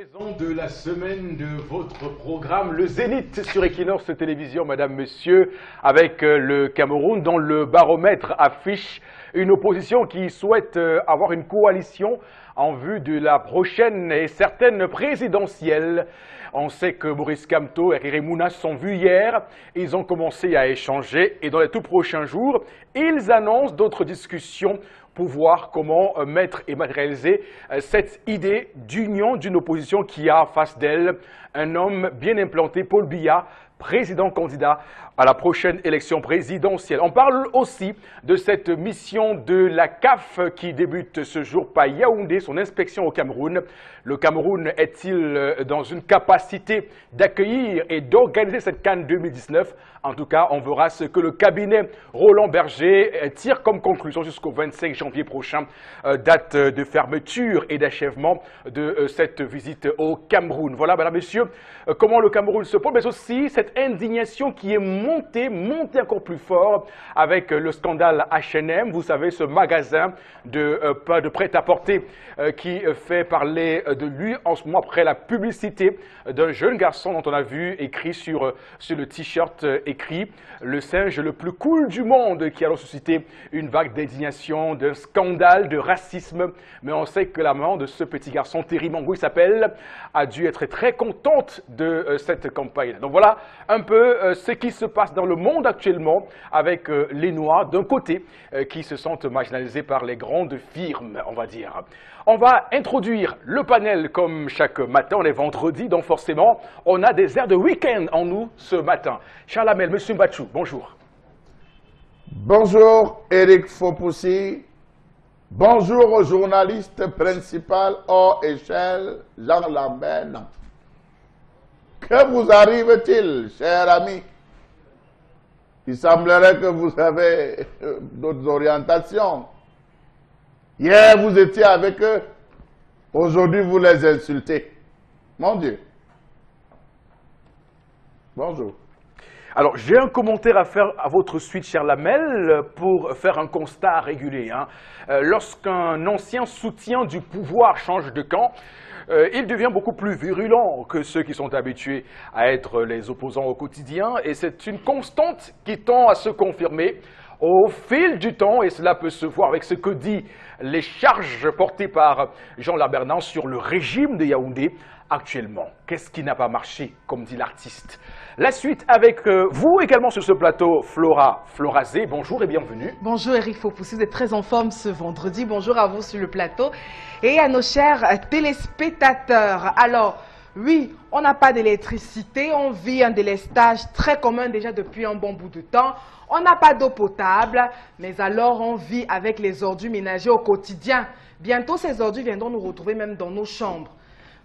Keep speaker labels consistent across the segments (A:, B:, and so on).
A: Livraison de la semaine de votre programme, le Zénith sur Equinox Télévision, madame, monsieur, avec le Cameroun dont le baromètre affiche une opposition qui souhaite avoir une coalition en vue de la prochaine et certaine présidentielle. On sait que Maurice Kamto et Riri Mouna se sont vus hier, ils ont commencé à échanger et dans les tout prochains jours, ils annoncent d'autres discussions pour voir comment mettre et matérialiser cette idée d'union d'une opposition qui a en face d'elle un homme bien implanté, Paul Biya, président candidat à la prochaine élection présidentielle. On parle aussi de cette mission de la CAF qui débute ce jour par Yaoundé, son inspection au Cameroun. Le Cameroun est-il dans une capacité d'accueillir et d'organiser cette CAN 2019? En tout cas, on verra ce que le cabinet Roland Berger tire comme conclusion jusqu'au 25 janvier prochain, date de fermeture et d'achèvement de cette visite au Cameroun. Voilà, mesdames, messieurs, comment le Cameroun se pose, mais aussi cette indignation qui est montée encore plus fort avec le scandale H&M. Vous savez, ce magasin de prêt-à-porter qui fait parler de lui en ce moment après la publicité d'un jeune garçon dont on a vu écrit sur le t-shirt écrit « Le singe le plus cool du monde » qui a alors suscité une vague d'indignation, d'un scandale, de racisme. Mais on sait que la maman de ce petit garçon, Terry Mango, il s'appelle, a dû être très contente de cette campagne. Donc voilà un peu ce qui se passe dans le monde actuellement avec les Noirs d'un côté qui se sentent marginalisés par les grandes firmes, on va dire. On va introduire le panel comme chaque matin, on est vendredi, donc forcément, on a des airs de week-end en nous ce matin. Charles Hamel, Monsieur Mbachou, bonjour.
B: Bonjour Eric Fopoussi. Bonjour au journaliste principal hors échelle, Jean Lambert. Que vous arrive-t-il, cher ami? Il semblerait que vous avez d'autres orientations. Hier, vous étiez avec eux. Aujourd'hui, vous les insultez. Mon Dieu. Bonjour.
A: Alors, j'ai un commentaire à faire à votre suite, cher Lamel, pour faire un constat régulier. Lorsqu'un ancien soutien du pouvoir change de camp, il devient beaucoup plus virulent que ceux qui sont habitués à être les opposants au quotidien. Et c'est une constante qui tend à se confirmer au fil du temps, et cela peut se voir avec ce que disent les charges portées par Jean Labernan sur le régime de Yaoundé actuellement. Qu'est-ce qui n'a pas marché, comme dit l'artiste? La suite avec vous également sur ce plateau, Flora Florazé. Bonjour et bienvenue.
C: Bonjour Eric Fopoussi, vous êtes très en forme ce vendredi. Bonjour à vous sur le plateau et à nos chers téléspectateurs. Alors, oui, on n'a pas d'électricité, on vit un délestage très commun déjà depuis un bon bout de temps. On n'a pas d'eau potable, mais alors on vit avec les ordures ménagères au quotidien. Bientôt, ces ordures viendront nous retrouver même dans nos chambres.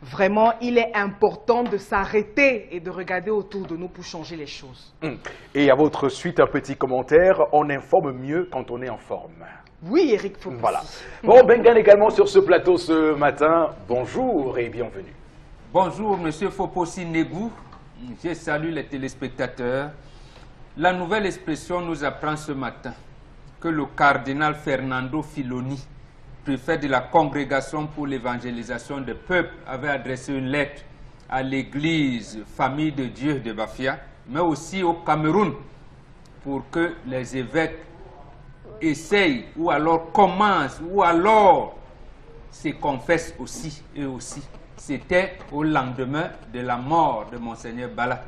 C: Vraiment, il est important de s'arrêter et de regarder autour de nous pour changer les choses.
A: Et à votre suite, un petit commentaire, on informe mieux quand on est en forme.
C: Oui, Eric Fopoussi.
A: Voilà. Bon, Bengan également sur ce plateau ce matin. Bonjour et bienvenue.
D: Bonjour, Monsieur Fopoussi Negou. Je salue les téléspectateurs. La nouvelle expression nous apprend ce matin que le cardinal Fernando Filoni, préfet de la Congrégation pour l'évangélisation des peuples, avait adressé une lettre à l'église Famille de Dieu de Bafia, mais aussi au Cameroun, pour que les évêques essayent, ou alors commencent, ou alors se confessent aussi, eux aussi. C'était au lendemain de la mort de Monseigneur Bala.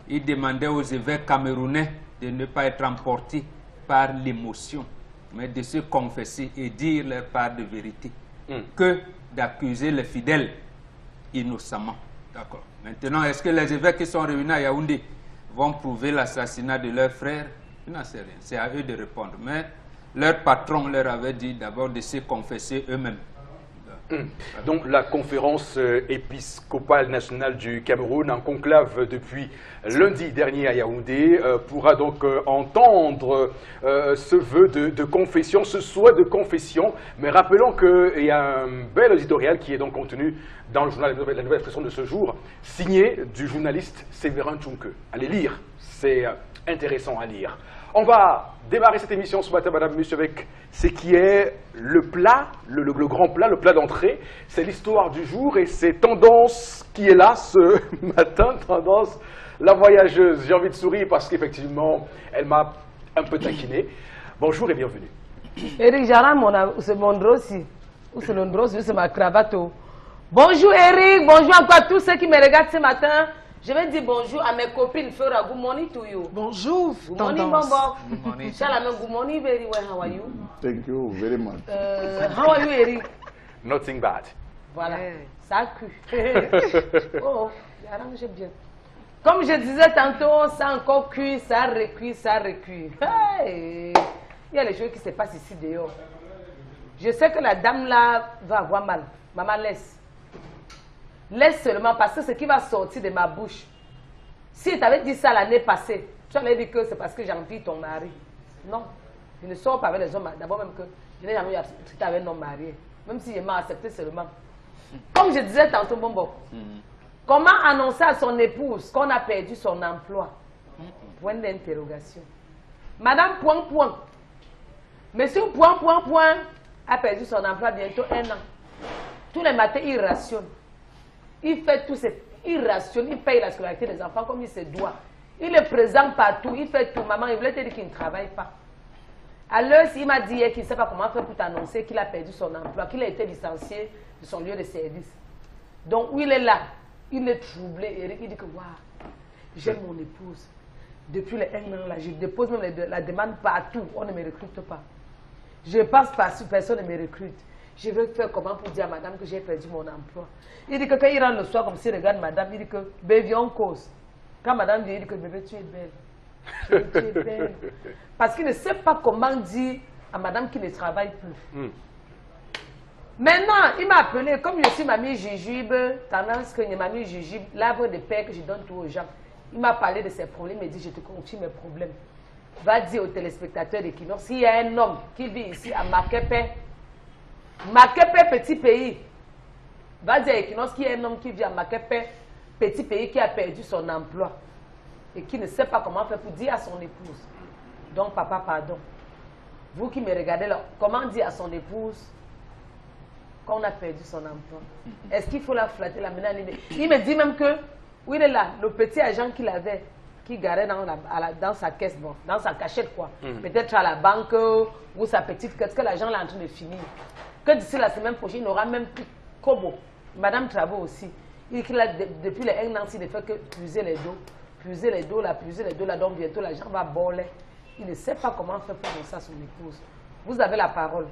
D: Il demandait aux évêques camerounais de ne pas être emportés par l'émotion, mais de se confesser et dire leur part de vérité, que d'accuser les fidèles innocemment. D'accord. Maintenant, est-ce que les évêques qui sont réunis à Yaoundé vont prouver l'assassinat de leurs frères? Je n'en sais rien. C'est à eux de répondre. Mais leur patron leur avait dit d'abord de se confesser eux-mêmes.
A: Donc la conférence épiscopale nationale du Cameroun en conclave depuis lundi dernier à Yaoundé pourra donc entendre ce vœu de confession, ce souhait de confession. Mais rappelons qu'il y a un bel éditorial qui est donc contenu dans le journal La Nouvelle Expression de ce jour, signé du journaliste Séverin Tchunke. Allez lire c'est intéressant à lire. On va démarrer cette émission ce matin, madame, monsieur, avec ce qui est le plat, le grand plat, le plat d'entrée. C'est l'histoire du jour et c'est Tendance qui est là ce matin, Tendance, la voyageuse. J'ai envie de sourire parce qu'effectivement, elle m'a un peu taquiné. Bonjour et bienvenue.
E: Eric Jaram, c'est mon drossi. Ou c'est le drossi, c'est ma cravate. Bonjour Eric, bonjour encore à tous ceux qui me regardent ce matin. Je vais dire bonjour à mes copines. Fera good morning to you.
C: Bonjour,
E: Good morning,
C: Tendance.
E: Bombo.
D: Good morning.
E: Shalom, good morning, very well. How are you?
B: Thank you very much.
E: How are you, Eric?
A: Nothing bad.
E: Voilà,
C: Ouais.
E: ça a cru. Oh, Jaram, j'aime bien. Comme je disais tantôt, ça a encore cuit, ça recuit, ça recuit. Hey! Il y a les choses qui se passent ici dehors. Je sais que la dame là va avoir mal. Maman, laisse. Laisse seulement parce que ce qui va sortir de ma bouche. Si tu avais dit ça l'année passée, tu allais dire que c'est parce que j'envie ton mari. Non. Je ne sors pas avec les hommes. D'abord même que je n'ai jamais accepté avec un homme marié. Même si je m'ai accepté seulement. Comme je disais tantôt, Bombo, comment annoncer à son épouse qu'on a perdu son emploi? Point d'interrogation. Madame Point Point. Monsieur Point Point Point a perdu son emploi bientôt 1 an. Tous les matins, il rationne. Il fait tout, il rationne, il paye la scolarité des enfants comme il se doit. Il est présent partout, il fait tout. Maman, il voulait te dire qu'il ne travaille pas. Alors, il m'a dit hier qu'il ne sait pas comment faire pour t'annoncer qu'il a perdu son emploi, qu'il a été licencié de son lieu de service. Donc, où il est là, il est troublé. Eric, il dit que, waouh, j'aime mon épouse. Depuis les 1 an, là, je dépose même la demande partout, on ne me recrute pas. Je passe partout, personne ne me recrute. Je veux faire comment pour dire à madame que j'ai perdu mon emploi. Il dit que quand il rentre le soir, comme s'il regarde madame, il dit que bébé, on cause. Quand madame dit, il dit que bébé, tu es belle. Tu es belle. Parce qu'il ne sait pas comment dire à madame qu'il ne travaille plus. Maintenant, il m'a appelé, comme je suis mamie Jujube, tendance que mamie Jujube, l'arbre de paix que je donne tout aux gens. Il m'a parlé de ses problèmes, il m'a dit, je te confie mes problèmes. Va dire aux téléspectateurs de Kino, s'il y a un homme qui vit ici à Makepe, Makepe, petit pays. Va dire à Equinos qu'il y a un homme qui vit à Makepe, petit pays, qui a perdu son emploi et qui ne sait pas comment faire pour dire à son épouse. Donc, papa, pardon. Vous qui me regardez là, comment dire à son épouse qu'on a perdu son emploi? Est-ce qu'il faut la flatter, la mener? Il me dit même que, où il est là, le petit agent qu'il avait, qui garait dans sa caisse, bon, dans sa cachette, quoi. Peut-être à la banque ou sa petite caisse, que l'agent est en train de finir. Que d'ici la semaine prochaine, il n'aura même plus Kobo. Madame Trabo aussi. Il dit qu'il a, depuis les 1 an, il ne fait que puiser les dos. Puiser les dos là, puiser les dos là. Donc bientôt, l'agent va boler. Il ne sait pas comment faire pour annoncer à son épouse. Vous avez la parole.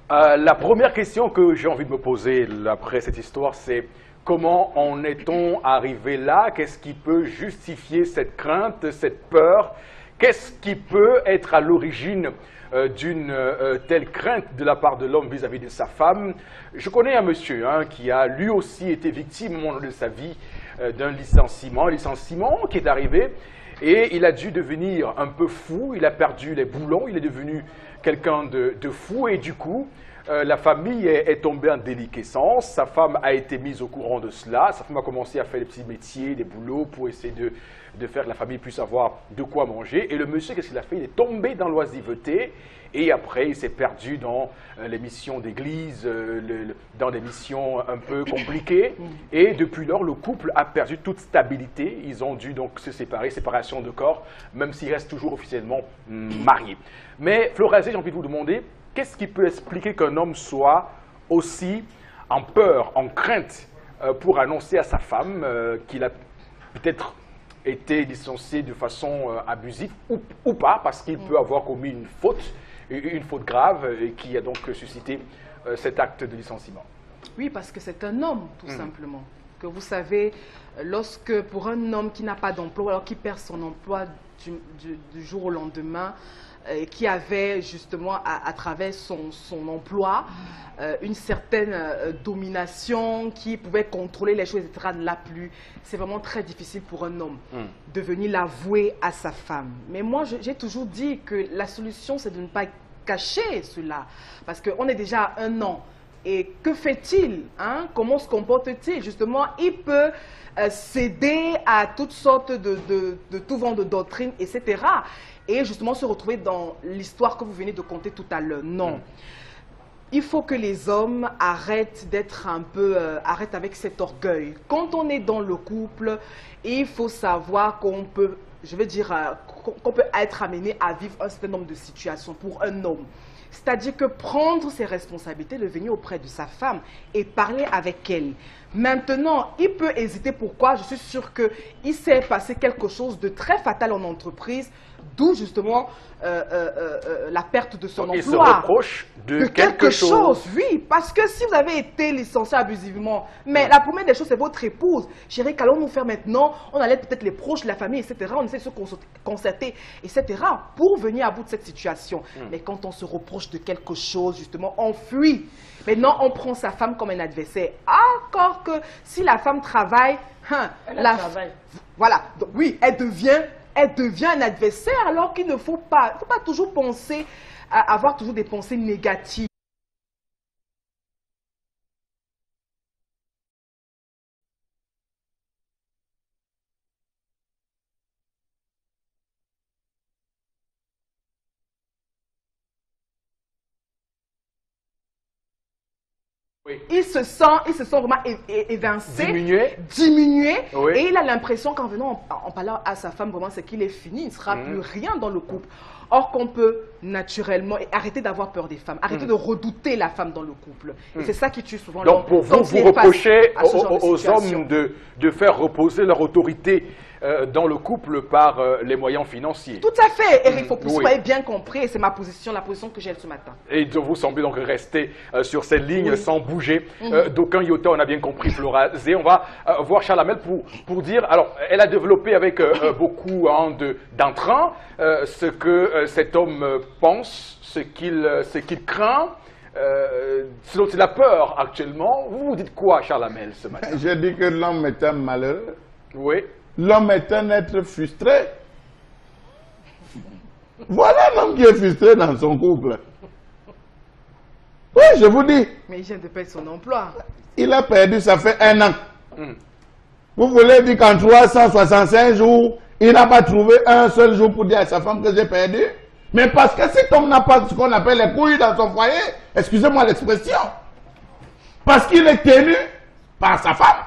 A: La première question que j'ai envie de me poser après cette histoire, c'est comment en est-on arrivé là? Qu'est-ce qui peut justifier cette crainte, cette peur? Qu'est-ce qui peut être à l'origine d'une telle crainte de la part de l'homme vis-à-vis de sa femme? Je connais un monsieur qui a lui aussi été victime au moment de sa vie d'un licenciement qui est arrivé et il a dû devenir un peu fou, il a perdu les boulons, il est devenu quelqu'un de fou et du coup, la famille est tombée en déliquescence, sa femme a été mise au courant de cela, sa femme a commencé à faire des petits métiers, des boulots pour essayer de faire que la famille puisse avoir de quoi manger. Et le monsieur, qu'est-ce qu'il a fait? Il est tombé dans l'oisiveté et après il s'est perdu dans les missions d'église, dans des missions un peu compliquées. Et depuis lors, le couple a perdu toute stabilité. Ils ont dû donc se séparer, séparation de corps, même s'ils restent toujours officiellement mariés. Mais Florazé, j'ai envie de vous demander, qu'est-ce qui peut expliquer qu'un homme soit aussi en peur, en crainte pour annoncer à sa femme qu'il a peut-être été licencié de façon abusive ou pas, parce qu'il peut avoir commis une faute grave qui a donc suscité cet acte de licenciement?
C: Oui, parce que c'est un homme, tout simplement. Que vous savez, lorsque pour un homme qui n'a pas d'emploi, alors qui perd son emploi du jour au lendemain, qui avait justement à travers son emploi une certaine domination, qui pouvait contrôler les choses, etc., ne l'a plus. C'est vraiment très difficile pour un homme de venir l'avouer à sa femme. Mais moi, j'ai toujours dit que la solution, c'est de ne pas cacher cela. Parce qu'on est déjà à 1 an. Et que fait-il, hein? Comment se comporte-t-il? Justement, il peut céder à toutes sortes de tout vent de doctrine, etc. Et justement se retrouver dans l'histoire que vous venez de conter tout à l'heure. Non. Il faut que les hommes arrêtent d'être un peu, arrêtent avec cet orgueil. Quand on est dans le couple, il faut savoir qu'on peut, je veux dire, qu'on peut être amené à vivre un certain nombre de situations pour un homme. C'est-à-dire que prendre ses responsabilités, de venir auprès de sa femme et parler avec elle. Maintenant, il peut hésiter. Pourquoi? Je suis sûre qu'il s'est passé quelque chose de très fatal en entreprise, d'où justement la perte de son emploi.
A: Il se reproche de quelque chose.
C: Oui, parce que si vous avez été licencié abusivement, mais la première des choses, c'est votre épouse. Chérie, qu'allons-nous faire maintenant? On allait peut-être les proches de la famille, etc. On essaie de se concerter, etc. pour venir à bout de cette situation. Mais quand on se reproche de quelque chose, justement, on fuit. Maintenant, on prend sa femme comme un adversaire. Encore que si la femme travaille,
E: travaille.
C: Voilà, donc, oui, elle devient un adversaire, alors qu'il ne faut pas toujours penser, avoir toujours des pensées négatives.
A: Oui.
C: Il se sent vraiment évincé,
A: diminué. Oui.
C: Et il a l'impression qu'en venant en parlant à sa femme, vraiment, c'est qu'il est fini, il ne sera plus rien dans le couple. Or qu'on peut naturellement arrêter d'avoir peur des femmes, arrêter de redouter la femme dans le couple. Et c'est ça qui tue souvent l'homme.
A: Donc pour vous, vous reprochez aux hommes de faire reposer leur autorité dans le couple par les moyens financiers.
C: Tout à fait, Eric, vous soyez bien compris, et c'est ma position, la position que j'ai ce matin.
A: Et vous semblez donc rester sur cette ligne sans bouger. D'aucun iota, on a bien compris, Flora Zé. On va voir Chalamel pour dire, alors elle a développé avec beaucoup d'entrain ce que cet homme pense, ce qu'il craint, ce dont il a peur actuellement. Vous dites quoi, Chalamel, ce matin?
B: Je dis que l'homme est un malheureux.
A: Oui.
B: L'homme est un être frustré. Voilà l'homme qui est frustré dans son couple. Oui, je vous dis.
C: Mais il vient de perdre son emploi.
B: Il a perdu, ça fait 1 an. Vous voulez dire qu'en 365 jours, il n'a pas trouvé un seul jour pour dire à sa femme que j'ai perdu? Mais parce que cet homme n'a pas ce qu'on appelle les couilles dans son foyer, excusez-moi l'expression, parce qu'il est tenu par sa femme.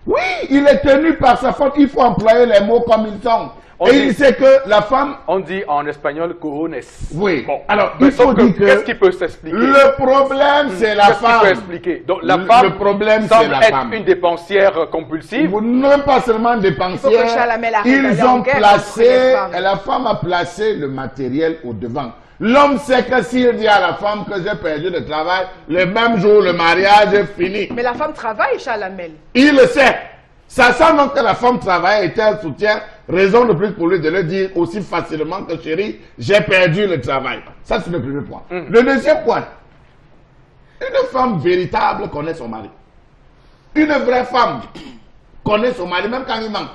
B: Oui, il est tenu par sa femme. Il faut employer les mots comme ils sont. Il sait que la femme...
A: On dit en espagnol cojones.
B: Oui.
A: Bon.
B: Alors, il faut dire que...
A: Qu'est-ce qui peut s'expliquer?
B: Le problème, c'est la femme.
A: Qu'est-ce qui peut expliquer? Donc, la femme semble être une dépensière compulsive.
B: Non pas seulement dépensière. Ils ont placé... La femme a placé le matériel au devant. L'homme sait que s'il dit à la femme que j'ai perdu le travail, le même jour, le mariage est fini.
C: Mais la femme travaille, Chalamel.
B: Il le sait. Ça sent donc que la femme travaille et qu'elle soutient. Raison de plus pour lui de le dire aussi facilement que chérie, j'ai perdu le travail. Ça, c'est le premier point. Le deuxième point. Une femme véritable connaît son mari. Une vraie femme connaît son mari, même quand il manque.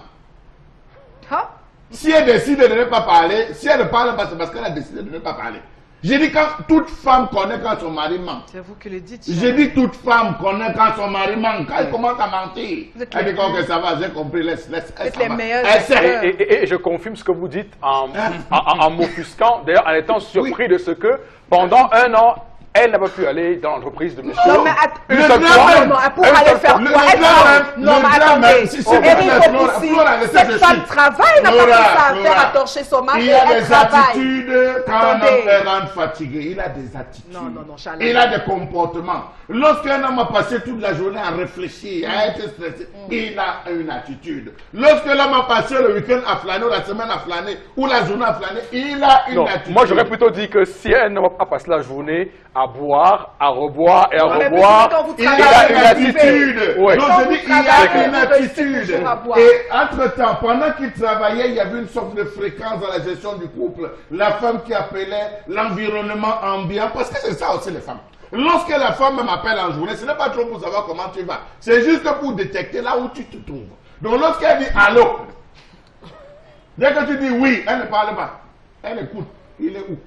B: Si elle décide de ne pas parler, si elle ne parle pas, c'est parce qu'elle a décidé de ne pas parler. J'ai dit quand toute femme connaît quand son mari ment.
C: C'est vous qui le dites.
B: J'ai dit toute femme connaît quand son mari ment. Quand elle commence à mentir, elle dit que ça va, j'ai compris, laisse.
C: Les meilleurs.
A: Et je confirme ce que vous dites en m'offusquant, d'ailleurs en étant surpris de ce que pendant 1 an, elle n'a pas pu aller dans l'entreprise de monsieur.
C: Non, mais pour aller faire quoi? Non, mais attendez. Cette femme travaille, n'a pas que ça à faire à torcher son mari.
B: Il a des attitudes quand un homme est rendu fatigué. Il a des attitudes.
C: Non, Charles.
B: Il a des comportements. Lorsqu'un homme a passé toute la journée à réfléchir, à être stressé, il a une attitude. Lorsque l'homme a passé le week-end à flâner, ou la semaine à flâner, ou la journée à flâner, il a une attitude.
A: Moi, j'aurais plutôt dit que si un homme a passé la journée à boire, à reboire et à reboire,
B: il a une attitude. Donc je dis, il a une attitude. Et entre-temps, pendant qu'il travaillait, il y avait une sorte de fréquence dans la gestion du couple. La femme qui appelait l'environnement ambiant, parce que c'est ça aussi les femmes. Lorsque la femme m'appelle en journée, ce n'est pas trop pour savoir comment tu vas. C'est juste pour détecter là où tu te trouves. Donc lorsqu'elle dit allô, dès que tu dis oui, elle ne parle pas. Elle écoute. Il est où?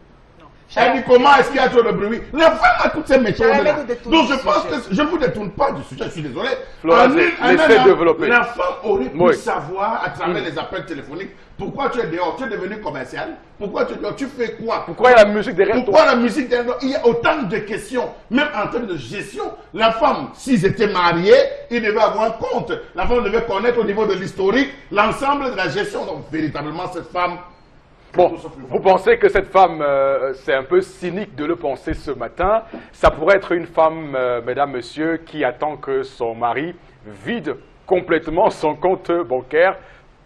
B: Elle dit comment est-ce qu'il y a trop de bruit. La femme a toutes ces méthodes-là. Donc je pense que je ne vous détourne pas du sujet, je suis désolé.
A: Laissez développer.
B: La femme aurait pu savoir à travers les appels téléphoniques pourquoi tu es dehors, tu es devenu commercial, pourquoi tu es dehors, tu fais quoi.
A: Pourquoi il y a la musique derrière toi.
B: Pourquoi la musique derrière toi. Il y a autant de questions, même en termes de gestion. La femme, s'ils étaient mariés, ils devaient avoir un compte. La femme devait connaître au niveau de l'historique l'ensemble de la gestion. Donc véritablement cette femme...
A: Bon, vous pensez que cette femme, c'est un peu cynique de le penser ce matin. Ça pourrait être une femme, mesdames, messieurs, qui attend que son mari vide complètement son compte bancaire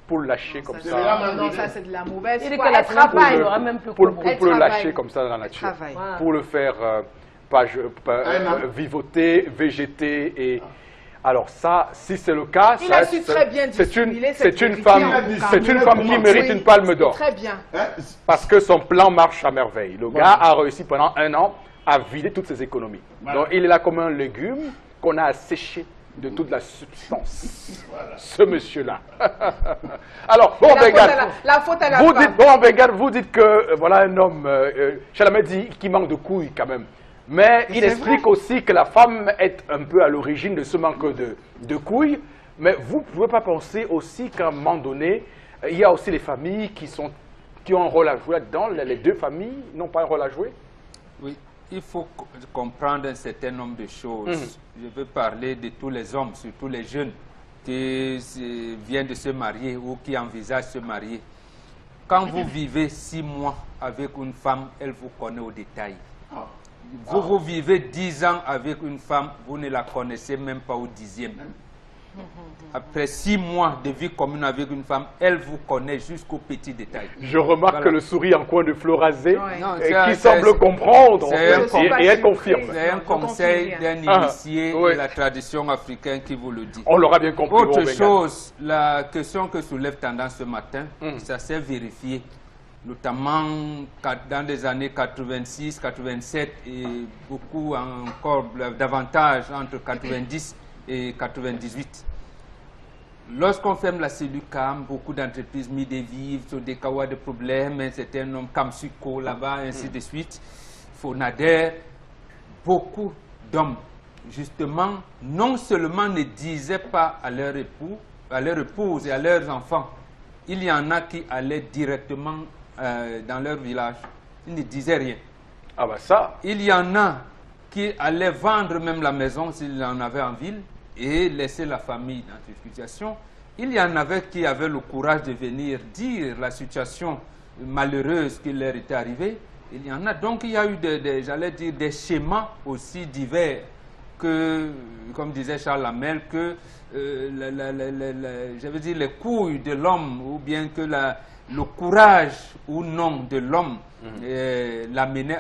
A: pour le lâcher comme ça.
C: Non, ça c'est de la mauvaise
E: Il dit
C: foi.
E: qu'elle
C: Elle
E: travaille, il
C: travaille.
E: n'aura même plus
A: Pour
E: comment.
A: le lâcher comme ça dans la nature.
C: Travaille.
A: Pour le faire vivoter, végéter et... Alors ça, si c'est le cas,
C: Il a su très bien dissimuler
A: c'est une
C: vérité
A: femme,
C: en boucan.
A: c'est une femme qui mérite une palme d'or.
C: Très bien.
A: Parce que son plan marche à merveille. Le gars a réussi pendant 1 an à vider toutes ses économies.
B: Voilà.
A: Donc il est là comme un légume qu'on a asséché de toute la substance. Voilà. Ce monsieur-là. Alors, bon,
C: La faute à la
A: vous
C: femme.
A: dites, bon, Bengal, vous dites que voilà un homme, Chalamet dit qu'il manque de couilles quand même. Mais il explique aussi que la femme est un peu à l'origine de ce manque de couilles. Mais vous ne pouvez pas penser aussi qu'à un moment donné, il y a aussi les familles qui ont un rôle à jouer là-dedans. Les deux familles n'ont pas un rôle à jouer.
D: Oui, il faut comprendre un certain nombre de choses. Je veux parler de tous les hommes, surtout les jeunes qui viennent de se marier ou qui envisagent de se marier. Quand vous vivez 6 mois avec une femme, elle vous connaît au détail. Vous vivez 10 ans avec une femme, vous ne la connaissez même pas au 10e. Après 6 mois de vie commune avec une femme, elle vous connaît jusqu'au petit détail.
A: Je remarque que le sourire en coin de Florazé,
C: Ouais.
A: qui semble comprendre,
D: Et
A: elle confirme.
D: C'est un conseil d'un initié de la tradition africaine qui vous le dit.
A: On l'aura bien compris.
D: Autre chose, la question que soulève Tendance ce matin, ça s'est vérifié, notamment dans les années 86, 87 et beaucoup encore davantage entre 90 et 98. Lorsqu'on ferme la cellule CAM, beaucoup d'entreprises mis des vivres sur des kawas de problèmes, un certain nombre Kamsuko là-bas, ainsi de suite, Fonader, beaucoup d'hommes, justement, non seulement ne disaient pas à leur époux, à leur épouse et à leurs enfants, il y en a qui allaient directement dans leur village, ils ne disaient rien.
A: Ah bah ça.
D: Il y en a qui allaient vendre même la maison s'ils en avaient en ville et laisser la famille dans cette situation. Il y en avait qui avaient le courage de venir dire la situation malheureuse qui leur était arrivée. Il y en a donc, il y a eu j'allais dire, des schémas aussi divers que, comme disait Charles Lamel, que je veux dire, les couilles de l'homme ou bien que le courage ou non de l'homme l'amenait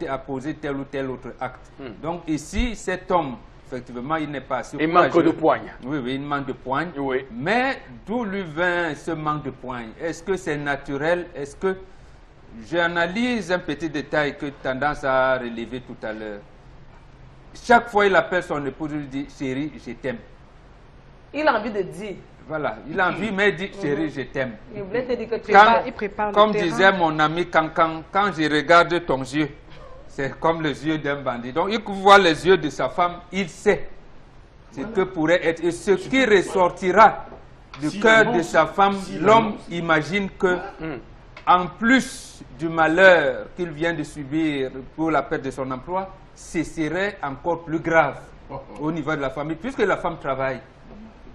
D: à poser tel ou tel autre acte. Donc ici, cet homme, effectivement, il n'est pas assez
A: courageux. Il manque de poigne.
D: Oui, oui, il manque de poigne.
A: Oui.
D: Mais d'où lui vient ce manque de poigne? Est-ce que c'est naturel? Est-ce que... J'analyse un petit détail que tendance à relever tout à l'heure. Chaque fois il appelle son épouse, il lui dit « Chérie, je t'aime ».
E: Il a envie de dire.
D: Voilà, il a envie, mais il dit « Chérie, je t'aime ».
E: Il voulait te dire que tu
C: il prépare
D: Comme
C: le terrain.
D: disait mon ami Cancan, quand je regarde ton yeux, c'est comme les yeux d'un bandit. Donc, il voit les yeux de sa femme, il sait ce que pourrait être. Et ce qui ressortira du cœur de sa femme, l'homme imagine que, en plus du malheur qu'il vient de subir pour la perte de son emploi, ce serait encore plus grave au niveau de la famille, puisque la femme travaille.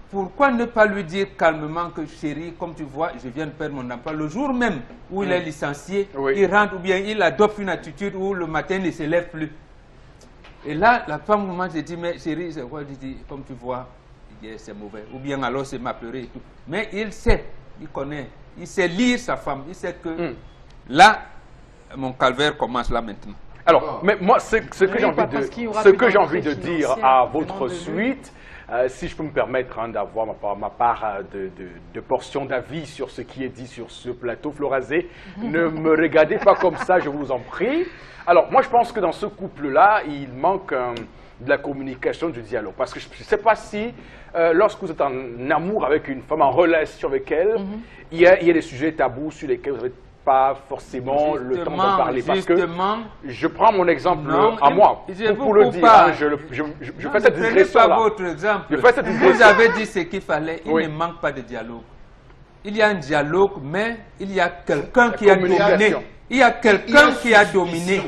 D: Pourquoi ne pas lui dire calmement que chérie, comme tu vois, je viens de perdre mon emploi. Le jour même où il est licencié, il rentre ou bien il adopte une attitude où le matin il ne se lève plus. Et là, la femme au moment se dit, mais chérie, c'est quoi? Il dit, comme tu vois, c'est mauvais. Ou bien alors c'est ma pleurer et tout. Mais il sait, il connaît, il sait lire sa femme. Il sait que là, mon calvaire commence là maintenant.
A: Alors, mais moi, ce que j'ai envie de dire à votre suite, si je peux me permettre d'avoir ma part de portion d'avis sur ce qui est dit sur ce plateau, Florazé, ne me regardez pas comme ça, je vous en prie. Alors, moi, je pense que dans ce couple-là, il manque de la communication, du dialogue. Parce que je ne sais pas si, lorsque vous êtes en amour avec une femme, en relation avec elle, il y a des sujets tabous sur lesquels vous avez pas forcément le temps d'en parler. Parce que
D: justement,
A: je prends mon exemple
D: non,
A: à moi, pour le dire. Hein, je fais cette digression-là.
D: Prenez pas votre exemple.
A: Je fais cette digression.
D: Vous avez dit ce qu'il fallait. Il
A: Oui.
D: ne manque pas de dialogue. Il y a un dialogue, mais il y a quelqu'un qui a dominé.
B: communication.
D: Il y a quelqu'un qui a
B: suspicion.
D: dominé.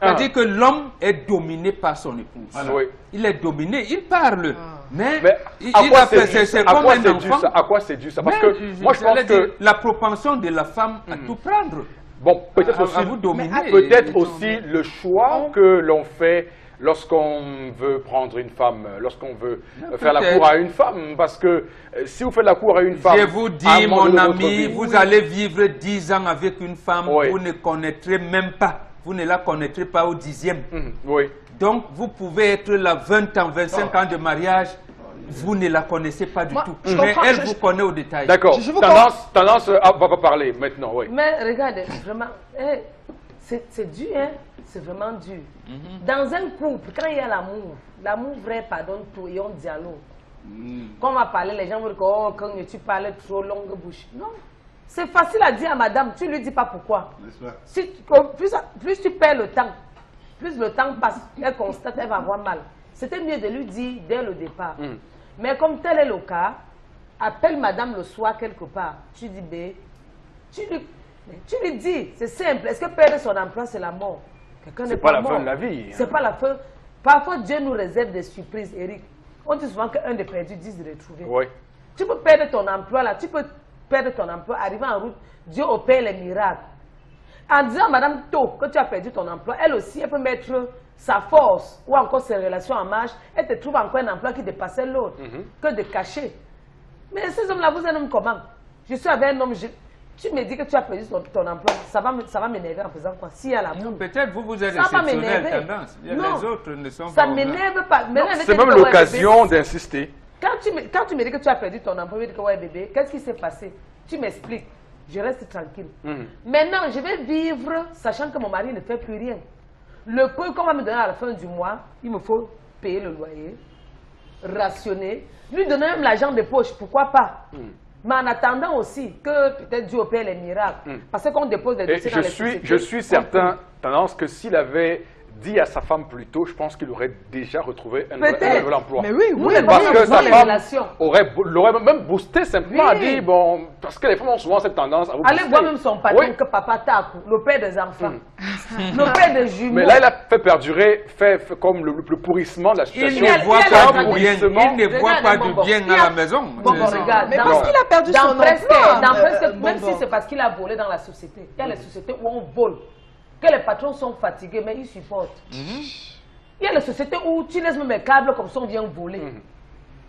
D: C'est-à-dire que l'homme est dominé par son épouse.
A: Oui.
D: Il est dominé, il parle. Mais,
A: Mais
D: il
A: à quoi
D: a fait,
A: c'est
D: c'est
A: dû, à
D: comme
A: quoi
D: un
A: c'est dû
D: enfant.
A: ça? À quoi c'est dû ça? Parce
D: Mais
A: que moi je pense
D: j'allais dire,
A: que
D: la propension de la femme à tout prendre.
A: bon, peut-être
D: à
A: aussi,
D: vous dominer.
A: peut-être aussi le choix que l'on fait lorsqu'on veut prendre une femme, lorsqu'on veut faire la
D: peut-être.
A: cour à une femme, parce que si vous faites la cour à une femme,
D: Je vous
A: à un
D: dis,
A: moment
D: mon
A: de votre
D: ami,
A: vie,
D: vous allez vivre 10 ans avec une femme,
A: Oui.
D: vous ne connaîtrez même pas. Vous ne la connaîtrez pas au 10e.
A: oui.
D: Donc, vous pouvez être là 20 ans, 25 ans de mariage, vous ne la connaissez pas du
C: Moi,
D: tout.
C: je
D: Mais
C: comprends,
D: elle
C: je-
D: vous connaît au détail.
A: D'accord.
C: Je vous
A: Tendance va pas parler maintenant, oui.
E: Mais regardez, vraiment, c'est dur, hein? C'est vraiment dur. Dans un couple, quand il y a l'amour vrai pardonne tout et on dialogue. Quand on va parler, les gens vont dire que oh, quand tu parles trop longue bouche. Non. C'est facile à dire à madame, tu ne lui dis pas pourquoi. Plus tu perds le temps, plus le temps passe, elle constate, elle va avoir mal. C'était mieux de lui dire dès le départ. Mais comme tel est le cas, appelle madame le soir quelque part. Tu dis, bé, tu lui dis, c'est simple. Est-ce que perdre son emploi, c'est la mort? Quelqu'un n'est
A: pas la
E: mort.
A: fin de la vie, hein.
E: C'est pas la fin. Parfois, Dieu nous réserve des surprises, Eric. On dit souvent qu'un des perdus dit de retrouver.
A: Oui.
E: Tu peux perdre ton emploi là, tu peux perdre ton emploi, arriver en route, Dieu opère les miracles. En disant à Madame To que tu as perdu ton emploi, elle aussi, elle peut mettre sa force ou encore ses relations en marche, elle te trouve encore un emploi qui dépassait l'autre, que de cacher. Mais ces hommes-là, vous êtes un homme comment? Je suis avec un homme, tu me dis que tu as perdu ton emploi, ça va m'énerver en faisant quoi? S'il y a l'amour.
D: Peut-être vous êtes
E: Ça va
D: exceptionnel,
E: m'énerver.
D: tendance.
E: Non.
D: Les autres ne sont
E: Ça
D: pas
E: ne
D: au même.
E: m'énerve pas. Maintenant,
A: C'est même l'occasion d'insister.
E: Quand tu me dis que tu as perdu ton emploi, je dis que ouais bébé, qu'est-ce qui s'est passé? Tu m'expliques. Je reste tranquille. Maintenant, je vais vivre sachant que mon mari ne fait plus rien. Le peu qu'on va me donner à la fin du mois, il me faut payer le loyer, rationner, lui donner même l'argent de poche, pourquoi pas? Mais en attendant aussi que peut-être Dieu opère les miracles. Parce qu'on dépose des
A: Et
E: dossiers dans les sociétés.
A: je suis certain, Tendance, que s'il avait dit à sa femme plus tôt, je pense qu'il aurait déjà retrouvé un
E: Peut-être.
A: nouvel emploi.
C: Mais oui, oui,
E: Oui,
A: Parce
E: oui,
A: que
E: oui,
A: sa
E: les
A: femme
E: relations.
A: l'aurait même boosté simplement à
E: Oui.
A: dire, bon, parce que les femmes ont souvent cette tendance à vous
E: Allez
A: booster.
E: voir même son patron
A: Oui.
E: que papa tape, le père des enfants, le père des jumeaux.
A: Mais là, il a fait perdurer, fait comme le pourrissement de la
D: Il
A: situation.
E: a-
D: ne voit
E: il a
D: pas
E: la-
D: du bien.
A: pourrissement.
D: Il ne voit
E: Regarde,
D: pas
E: bon,
D: du
E: bon.
D: bien
E: Il
D: à
E: a-
D: la maison.
E: Bon,
D: C'est-
E: regarde.
C: Mais
E: dans-
C: parce qu'il a perdu son
E: presque,
C: emploi.
E: dans presque,
C: Bon,
E: même
C: bon.
E: si c'est parce qu'il a volé dans la société. Il y a les sociétés où on vole, que les patrons sont fatigués, mais ils supportent. Il y a les sociétés où tu laisses même les câbles comme ça, on vient voler.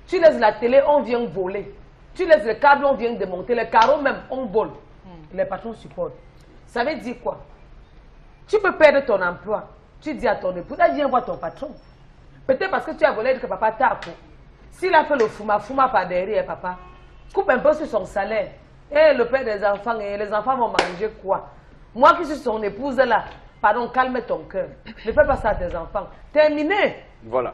E: Tu laisses la télé, on vient voler. Tu laisses les câbles, on vient démonter. Les carreaux même, on vole. Les patrons supportent. Ça veut dire quoi? Tu peux perdre ton emploi. Tu dis à ton épouse, ah, viens voir ton patron. Peut-être parce que tu as volé que papa tape. S'il a fait le fuma par derrière, papa, coupe un peu sur son salaire. Et le père des enfants, et les enfants vont manger quoi? Moi qui suis son épouse là, pardon, calme ton cœur. Ne fais pas ça à tes enfants. Terminé.
A: Voilà.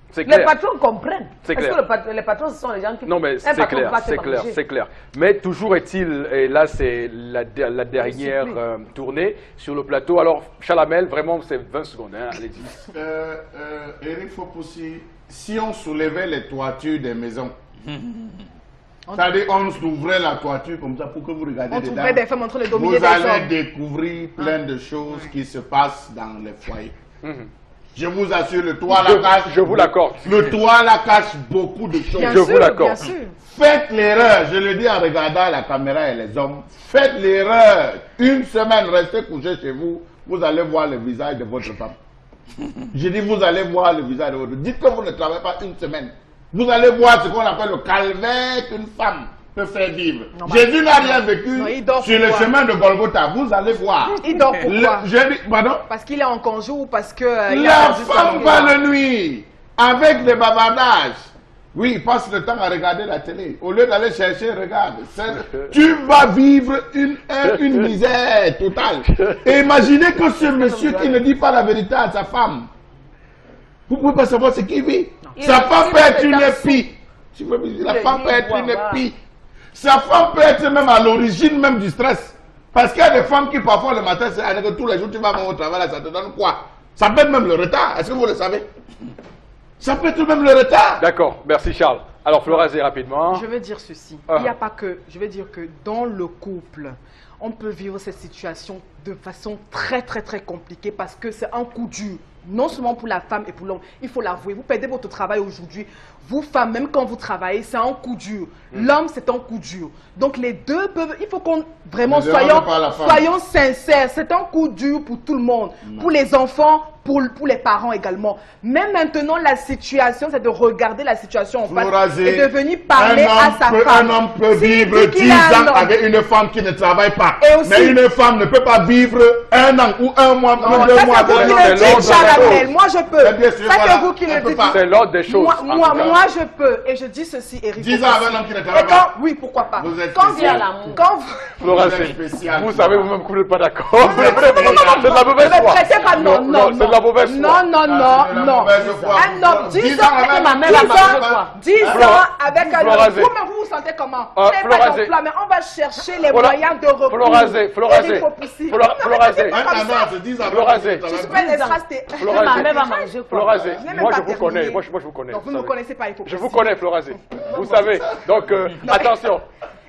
A: C'est
E: Les
A: clair.
E: patrons comprennent.
A: C'est
E: Parce
A: clair.
E: que les patrons, ce sont les gens qui...
A: Non, mais
E: Un
A: c'est
E: patron
A: clair,
E: va te
A: c'est clair,
E: manger.
A: c'est clair. Mais toujours est-il, et là c'est la dernière
E: supplie.
A: tournée sur le plateau. Alors, Chalamel, vraiment, c'est 20 secondes, hein, allez-y.
B: Eric Fopoussi, si on soulevait les toitures des maisons, c'est-à-dire on ouvrait la toiture comme ça pour que vous regardiez
C: On
B: dedans,
C: trouverait des femmes en train de dominer
B: vous
C: des
B: allez
C: hommes.
B: découvrir plein de choses qui se passent dans les foyers. Je vous assure, le toit la cache.
A: Je vous l'accorde.
B: Le toit la cache beaucoup de choses.
C: Bien
A: Je vous
C: sûr,
A: l'accorde.
C: bien sûr.
B: Faites l'erreur, je le dis en regardant la caméra et les hommes, faites l'erreur. Une semaine, restez couché chez vous, vous allez voir le visage de votre femme. Je dis, vous allez voir le visage de votre... Dites que vous ne travaillez pas une semaine. Vous allez voir ce qu'on appelle le calvaire qu'une femme peut faire vivre. Jésus n'a rien vécu
C: Non, il dort
B: sur le
C: pourquoi?
B: chemin de Golgotha. Vous allez voir.
C: Il dort pourquoi?
B: Je dis, pardon?
C: Parce qu'il est en congé ou parce que... il a
B: La
C: perdu son
B: femme
C: emploi?
B: va le nuit avec des bavardages. Oui, il passe le temps à regarder la télé. Au lieu d'aller chercher, regarde. Tu vas vivre une misère totale. Et imaginez que ce monsieur qui ne dit pas la vérité à sa femme, vous ne pouvez pas savoir ce qu'il vit. Sa femme peut être une pie. Tu veux me dire, la femme peut être une pie. Sa femme peut être même à l'origine même du stress. Parce qu'il y a des femmes qui parfois le matin, c'est que tous les jours tu vas au travail, là, ça te donne quoi? Ça peut être même le retard. Est-ce que vous le savez? Ça peut être même le retard.
A: D'accord, merci Charles. Alors Florazé, rapidement.
C: Je veux dire ceci.
A: Ah.
C: Il n'y a pas que... Je veux dire que dans le couple, on peut vivre cette situation de façon très compliquée parce que c'est un coup dur. Non seulement pour la femme et pour l'homme. Il faut l'avouer. Vous perdez votre travail aujourd'hui. Vous, femmes, même quand vous travaillez, c'est un coup dur. L'homme, c'est un coup dur. Donc les deux peuvent... Il faut qu'on... Vraiment, soyons sincères. C'est un coup dur pour tout le monde. Pour les enfants, pour les parents également. Mais maintenant, la situation, c'est de regarder la situation en face et de venir parler à sa femme.
B: Un homme peut vivre 10 ans avec une femme qui ne travaille pas. Mais une femme ne peut pas vivre 1 an ou 1 mois, ou 2 mois.
C: C'est vous qui le dites, Charles. Moi, je peux. Ça, c'est vous qui le dites.
A: C'est l'ordre des choses.
C: Moi, je peux. Et je dis ceci, Eric.
B: 10 ans avec un homme qui ne travaille pas.
C: Oui, pourquoi pas.
B: Vous êtes
C: Quand
A: Florazé, vous savez vous-même que vous n'êtes pas d'accord.
C: Non,
A: C'est de la mauvaise foi.
C: Non,
A: c'est de la mauvaise foi.
C: Non. Un homme, 10 ans avec ma mère, 10 ans avec un homme. Vous vous sentez comment? Vous n'avez pas d'emploi, mais on va chercher les moyens de recours.
A: Florazé.
C: Je suis pas une estraste.
E: Ma mère va manger quoi?
A: Florazé, moi je vous connais. Moi je vous connais.
C: Non, vous ne me connaissez pas, il faut
A: Je vous connais, Florazé. Vous savez. Donc, attention.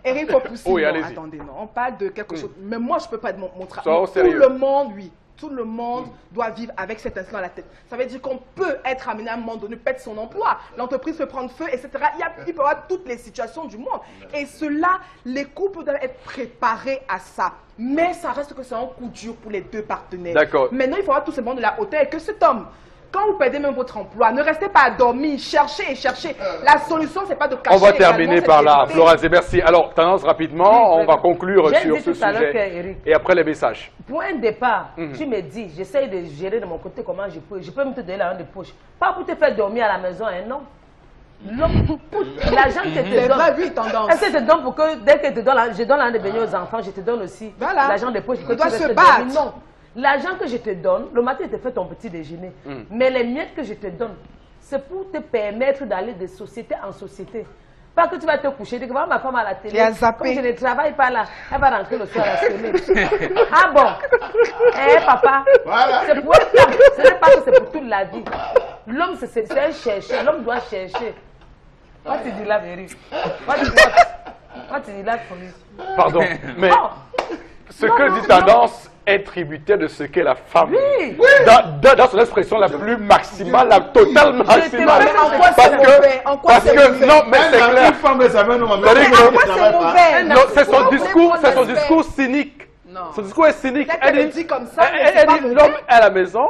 C: Eric Fopoussi,
A: Oui,
C: non,
A: allez-y.
C: attendez, non, on parle de quelque chose. Mais moi, je ne peux pas être mon travail.
A: Sois au
C: Tout
A: sérieux.
C: le monde, oui. Tout le monde doit vivre avec cet instant dans la tête. Ça veut dire qu'on peut être amené à un moment donné, perdre son emploi. L'entreprise peut prendre feu, etc. Il peut y avoir toutes les situations du monde. Et cela, les couples doivent être préparés à ça. Mais ça reste que c'est un coup dur pour les deux partenaires.
A: D'accord.
C: Maintenant, il faut avoir tout simplement de la hauteur. Et que cet homme, quand vous perdez même votre emploi, ne restez pas à dormir, cherchez et cherchez. La solution, c'est pas de cacher.
A: On va terminer
C: également
A: par
C: cette
A: là.
C: vérité.
A: Florazé, merci. Alors, tendance rapidement, on va conclure
E: J'ai
A: sur
E: dit
A: ce
E: tout à l'heure
A: sujet.
E: qu'Eric,
A: Et après les messages.
E: pour un départ, tu me dis, j'essaye de gérer de mon côté comment je peux. Je peux me te donner l'argent de poche. Pas pour te faire dormir à la maison, hein, non. L'argent que
C: C'est
E: te donne.
C: vrai, oui, tendance.
E: Est-ce que je te donne pour que dès que je donne l'argent de baigner aux enfants, je te donne aussi
C: Voilà.
E: l'argent de poche.
C: On doit se
E: dormir?
C: battre.
E: Non. L'argent que je te donne, le matin, tu te fais ton petit déjeuner. Mais les miettes que je te donne, c'est pour te permettre d'aller de société en société. Pas que tu vas te coucher, tu vas ma femme à la télé.
C: Et à zapper.
E: Comme je ne travaille pas là, elle va rentrer le soir à la télé. Ah bon? Eh papa,
B: Voilà.
E: c'est pour ça. Ce n'est pas que c'est pour toute la vie. L'homme, c'est un chercher. L'homme doit chercher. What tu dis là, Véry? What tu dis là, pour lui?
A: Pardon, mais
E: Oh.
A: ce que dit tendance est tributaire de ce qu'est la femme.
E: Oui.
A: Dans son expression la plus maximale, la totale maximale.
C: Mais en quoi c'est mauvais? En quoi c'est mauvais?
A: non, mais c'est clair.
B: Une femme de sa mère, non, ma
A: C'est-à-dire
B: mère,
A: que-
C: En quoi c'est mauvais?
A: Non, c'est son
C: Vous
A: discours,
C: voulez
A: c'est son
C: prendre
A: discours cynique.
C: Non.
A: Son discours est cynique.
C: Peut-être qu'elle le dit comme ça, mais
A: elle
C: c'est pas
A: dit,
C: mauvais.
A: l'homme est à la maison,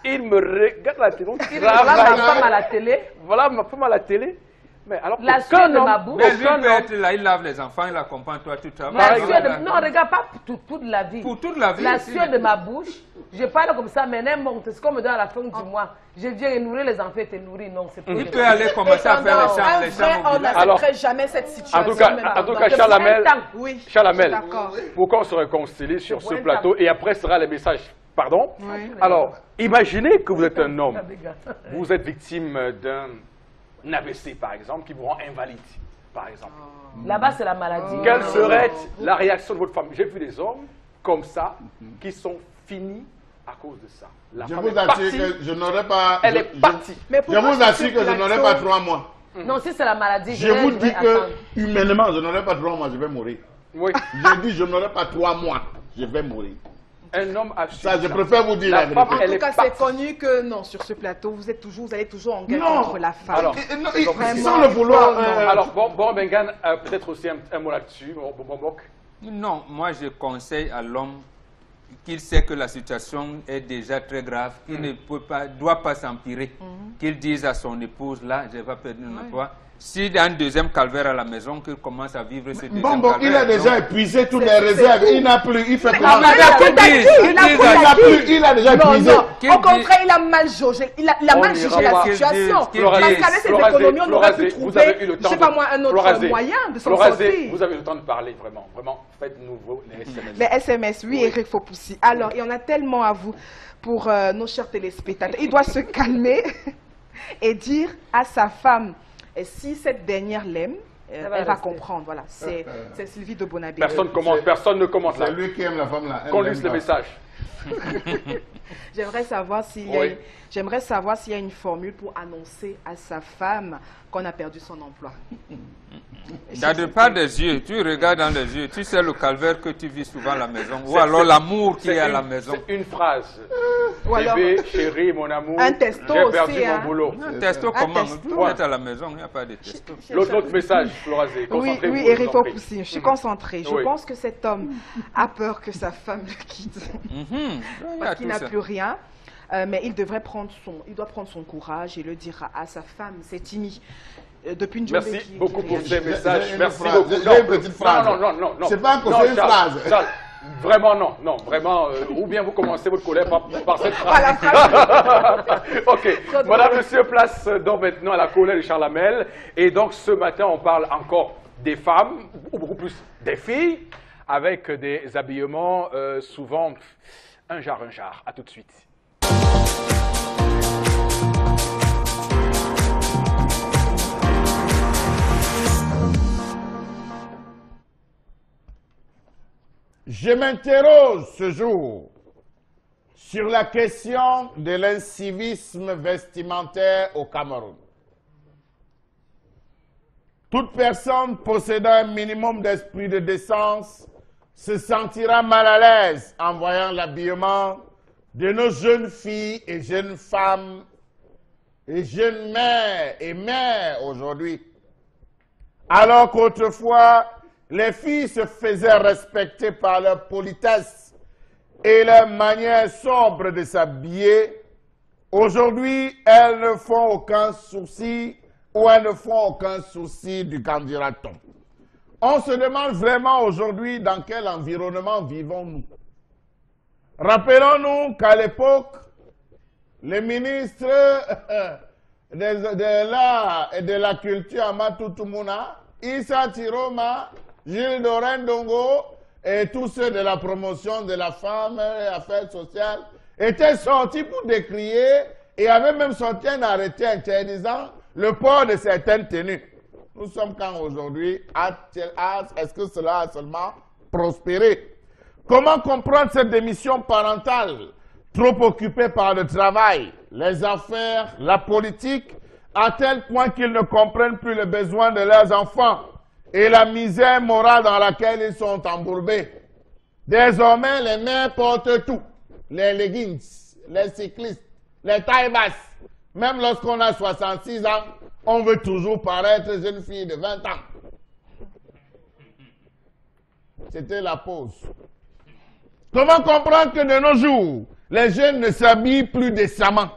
A: il me regarde à la télé,
E: Voilà ma
A: travaille.
E: femme à la télé.
A: Voilà ma femme à la télé. Mais alors,
E: La
A: aucun
E: sueur de
A: homme-
E: ma bouche.
D: Mais lui
A: aucun
D: peut
A: homme-
D: être là, il lave les enfants, il accompagne toi, tu
E: La
D: travailles.
E: sueur de... Non, regarde pas pour toute la vie.
D: Pour toute la vie.
E: La
D: aussi,
E: sueur
D: mais-
E: de ma bouche, je parle comme ça, mais n'importe ce qu'on me donne à la fin du mois. Je viens nourrir les enfants et te nourrir. Non, c'est pas
D: Il
E: vrai.
D: peut aller commencer à faire les
C: Un
D: chambres
C: vrai
D: au
C: homme
D: village.
A: Alors,
C: n'accepterait jamais cette situation.
A: En tout cas,
C: même
E: De
A: Charles Hamel,
E: printemps.
C: Oui,
A: Charles
C: je suis
A: Hamel,
C: d'accord.
A: pour qu'on se réconcilie sur ce
E: point
A: plateau, et après sera les messages. Pardon?
C: Oui.
A: Alors, imaginez que vous êtes un homme,
E: Les gars.
A: vous êtes victime d'un AVC, par exemple, qui vous rend invalide, par exemple.
E: Là-bas, c'est la maladie.
A: Quelle serait la réaction de votre femme? J'ai vu des hommes comme ça qui sont finis à cause de ça. La
B: Je
A: femme
B: vous
A: est
B: assure
A: partie,
B: que je n'aurais pas.
A: elle est partie.
C: Mais
B: Je
C: pourquoi
B: vous
C: sur
B: assure
C: ce
B: que je n'aurais
C: plateau-
B: pas 3 mois.
E: Non, si c'est la maladie,
B: Je vous dis
E: vais attendre.
B: que, humainement, je n'aurais pas 3 mois, je vais mourir.
A: Oui,
B: Je dis, je n'aurai pas 3 mois, je vais mourir.
A: un homme a su
B: Ça, je préfère vous dire
A: La
B: la
A: femme,
B: vérité.
C: En
A: elle
C: tout
A: est
C: cas, c'est
A: partie.
C: connu que non, sur ce plateau, vous allez toujours en guerre
B: Non.
C: contre la femme.
A: Alors,
B: Non,
C: Vraiment,
B: sans le vouloir.
A: Alors, bon Bengan, peut-être aussi un mot là-dessus, bon Bok.
D: Non, moi je conseille à l'homme qu'il sait que la situation est déjà très grave, qu'il ne peut pas, doit pas s'empirer, qu'il dise à son épouse, là, je vais perdre mon emploi. S'il y a un deuxième calvaire à la maison, qu'il commence à vivre ce deuxième
B: Bon,
D: calvaire.
B: il a déjà épuisé toutes les réserves. Il n'a plus. Il fait
C: Mais
B: comment?
C: il a tout
D: Ils
C: dit,
D: disent,
C: il a
D: ils
C: tout
D: disent,
B: Il n'a
C: dit.
B: plus. Il a déjà
C: Non,
B: épuisé.
C: non.
D: Qu'il
C: Au
D: dit-
C: contraire, il a mal jaugé, il a
A: On
C: mal
A: ira
C: jugé la
A: voir.
C: situation.
D: Qu'il
C: Parce
D: dise,
C: qu'avec cette
A: Florazé,
C: économie, on aurait pu
A: Florazé, vous avez eu
C: trouver,
A: le
C: je
A: temps
C: sais pas
A: de-
C: moi, un autre
A: Florazé,
C: moyen de s'en
A: Florazé,
C: sortir.
A: vous avez eu le temps de parler, vraiment, faites-nous les SMS.
C: Les SMS, oui, Eric Fopoussi. Alors, il y en a tellement à vous pour nos chers téléspectateurs. Il doit se calmer et dire à sa femme, et si cette dernière l'aime, elle va comprendre. Voilà, c'est Sylvie de Bonabé.
A: Personne ne commente là.
B: C'est lui qui aime la femme là.
A: Qu'on lise le message.
C: J'aimerais savoir s'il y a une formule pour annoncer à sa femme qu'on a perdu son emploi.
D: Dans le pas des yeux, tu regardes dans les yeux, tu sais le calvaire que tu vis souvent à la maison, ou alors l'amour qui est à la maison.
A: C'est une phrase.
C: Ou alors,
A: bébé, chérie, mon amour,
C: un testo
A: j'ai perdu
C: aussi,
A: mon boulot.
D: Un testo comment? Vous êtes à la maison, il n'y a pas de testo.
A: L'autre message, Florazé, concentrez-vous.
C: Oui, Eric Poussine, je suis concentrée. Je
A: Oui.
C: pense que cet homme a peur que sa femme le quitte. Parce qu'il n'a plus rien. Mais il doit prendre son courage et le dire à sa femme. C'est Timmy. Depuis une journée.
A: Merci beaucoup pour ces messages.
B: J'ai
A: Merci
B: une
A: beaucoup.
B: j'ai une petite phrase.
A: Non.
B: C'est pas encore
A: Non,
B: une
A: Charles,
B: phrase.
A: Charles, vraiment non, vraiment. Ou bien vous commencez votre colère par cette
C: Pas la
A: phrase.
C: phrase.
A: Ok. Madame, monsieur, place donc maintenant à la colère de Charles Hamel. Et donc ce matin, on parle encore des femmes, ou beaucoup plus des filles, avec des habillements souvent un genre. À tout de suite.
B: Je m'interroge ce jour sur la question de l'incivisme vestimentaire au Cameroun. Toute personne possédant un minimum d'esprit de décence se sentira mal à l'aise en voyant l'habillement de nos jeunes filles et jeunes femmes et jeunes mères et mères aujourd'hui. Alors qu'autrefois, les filles se faisaient respecter par leur politesse et leur manière sobre de s'habiller. Aujourd'hui, elles ne font aucun souci ou elles ne font aucun souci du candidaton. On se demande vraiment aujourd'hui dans quel environnement vivons-nous. Rappelons-nous qu'à l'époque, les ministres de l'art et de la culture, Amatou Mouna, Issa Tiroma, Gilles Dorendongo et tous ceux de la promotion de la femme et affaires sociales étaient sortis pour décrier et avaient même sorti un arrêté interdisant le port de certaines tenues. Nous sommes quand aujourd'hui, est-ce que cela a seulement prospéré? Comment comprendre cette démission parentale, trop occupée par le travail, les affaires, la politique, à tel point qu'ils ne comprennent plus les besoins de leurs enfants et la misère morale dans laquelle ils sont embourbés. Désormais, les mères portent tout. Les leggings, les cyclistes, les tailles basses. Même lorsqu'on a 66 ans, on veut toujours paraître jeune fille de 20 ans. C'était la pause. Comment comprendre que de nos jours, les jeunes ne s'habillent plus décemment?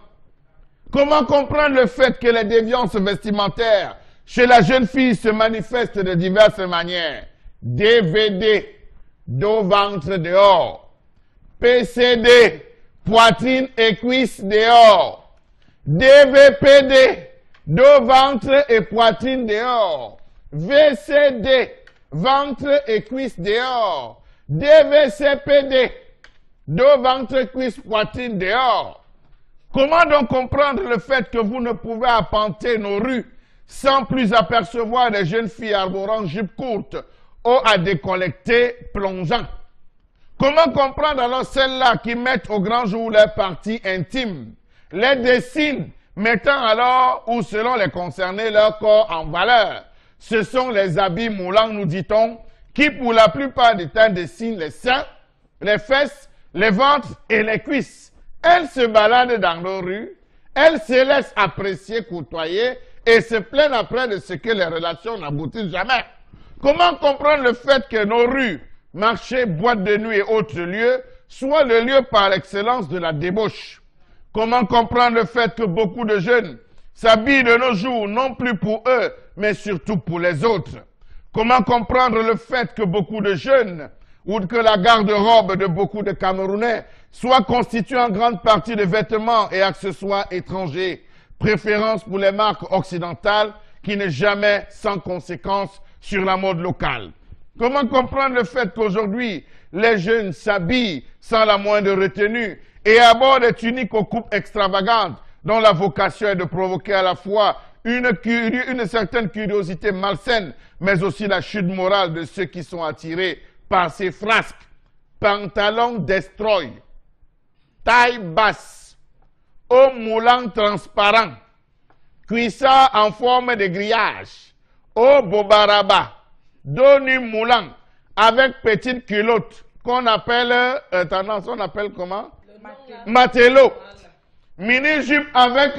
B: Comment comprendre le fait que les déviances vestimentaires chez la jeune fille se manifestent de diverses manières? DVD, dos, ventre dehors. PCD, poitrine et cuisses dehors. DVPD, dos, ventre et poitrine dehors. VCD, ventre et cuisses dehors. DVCPD, dos, ventre, cuisses, poitrine dehors. Comment donc comprendre le fait que vous ne pouvez arpenter nos rues sans plus apercevoir des jeunes filles arborant jupes courtes ou à décolleter plongeant? Comment comprendre alors celles-là qui mettent au grand jour leurs parties intimes, les dessinent, mettant alors ou selon les concernés leur corps en valeur? Ce sont les habits moulants, nous dit-on, qui pour la plupart du temps dessinent les seins, les fesses, les ventres et les cuisses. Elles se baladent dans nos rues, elles se laissent apprécier, côtoyer et se plaignent après de ce que les relations n'aboutissent jamais. Comment comprendre le fait que nos rues, marchés, boîtes de nuit et autres lieux soient le lieu par excellence de la débauche? Comment comprendre le fait que beaucoup de jeunes s'habillent de nos jours non plus pour eux, mais surtout pour les autres? Comment comprendre le fait que beaucoup de jeunes ou que la garde-robe de beaucoup de Camerounais soit constituée en grande partie de vêtements et accessoires étrangers, préférence pour les marques occidentales qui n'est jamais sans conséquence sur la mode locale? Comment comprendre le fait qu'aujourd'hui, les jeunes s'habillent sans la moindre retenue et abordent des tuniques aux coupes extravagantes dont la vocation est de provoquer à la fois une certaine curiosité malsaine, mais aussi la chute morale de ceux qui sont attirés par ces frasques. Pantalon destroy, taille basse, haut moulant transparent, cuissard en forme de grillage, haut bobaraba, dos nu moulant, avec petite culotte, qu'on appelle, tendance, on appelle comment? Matelot. Mini-jupe avec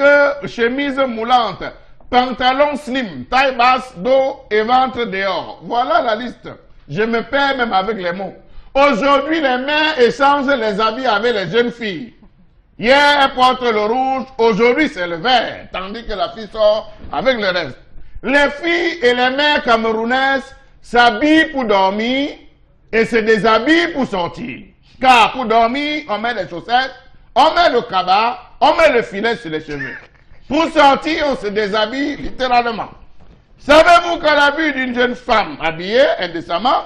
B: chemise moulante, pantalon slim, taille basse, dos et ventre dehors. Voilà la liste. Je me perds même avec les mots. Aujourd'hui, les mères échangent les habits avec les jeunes filles. Hier, elles portent le rouge, aujourd'hui, c'est le vert, tandis que la fille sort avec le reste. Les filles et les mères camerounaises s'habillent pour dormir et se déshabillent pour sortir. Car pour dormir, on met les chaussettes, on met le cabas, on met le filet sur les cheveux. Pour sortir, on se déshabille littéralement. Savez-vous qu'à la vue d'une jeune femme habillée indécemment,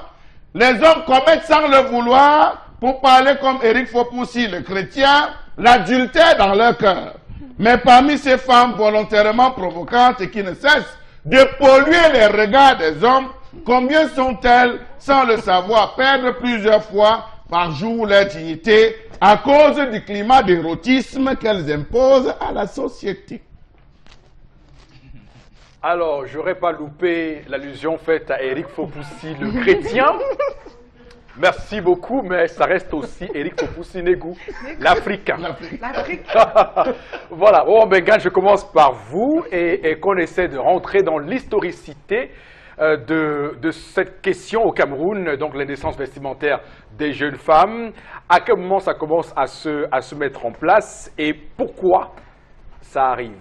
B: les hommes commettent sans le vouloir, pour parler comme Éric Faupoussi, le chrétien, l'adultère dans leur cœur. Mais parmi ces femmes volontairement provocantes et qui ne cessent de polluer les regards des hommes, combien sont-elles, sans le savoir, perdre plusieurs fois par jour leur dignité à cause du climat d'érotisme qu'elles imposent à la société?
A: Alors, j'aurais pas loupé l'allusion faite à Éric Faupoussi, le chrétien. Merci beaucoup, mais ça reste aussi Éric Faupoussi Négou, l'Africain.
C: L'Afrique.
A: Voilà, bon, ben, je commence par vous et qu'on essaie de rentrer dans l'historicité de cette question au Cameroun, donc les naissances vestimentaires des jeunes femmes. À quel moment ça commence à se mettre en place et pourquoi ça arrive?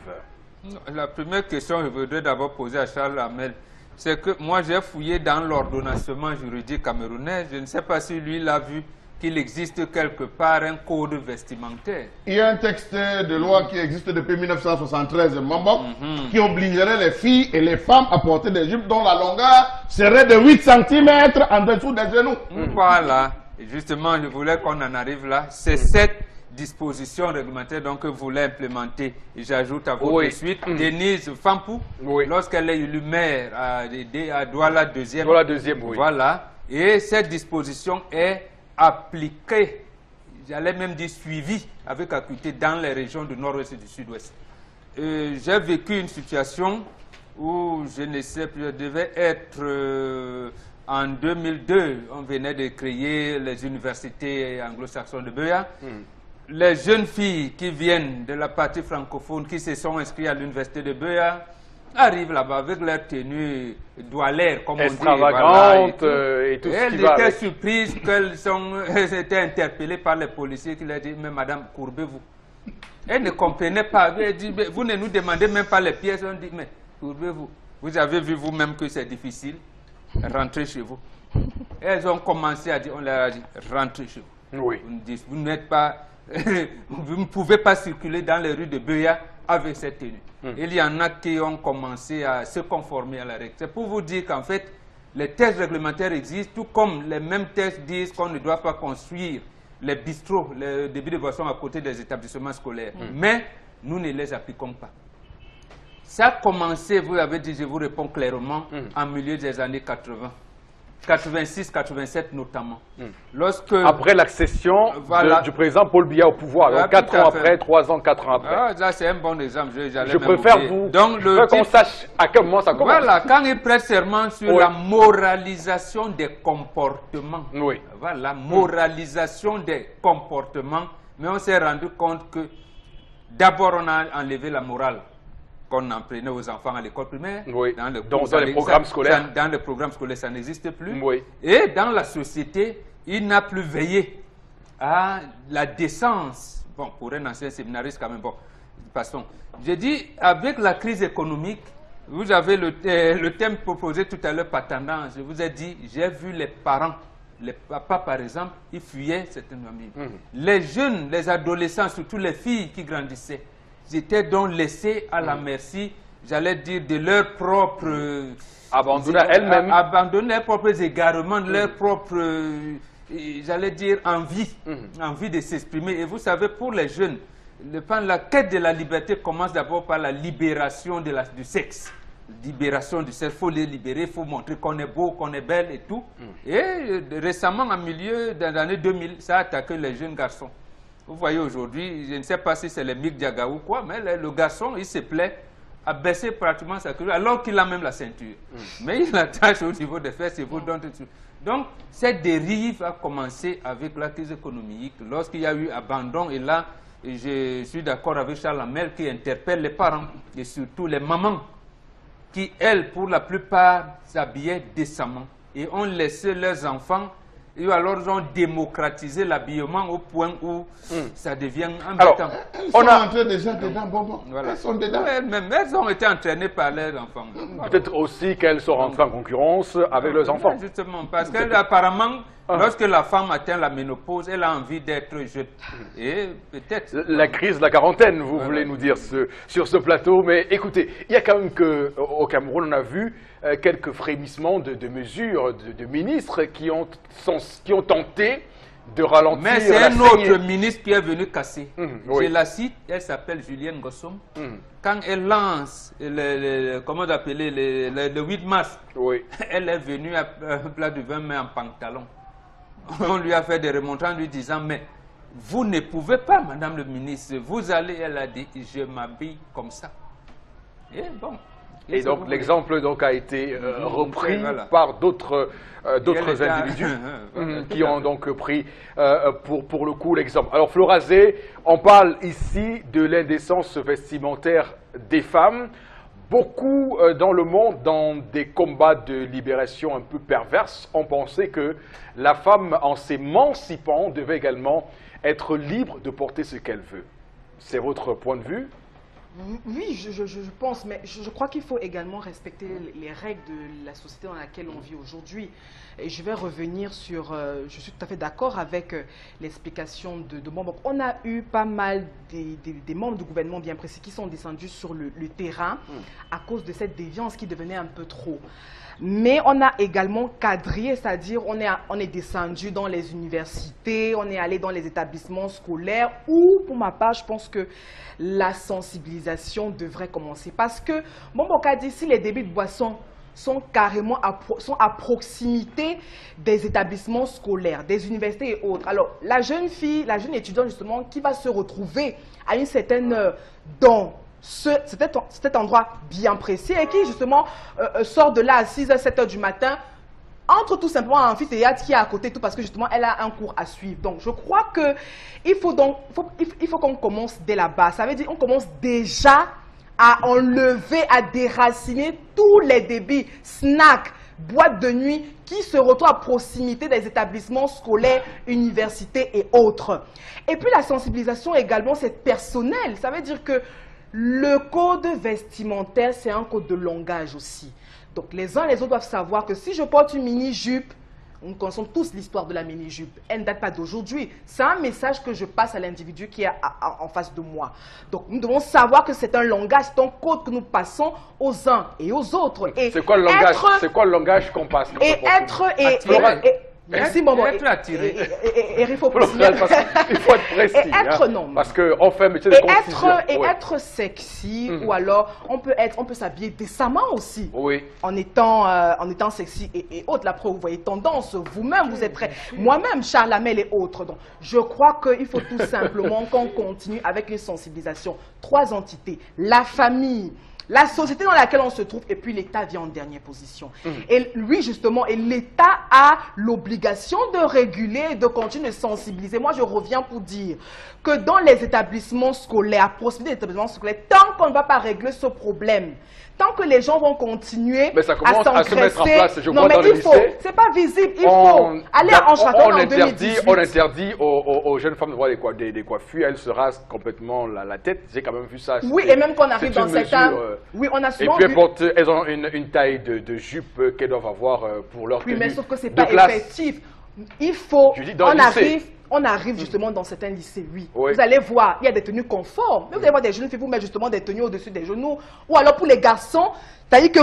D: La première question que je voudrais d'abord poser à Charles Hamel, c'est que moi j'ai fouillé dans l'ordonnancement juridique camerounais. Je ne sais pas si lui l'a vu, qu'il existe quelque part un code vestimentaire.
B: Il y a un texte de loi qui existe depuis 1973, Mambok, qui obligerait les filles et les femmes à porter des jupes dont la longueur serait de 8 cm en dessous des genoux.
D: Voilà, et justement je voulais qu'on en arrive là. C'est cette disposition réglementaire donc, que vous voulez implémenter. Et j'ajoute à votre suite, Denise Fampou, lorsqu'elle est élue maire à Douala 2e.
A: Douala 2e, oui.
D: Voilà, et cette disposition est appliquée, j'allais même dire suivie avec acuité dans les régions du nord-ouest et du sud-ouest. J'ai vécu une situation où je ne sais plus, je devais être en 2002, on venait de créer les universités anglo-saxonnes de Beya. Les jeunes filles qui viennent de la partie francophone, qui se sont inscrites à l'université de Beya, arrivent là-bas avec leur tenue doualaire, comme on dit.
A: Extravagante et tout ce qui va.
D: Elles étaient surprises qu'elles étaient interpellées par les policiers qui leur ont dit, mais madame, courbez-vous. Elles ne comprenaient pas. Elles dit, vous ne nous demandez même pas les pièces. On dit, mais courbez-vous. Vous avez vu vous-même que c'est difficile. Rentrez chez vous. Elles ont commencé à dire, on leur a dit, rentrez chez vous.
A: Oui.
D: Vous n'êtes pas... vous ne pouvez pas circuler dans les rues de Beya avec cette tenue. Il y en a qui ont commencé à se conformer à la règle. C'est pour vous dire qu'en fait, les textes réglementaires existent, tout comme les mêmes textes disent qu'on ne doit pas construire les bistrots, les débits de boissons à côté des établissements scolaires. Mais nous ne les appliquons pas. Ça a commencé, vous avez dit, je vous réponds clairement, en milieu des années 80. 86, 87 notamment. Lorsque,
A: après l'accession du président Paul Biya au pouvoir, donc 4 ans après, 3 ans, 4 ans après.
D: Ah, là, c'est un bon exemple.
A: Je préfère qu'on sache à quel moment ça commence.
D: Voilà, quand il prête serment sur la moralisation des comportements.
A: Oui.
D: Voilà, moralisation des comportements. Mais on s'est rendu compte que d'abord, on a enlevé la morale qu'on apprenait aux enfants à l'école primaire.
A: Oui.
D: Dans les
A: programmes scolaires.
D: Dans les programmes scolaires, ça n'existe plus.
A: Oui.
D: Et dans la société, il n'a plus veillé à la décence. Bon, pour un ancien séminariste quand même, bon, passons. J'ai dit, avec la crise économique, vous avez le thème proposé tout à l'heure par tendance. Je vous ai dit, j'ai vu les parents, les papas par exemple, ils fuyaient certaines familles. Les jeunes, les adolescents, surtout les filles qui grandissaient, ils étaient donc laissés à la merci, j'allais dire, de leur propre...
A: abandonner elles-mêmes.
D: Abandonner leurs propres égarements, leur propre, j'allais dire, envie de s'exprimer. Et vous savez, pour les jeunes, la quête de la liberté commence d'abord par la libération du sexe. Libération du sexe, il faut les libérer, il faut montrer qu'on est beau, qu'on est belle et tout. Et récemment, en milieu des années 2000, ça a attaqué les jeunes garçons. Vous voyez aujourd'hui, je ne sais pas si c'est les Mick Jagger ou quoi, mais le garçon, il se plaît à baisser pratiquement sa culotte, alors qu'il a même la ceinture. Mais il attache au niveau des fesses et vous donne tout. Donc, cette dérive a commencé avec la crise économique, lorsqu'il y a eu abandon, et là, je suis d'accord avec Charles Hamel qui interpelle les parents, et surtout les mamans, qui, elles, pour la plupart, s'habillaient décemment, et ont laissé leurs enfants, et alors ils ont démocratisé l'habillement au point où ça devient embêtant.
B: Elles sont entrées déjà dedans, bon.
D: Voilà.
B: Elles sont dedans.
D: Ouais, même elles ont été entraînées par leurs enfants.
A: Peut-être aussi qu'elles sont rentrées en concurrence avec leurs enfants.
D: Justement, parce qu'apparemment, lorsque la femme atteint la ménopause, elle a envie d'être jeune. Et peut-être...
A: La crise de la quarantaine, vous voulez nous dire sur ce plateau. Mais écoutez, il y a quand même qu'au Cameroun, on a vu quelques frémissements de mesures de ministres qui ont tenté de ralentir.
D: Mais c'est un autre ministre qui est venu casser.
A: Oui.
D: Je la cite, elle s'appelle Julienne Gossom. Quand elle lance, comment d'appeler, le 8 mars,
A: oui.
D: Elle est venue à plat du vin, mais en pantalon. On lui a fait des remontrances lui disant, mais vous ne pouvez pas, madame le ministre, vous allez, elle a dit, je m'habille comme ça. Et bon.
A: Et donc l'exemple a été repris par d'autres individus qui ont donc pris pour le coup l'exemple. Alors Florazé, on parle ici de l'indécence vestimentaire des femmes. Beaucoup dans le monde, dans des combats de libération un peu perverses, ont pensé que la femme, en s'émancipant, devait également être libre de porter ce qu'elle veut. C'est votre point de vue ?
C: Oui, je pense, mais je crois qu'il faut également respecter les règles de la société dans laquelle on vit aujourd'hui. Et je vais revenir sur, je suis tout à fait d'accord avec l'explication de membres. On a eu pas mal des membres du gouvernement bien précis qui sont descendus sur le terrain à cause de cette déviance qui devenait un peu trop. Mais on a également quadrillé, c'est-à-dire on est descendu dans les universités, on est allé dans les établissements scolaires où, pour ma part, je pense que la sensibilisation devrait commencer. Parce que, bon, dit, si les débits de boissons sont carrément à proximité des établissements scolaires, des universités et autres. Alors, la jeune fille, la jeune étudiante justement, qui va se retrouver à une certaine dans cet endroit bien précis et qui justement sort de là à 6h, 7h du matin, entre tout simplement à l'amphithéâtre qui est à côté, tout parce que justement elle a un cours à suivre. Donc je crois qu'il faut qu'on commence dès la base. Ça veut dire qu'on commence déjà à enlever, à déraciner tous les débits, snacks, boîtes de nuit qui se retrouvent à proximité des établissements scolaires, universités et autres. Et puis la sensibilisation également, c'est personnel. Ça veut dire que le code vestimentaire, c'est un code de langage aussi. Donc les uns et les autres doivent savoir que si je porte une mini-jupe, nous connaissons tous l'histoire de la mini-jupe, elle ne date pas d'aujourd'hui. C'est un message que je passe à l'individu qui est en face de moi. Donc nous devons savoir que c'est un langage, c'est un code que nous passons aux uns et aux autres.
A: C'est quoi le langage? C'est quoi le langage qu'on passe?
C: Merci, maman.
D: Être attiré.
C: Il faut préciser.
A: Il faut être précis.
C: Être, non.
A: Parce qu'on fait un métier de concision.
C: Être sexy, ou alors on peut s'habiller décemment aussi.
A: Oui.
C: En étant sexy et autres. Là, après, vous voyez tendance, vous-même, vous êtes prêts. Moi-même, Charles Hamel et autres. Donc, je crois qu'il faut tout simplement qu'on continue avec une sensibilisation. 3 entités. La famille, la société dans laquelle on se trouve, et puis l'État vient en dernière position. Et lui, justement, et l'État a l'obligation de réguler et de continuer de sensibiliser. Moi, je reviens pour dire que dans les établissements scolaires, à proximité des établissements scolaires, tant qu'on ne va pas régler ce problème, tant que les gens vont continuer
A: mais ça commence à se mettre en place, je
C: non,
A: vois
C: mais
A: dans les lycées.
C: C'est pas visible, il faut aller en château en 2018.
A: On interdit aux jeunes femmes de voir des coiffures, elles se rasent complètement la tête. J'ai quand même vu ça.
C: Oui, et même qu'on arrive dans certains... Oui, on a souvent
A: et puis elles ont une taille de jupe qu'elles doivent avoir pour leur tenue.
C: Oui, mais sauf que c'est pas effectif. Il faut, on arrive justement dans certains lycées, oui.
A: Oui.
C: Vous allez voir, il y a des tenues conformes. Mais vous allez voir des jeunes filles, vous mettre justement des tenues au-dessus des genoux. Ou alors pour les garçons, c'est-à-dire que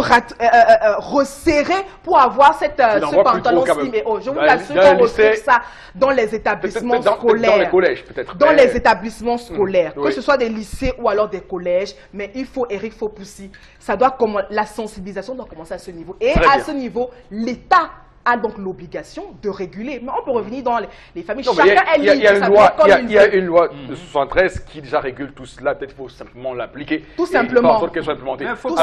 C: resserrer pour avoir ce pantalon slim et haut. Je vous assure qu'on retrouve ça dans les établissements scolaires.
A: Dans les collèges, peut-être.
C: Dans les établissements scolaires,
A: oui.
C: que ce soit des lycées ou alors des collèges. Mais il faut, Eric Fopoussi, la sensibilisation doit commencer à ce niveau. Et à ce niveau, l'État a donc l'obligation de réguler. Mais on peut revenir dans les familles. Chacun est libre.
A: Il y a une loi de 73 qui déjà régule tout cela. Peut-être qu'il faut simplement l'appliquer.
C: Tout simplement.
D: Il faut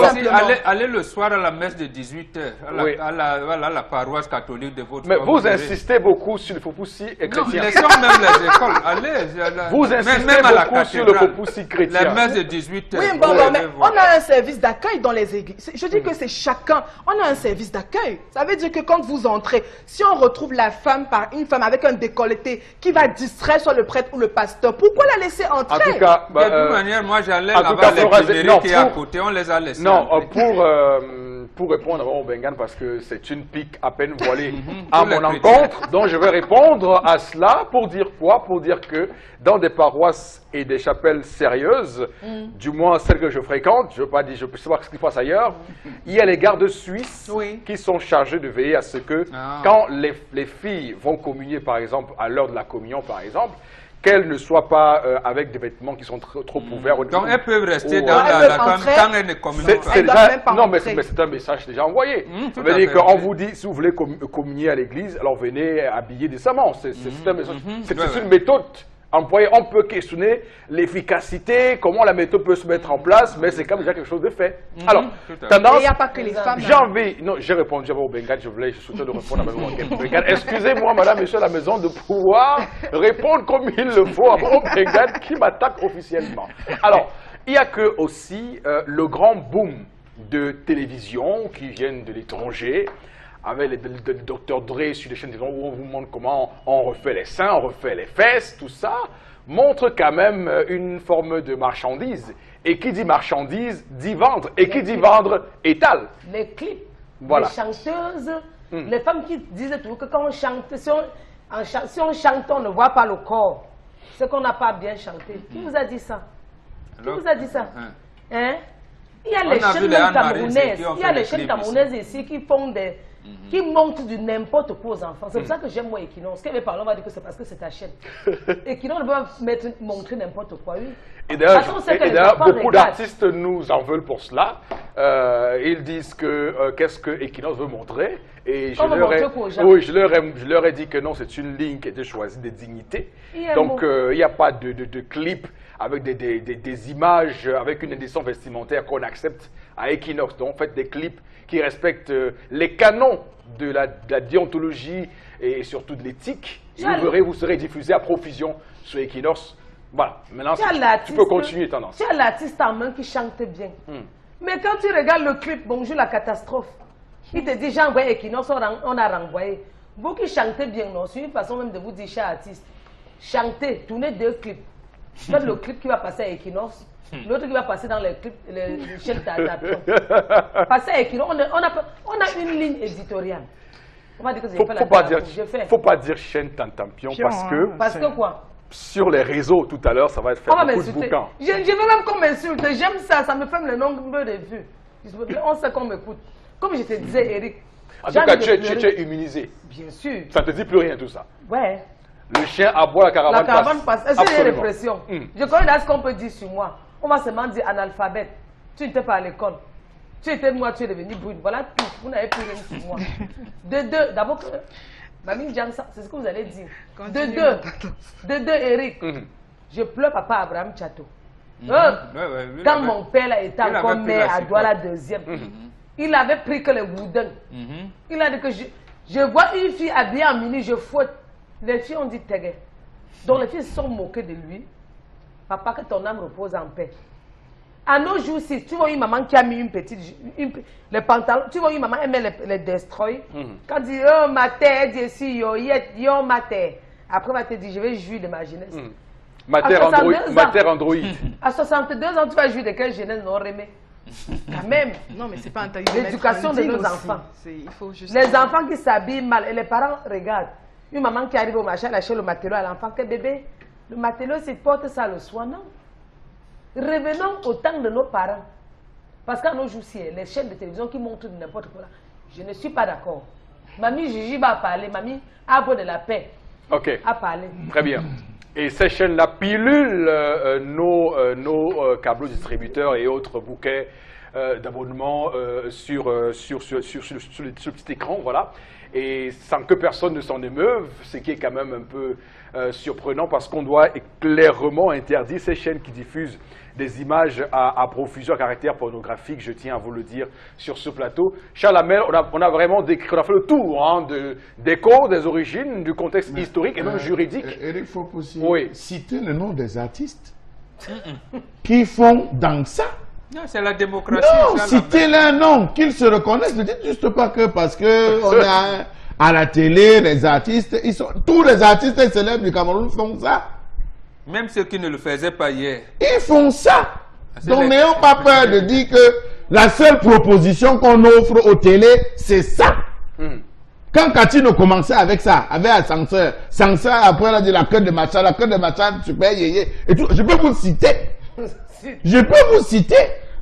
D: aller le soir à la messe de 18h, à la paroisse catholique de votre
A: Mais vous insistez beaucoup sur le Fopoussi et chrétien.
D: Non, laissons même les écoles. Allez.
A: Vous insistez beaucoup sur le Fopoussi chrétien.
D: La messe de 18h.
C: Oui, mais on a un service d'accueil dans les églises. Je dis que c'est chacun. On a un service d'accueil. Ça veut dire que quand vous entrez, si on retrouve la femme par une femme avec un décolleté qui va distraire soit le prêtre ou le pasteur, pourquoi la laisser entrer?
A: En tout cas,
D: de toute manière, moi j'allais là-bas, les primériques qui est à côté, on les a laissés.
A: Non, pour répondre à Bengan, parce que c'est une pique à peine voilée à mon encontre, donc je vais répondre à cela pour dire quoi? Pour dire que dans des paroisses et des chapelles sérieuses, du moins celles que je fréquente, je ne peux savoir ce qu'ils fassent ailleurs, il y a les gardes suisses qui sont chargés de veiller à ce que quand les filles vont communier, par exemple, à l'heure de la communion, par exemple, qu'elles ne soient pas avec des vêtements qui sont trop ouverts.
D: Donc elles peuvent rester dans la quand elles ne communient pas.
A: Non, mais c'est un message déjà envoyé. Ça veut dire qu'on vous dit, si vous voulez communier à l'église, alors venez habiller décemment. C'est un message. C'est une méthode employée. On peut questionner l'efficacité, comment la méthode peut se mettre en place, mais c'est quand même déjà quelque chose de fait. Alors, tendance...
C: Il n'y a pas que les femmes.
A: Non, j'ai répondu à Bengal, je souhaitais de répondre à Mme Bengal. Excusez-moi, madame, monsieur à la maison, de pouvoir répondre comme il le faut à Mme Bengal qui m'attaque officiellement. Alors, il y a que aussi le grand boom de télévision qui viennent de l'étranger, avec le Dr Dre sur les chaînes de télévision où on vous montre comment on refait les seins, on refait les fesses, tout ça, montre quand même une forme de marchandise. Et qui dit marchandise, dit vendre. Et qui dit vendre, étale.
E: Les clips,
A: voilà.
E: Les chanteuses, les femmes qui disaient toujours que quand on chante, si on chante, on ne voit pas le corps. C'est qu'on n'a pas bien chanté. Qui vous a dit ça? Qui vous a dit ça? Hein? Il y a les chaînes camerounaises, il y a les chaînes camerounaises ici qui font des... qui montrent du n'importe quoi aux enfants. C'est pour ça que j'aime moi Equinox. Quand les parents vont dire que c'est parce que c'est ta chaîne. Equinox ne peut pas montrer n'importe quoi, oui.
A: Et d'ailleurs, beaucoup d'artistes nous en veulent pour cela. Ils disent que qu'est-ce que Equinox veut montrer. Et je leur ai dit que non, c'est une ligne qui a été choisie de dignité. Donc, il n'y a pas de clip avec des images, avec une édition vestimentaire qu'on accepte à Equinox. Donc, faites des clips qui respectent les canons de la déontologie et surtout de l'éthique. Et vous verrez, vous serez diffusé à profusion sur Equinox. Voilà, maintenant tu peux continuer tendance.
E: Tu as l'artiste en main qui chante bien. Mais quand tu regardes le clip Bonjour la catastrophe, il te dit j'ai envoyé Equinox, on a renvoyé. Vous qui chantez bien, non, c'est une façon même de vous dire cher artiste. Chantez, tournez 2 clips. Faites le clip qui va passer à Equinox, l'autre qui va passer dans les clips, les chaînes d'adaptation. Passer à Equinox, on a une ligne éditoriale. On va dire que
A: faut pas dire chaîne Tantampion parce que...
E: Parce que quoi?
A: Sur les réseaux, tout à l'heure, ça va être fait beaucoup de bouquins.
E: Je veux même qu'on m'insulte. J'aime ça, ça me fait le nombre de vues. On sait qu'on m'écoute. Comme je te disais, Eric.
A: En tout cas, tu es immunisé.
E: Bien sûr.
A: Ça ne te dit plus rien, tout ça.
E: Ouais.
A: Le chien aboie, la caravane passe.
E: Est-ce qu'il y a des répressions? Je connais ce qu'on peut dire sur moi. On va seulement dire analphabète. Tu n'étais pas à l'école. Tu étais moi, tu es devenu brune. Voilà tout. Vous n'avez plus rien sur moi. D'abord, Mamie Jamsa, c'est ce que vous allez dire. De deux, Eric. Je pleure papa Abraham Tchato. Quand mon père là, était encore maire à Douala deuxième, il avait pris que les Woudens. Il a dit que je vois une fille habillée en mini, je fouette. Les filles ont dit Tégué. Donc les filles se sont moquées de lui. Papa, que ton âme repose en paix. À nos jours-ci, tu vois une maman qui a mis une petite... les pantalons, tu vois une maman, elle met les destroy. Quand elle dit, oh ma terre, elle dit si, yo ma terre. Après, elle va te dire, je vais jouir de ma jeunesse.
A: Ma terre Android.
E: À 62 ans, tu vas jouir de quelle jeunesse non aimée? Quand même.
C: Non, mais c'est pas un
E: l'éducation de nos enfants.
C: Il faut juste...
E: Les enfants qui s'habillent mal, et les parents regardent. Une maman qui arrive au marché, elle achète le matelot à l'enfant. Que bébé, le matelot, c'est porte ça le soir, non? Revenons au temps de nos parents. Parce qu'à nos jours-ci, les chaînes de télévision qui montrent n'importe quoi, je ne suis pas d'accord. Mamie Gigi va parler, mamie Arbre de la paix a parlé.
A: Très bien. Et ces chaînes-là pilulent nos câbles distributeurs et autres bouquets d'abonnements sur le petit écran, voilà. Et sans que personne ne s'en émeuve, ce qui est quand même un peu surprenant parce qu'on doit clairement interdire ces chaînes qui diffusent des images à profusion, à caractère pornographique, je tiens à vous le dire sur ce plateau. Charles Hamel, on a vraiment décrit, on a fait le tour hein, des causes, des origines, du contexte historique et même juridique.
B: Eric, il faut aussi citer le nom des artistes qui font dans ça.
D: Non, c'est la démocratie.
B: Non, citez un nom, qu'ils se reconnaissent. Ne dites juste pas que parce que on est à la télé, les artistes, tous les artistes célèbres du Cameroun font ça.
D: Même ceux qui ne le faisaient pas hier.
B: Ils font ça. Donc n'ayons pas peur de dire que la seule proposition qu'on offre aux télés, c'est ça. Quand Katino commençait avec ça, avec Ascenseur, après elle a dit la queue de machin, super yéyé, et tout. Je peux vous citer.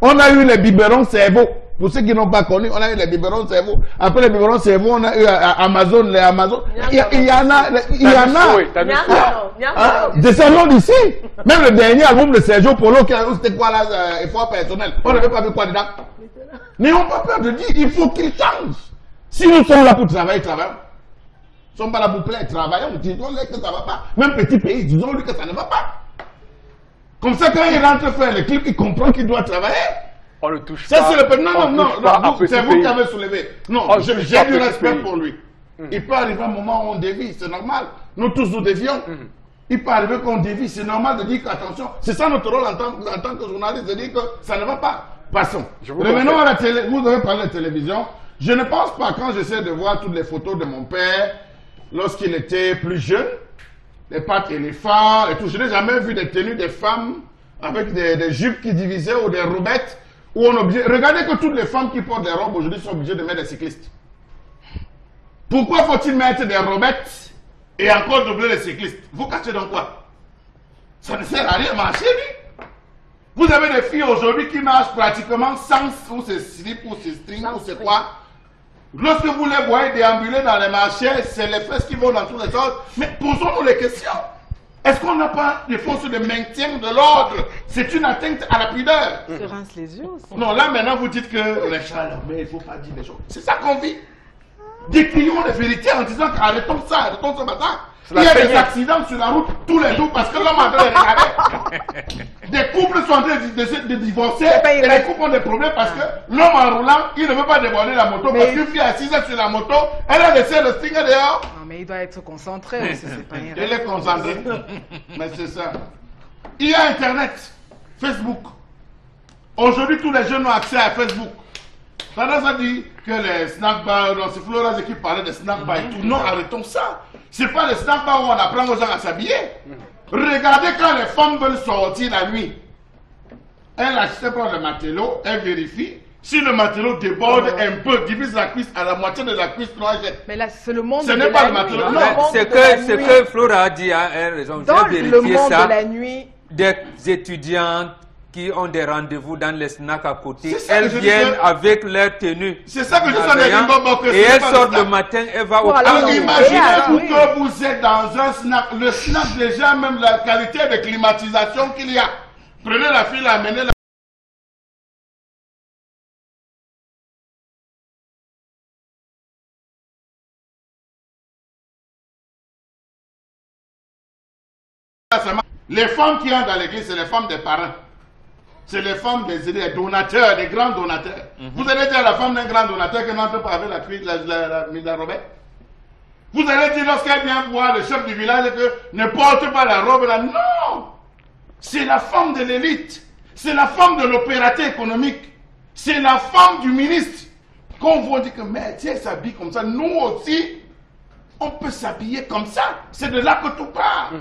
B: On a eu les biberons cerveau. Pour ceux qui n'ont pas connu, on a eu les biberons cerveau. Après les biberons cerveau, on a eu Amazon, les Amazon. Il y en a. Descendons d'ici. Même le dernier album de Sergio Polo, c'était quoi là, effort personnel. On n'avait pas vu quoi dedans. N'ayons pas peur de dire, il faut qu'il change. Si nous sommes là pour travailler, travaillons. Nous ne sommes pas là pour plaire, travaillons. Disons-leur que ça ne va pas. Même petit pays, disons-lui que ça ne va pas. Comme ça, quand il rentre faire le clip, il comprend qu'il doit travailler.
A: On ne touche
B: ça,
A: pas.
B: Non, c'est vous qui avez soulevé. Non, j'ai du respect pour lui. Il peut arriver un moment où on dévie, c'est normal. Nous tous nous dévions. Il peut arriver qu'on dévie, c'est normal de dire qu'attention, c'est ça notre rôle en tant que journaliste, de dire que ça ne va pas. Passons. Revenons à la télé. Vous avez parlé de télévision. Je ne pense pas, quand j'essaie de voir toutes les photos de mon père, lorsqu'il était plus jeune, les pattes éléphants et tout, je n'ai jamais vu des tenues des femmes avec des jupes qui divisaient ou des robettes. Où on obligé... Regardez que toutes les femmes qui portent des robes aujourd'hui sont obligées de mettre des cyclistes. Pourquoi faut-il mettre des robettes et encore doubler les cyclistes? Vous cachez dans quoi? Ça ne sert à rien marcher, lui. Vous avez des filles aujourd'hui qui marchent pratiquement sans ou ces slips ou ces strings ou c'est quoi. Lorsque vous les voyez déambuler dans les marchés, c'est les fesses qui vont dans tous les sens. Mais posons-nous les questions. Est-ce qu'on n'a pas des forces de maintien de l'ordre? C'est une atteinte à la pudeur.
C: Se rince les yeux aussi.
B: Non, là maintenant vous dites que les chats, mais il ne faut pas dire des choses. C'est ça qu'on vit. Décrions les vérités en disant qu'arrêtons ça, arrêtons ce matin. Il y a des accidents sur la route tous les jours parce que l'homme a train de regarder. Des couples sont en train de divorcer et les couples ont des problèmes parce que l'homme en roulant, il ne veut pas déborder la moto parce qu'une fille assise sur la moto, elle a laissé le stinger dehors.
C: Non, mais il doit être concentré aussi, c'est pas rien.
B: Il est concentré. Mais c'est ça. Il y a Internet, Facebook. Aujourd'hui, tous les jeunes ont accès à Facebook. Tendance à dire que les snack bars, c'est Flora qui parlait des snack bars et tout. Non, arrêtons ça. C'est pas les snack bars où on apprend aux gens à s'habiller. Regardez quand les femmes veulent sortir la nuit. Elles achètent le matelot, elles vérifient. Si le matelot déborde un peu, divise la cuisse à la moitié de la cuisse,
C: mais là, c'est le monde
B: ce n'est pas le matelot.
D: C'est que Flora a dit à raison.
C: Dans le monde de la nuit,
D: des étudiantes qui ont des rendez-vous dans les snacks à côté, elles viennent avec leur tenue.
B: C'est ça que je sais.
D: Et elles sortent le matin, elles vont au
B: alors imaginez-vous que vous êtes dans un snack. Le snack, déjà, même la qualité de climatisation qu'il y a. Prenez la fille, amenez-la. Les femmes qui entrent dans l'église, c'est les femmes des parents. C'est les femmes des donateurs, des grands donateurs. Vous allez dire à la femme d'un grand donateur qu'elle n'entre pas avec la robette. Vous allez dire lorsqu'elle vient voir le chef du village que ne porte pas la robe là. Non! C'est la femme de l'élite. C'est la femme de l'opérateur économique. C'est la femme du ministre. Quand on vous dit que mais tiens, elle s'habille comme ça, nous aussi, on peut s'habiller comme ça. C'est de là que tout part.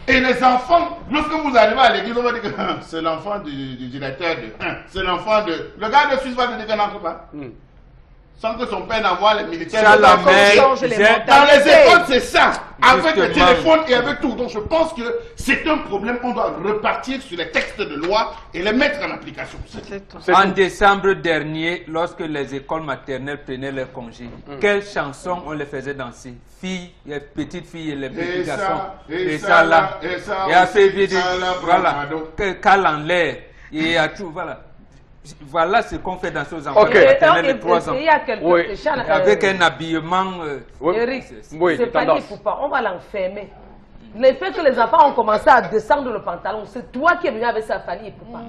B: Et les enfants, lorsque vous arrivez à l'église, on va dire que c'est l'enfant du directeur de... C'est l'enfant de... Le gars de Suisse va te dire qu'elle n'entre pas. sans que son père n'envoie les militaires.
D: Ça, la mère,
C: change les
D: j'ai-
C: mentalités.
B: Dans les écoles, c'est ça. Avec le
D: Justement.
B: téléphone et avec tout. Donc je pense que c'est un problème qu'on doit repartir sur les textes de loi et les mettre en application.
C: C'est tout.
A: C'est
D: En
A: tout.
D: décembre dernier, lorsque les écoles maternelles prenaient leur congé, quelles chansons on les faisait danser? Filles, les petites filles et les petits
B: Et ça,
D: garçons.
B: et ça là, et ça
D: Et à
B: aussi,
D: fait vite,
B: ça là,
D: voilà,
B: pardon.
D: cale en l'air, et à tout, voilà. Voilà ce qu'on fait dans aux enfants
A: Ok.
D: maternels de 3 ans.
E: Il y a quelque
A: Oui.
D: Avec un habillement...
A: Oui.
E: Eric,
A: Oui,
E: c'est pas
A: tendance.
E: dit pas, on va l'enfermer. Le fait que les enfants ont commencé à descendre le pantalon, c'est toi qui es venu avec sa famille et Poupa.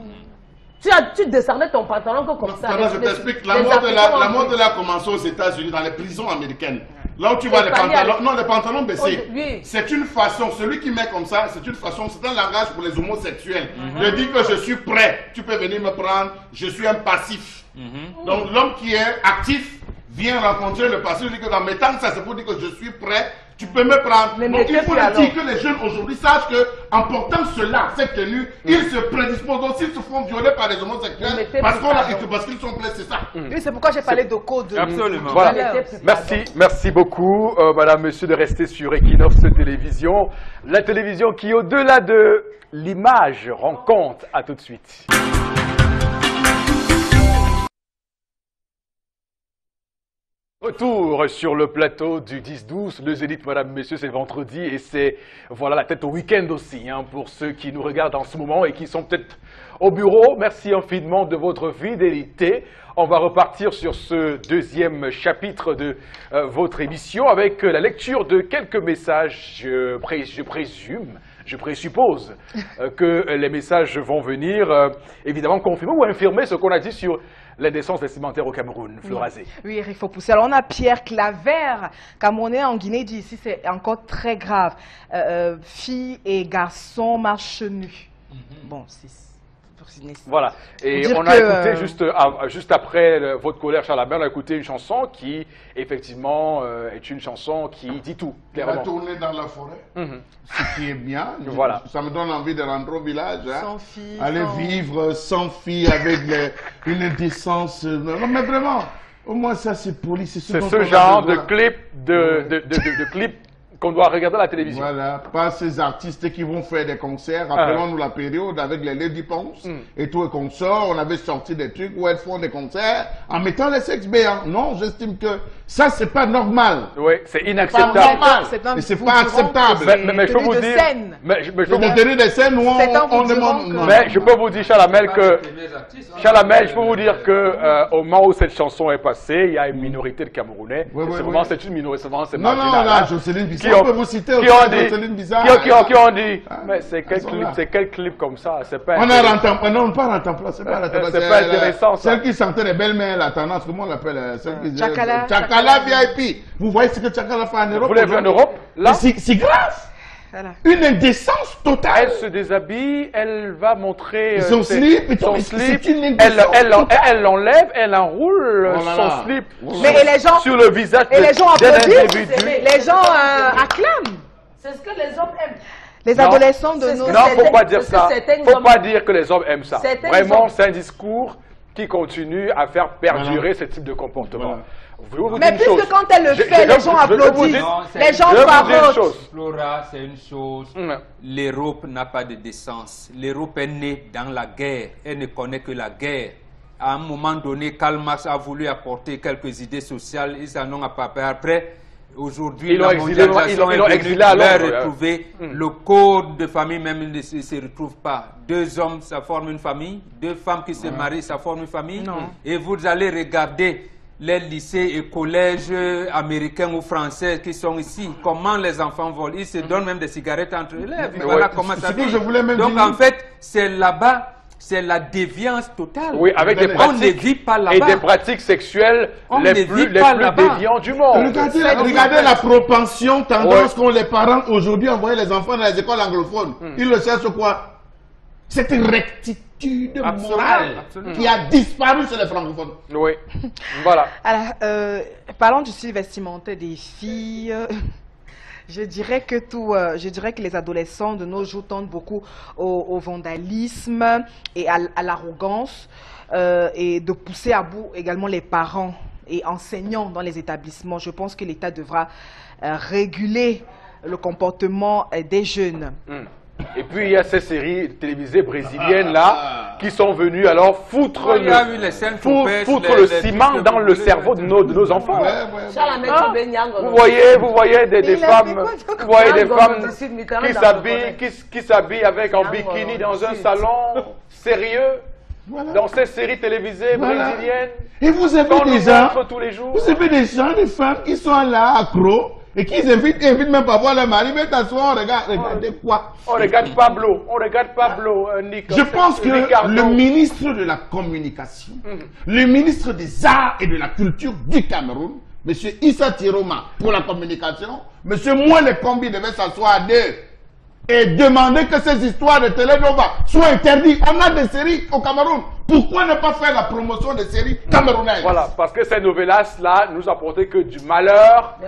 E: Tu descendais ton pantalon que comme ça.
B: Maintenant, je
E: Les-
B: t'explique. La
E: les
B: mode
E: Africains ont
B: de la a commencé aux États-Unis, dans les prisons américaines. Là où tu vois
E: Les
B: les
E: paniers
B: pantalons,
E: avec-
B: non, les pantalons baissés.
E: Oui.
B: C'est une façon, celui qui met comme ça, c'est une façon, c'est un langage pour les homosexuels. Je dis que je suis prêt, tu peux venir me prendre, je suis un passif. Donc l'homme qui est actif vient rencontrer le passif, il dit que dans mes temps, ça c'est pour dire que je suis prêt, tu peux me prendre.
E: Mais
B: Donc il
E: mettez
B: faut
E: plus
B: le dire
E: alors.
B: que les jeunes aujourd'hui sachent que en portant cela, cette tenue, ils se prédisposent. Donc s'ils se font violer par les
E: Mais
B: homosexuels,
E: mettez
B: parce
E: plus
B: qu'on a-
E: pardon.
B: parce qu'ils sont prêts, c'est ça.
C: Oui, c'est pourquoi j'ai parlé de code.
D: Absolument.
A: Voilà.
E: Mettez plus
A: Merci,
E: pardon.
A: merci beaucoup, madame, monsieur, de rester sur Equinox Télévision. La télévision qui, au-delà de l'image, rend compte. À tout de suite. Retour sur le plateau du 10-12, le Zénith, madame, messieurs, c'est vendredi et c'est, voilà, la tête au week-end aussi, hein, pour ceux qui nous regardent en ce moment et qui sont peut-être au bureau. Merci infiniment de votre fidélité. On va repartir sur ce deuxième chapitre de votre émission avec la lecture de quelques messages, je présuppose que les messages vont venir évidemment confirmer ou infirmer ce qu'on a dit sur l'indécence vestimentaire au Cameroun, Florazé.
C: Oui, il faut pousser. Alors, on a Pierre Claver, Camerounais en Guinée, dit ici, c'est encore très grave. Filles et garçons marchent nus. Bon, c'est...
A: Voilà, et
C: Dire
A: on a
C: que,
A: écouté juste après votre colère Charlamère, on a écouté une chanson qui, effectivement, est une chanson qui dit tout,
B: On va
A: clairement.
B: tourner dans la forêt,
A: Mhm.
B: ce qui est bien.
A: Voilà.
B: Ça me donne envie de rentrer au village. Hein.
C: Sans filles,
B: Aller
C: sans-
B: vivre sans fille avec une indécence. Non, mais vraiment, au moins ça c'est poli.
A: C'est
B: dont
A: ce
B: on a
A: genre de
B: besoin.
A: clip, de clip qu'on doit regarder à la télévision.
B: Voilà, pas ces artistes qui vont faire des concerts. Rappelons-nous la période avec les Lady Ponce et tout et consorts. On avait sorti des trucs où elles font des concerts en mettant les sexes béants. Non, j'estime que ça, c'est pas normal.
A: Oui, c'est
B: Pas
A: inacceptable.
B: normal.
C: C'est un
B: Et c'est
C: vous
B: pas
C: diront que
B: acceptable.
C: c'est
A: Mais je peux
C: tenue
A: vous
C: de
A: dire,
C: scène.
A: mais je peux
B: C'est
A: vous-
B: des tenues des scènes où
C: C'est un
B: on
C: vous diront
B: demande.
C: que-
B: non.
A: mais je peux vous dire, Chalamel, que Chalamel, je peux vous dire que au moment où cette chanson est passée, il y a une minorité de Camerounais.
B: Oui,
A: Et
B: oui,
A: c'est
B: oui.
A: vraiment, c'est une minorité, c'est vraiment, c'est
B: Non, non,
A: marginal,
B: là,
A: hein.
B: Jocelyne
A: Qui
B: Bizarre,
A: ont-
B: on peut vous citer
A: qui
B: aussi
A: ont dit,
B: Jocelyne Bizarre.
A: qui ont dit,
B: Ah,
A: mais c'est quel
B: elles sont
A: clip,
B: là.
A: c'est quel clip comme ça, c'est pas.
B: On a rentemplé, non, pas rentemplé, c'est pas rentemplé.
A: C'est pas intéressant, ça.
B: Celle qui sentait les belles-mères, la tendance, comment on l'appelle celle qui disait-
C: Tchakala.
B: Tchakala VIP. Vous voyez ce que Tchakala fait en Europe?
A: Vous l'avez vu en
B: aujourd'hui?
A: Europe, là?
B: Mais c'est grave.
C: Voilà.
B: Une indécence totale.
A: Elle se déshabille, elle va montrer
B: Son slip, et tout,
A: son
B: mais
A: slip,
B: c'est une indécence totale.
A: elle l'enlève, elle enroule
B: Oh là
A: son
B: là.
A: slip
C: Mais et les gens,
A: sur le visage
C: et les gens
A: d'un
C: applaudissent,
A: individu.
C: les gens acclament.
E: C'est ce que les hommes aiment.
C: Les
A: Non.
C: adolescents de
E: C'est ce
C: nos...
E: que
A: Non, faut
E: certains-
A: pas dire
E: parce que
A: ça.
E: certains
A: Faut
E: hommes-
A: pas dire que les hommes aiment ça.
E: Certains
A: Vraiment,
E: hommes-
A: c'est un discours qui continue à faire perdurer
B: Voilà.
A: ce type de comportement.
B: Voilà.
A: Je vais vous dire
C: Mais
A: une
C: puisque
A: chose.
C: quand elle le fait, les gens
A: je vais vous
C: applaudissent,
A: dire-
D: Non,
C: les gens
A: je vais vous dire une
C: parodient.
A: chose.
D: Flora, c'est une chose. L'Europe n'a pas de décence. L'Europe est née dans la guerre. Elle ne connaît que la guerre. À un moment donné, Karl Marx a voulu apporter quelques idées sociales. Ils en ont apporté. Après, aujourd'hui,
A: Ils l'ont
D: la
A: exilé,
D: mondialisation
A: ils l'ont
D: est venue
A: exilé à
D: leur
A: Londres,
D: retrouver. Le code de famille même ne se retrouve pas. Deux hommes, ça forme une famille. Deux femmes qui se marient, ça forme une famille.
C: Non.
D: Et vous allez regarder les lycées et collèges américains ou français qui sont ici, comment les enfants volent. Ils se donnent même des cigarettes entre élèves.
A: Mais
D: Voilà
A: ouais,
D: comment
B: ce
D: ça
B: que
D: vit.
B: je voulais même
D: Donc
B: dire.
D: en fait, c'est là-bas, c'est la déviance totale.
A: Oui, avec des
B: On ne
A: pratiques
D: vit pas
A: et
D: là-bas.
A: des pratiques sexuelles
D: On
A: les
D: ne
A: plus
D: vit pas là-bas.
A: déviants du monde.
B: Regardez la propension, tendance
A: Ouais.
B: qu'ont les parents aujourd'hui à envoyer les enfants dans les écoles anglophones. Ils le cherchent quoi? Cette rectitude
D: Absolument,
B: morale
D: absolument.
B: qui a disparu chez les francophones.
A: Oui, voilà.
C: Alors, parlons du style vestimentaire des filles. Je dirais que les adolescents de nos jours tendent beaucoup au vandalisme et à l'arrogance et de pousser à bout également les parents et enseignants dans les établissements. Je pense que l'État devra réguler le comportement des jeunes.
A: Et puis il y a ces séries télévisées brésiliennes là qui sont venues alors foutre le ciment dans le cerveau de nos enfants. Vous voyez des femmes qui s'habillent avec un bikini dans un salon sérieux. Dans ces séries télévisées brésiliennes.
B: Et vous avez des gens,
A: tous les jours.
B: vous avez des gens, des femmes qui sont là accros et qui invitent même pas voir leur mari, mais t'assois, on regarde, regardez quoi?
A: On regarde Pablo, Nick.
B: Je pense que le ministre de la Communication, le ministre des Arts et de la Culture du Cameroun, M. Issa Tiroma pour la communication, M. Mouele Kombi devait s'asseoir à deux et demander que ces histoires de Télénova soient interdites. On a des séries au Cameroun. Pourquoi ne pas faire la promotion des séries camerounaises?
A: Voilà, parce que ces novellas-là nous apportaient que du malheur,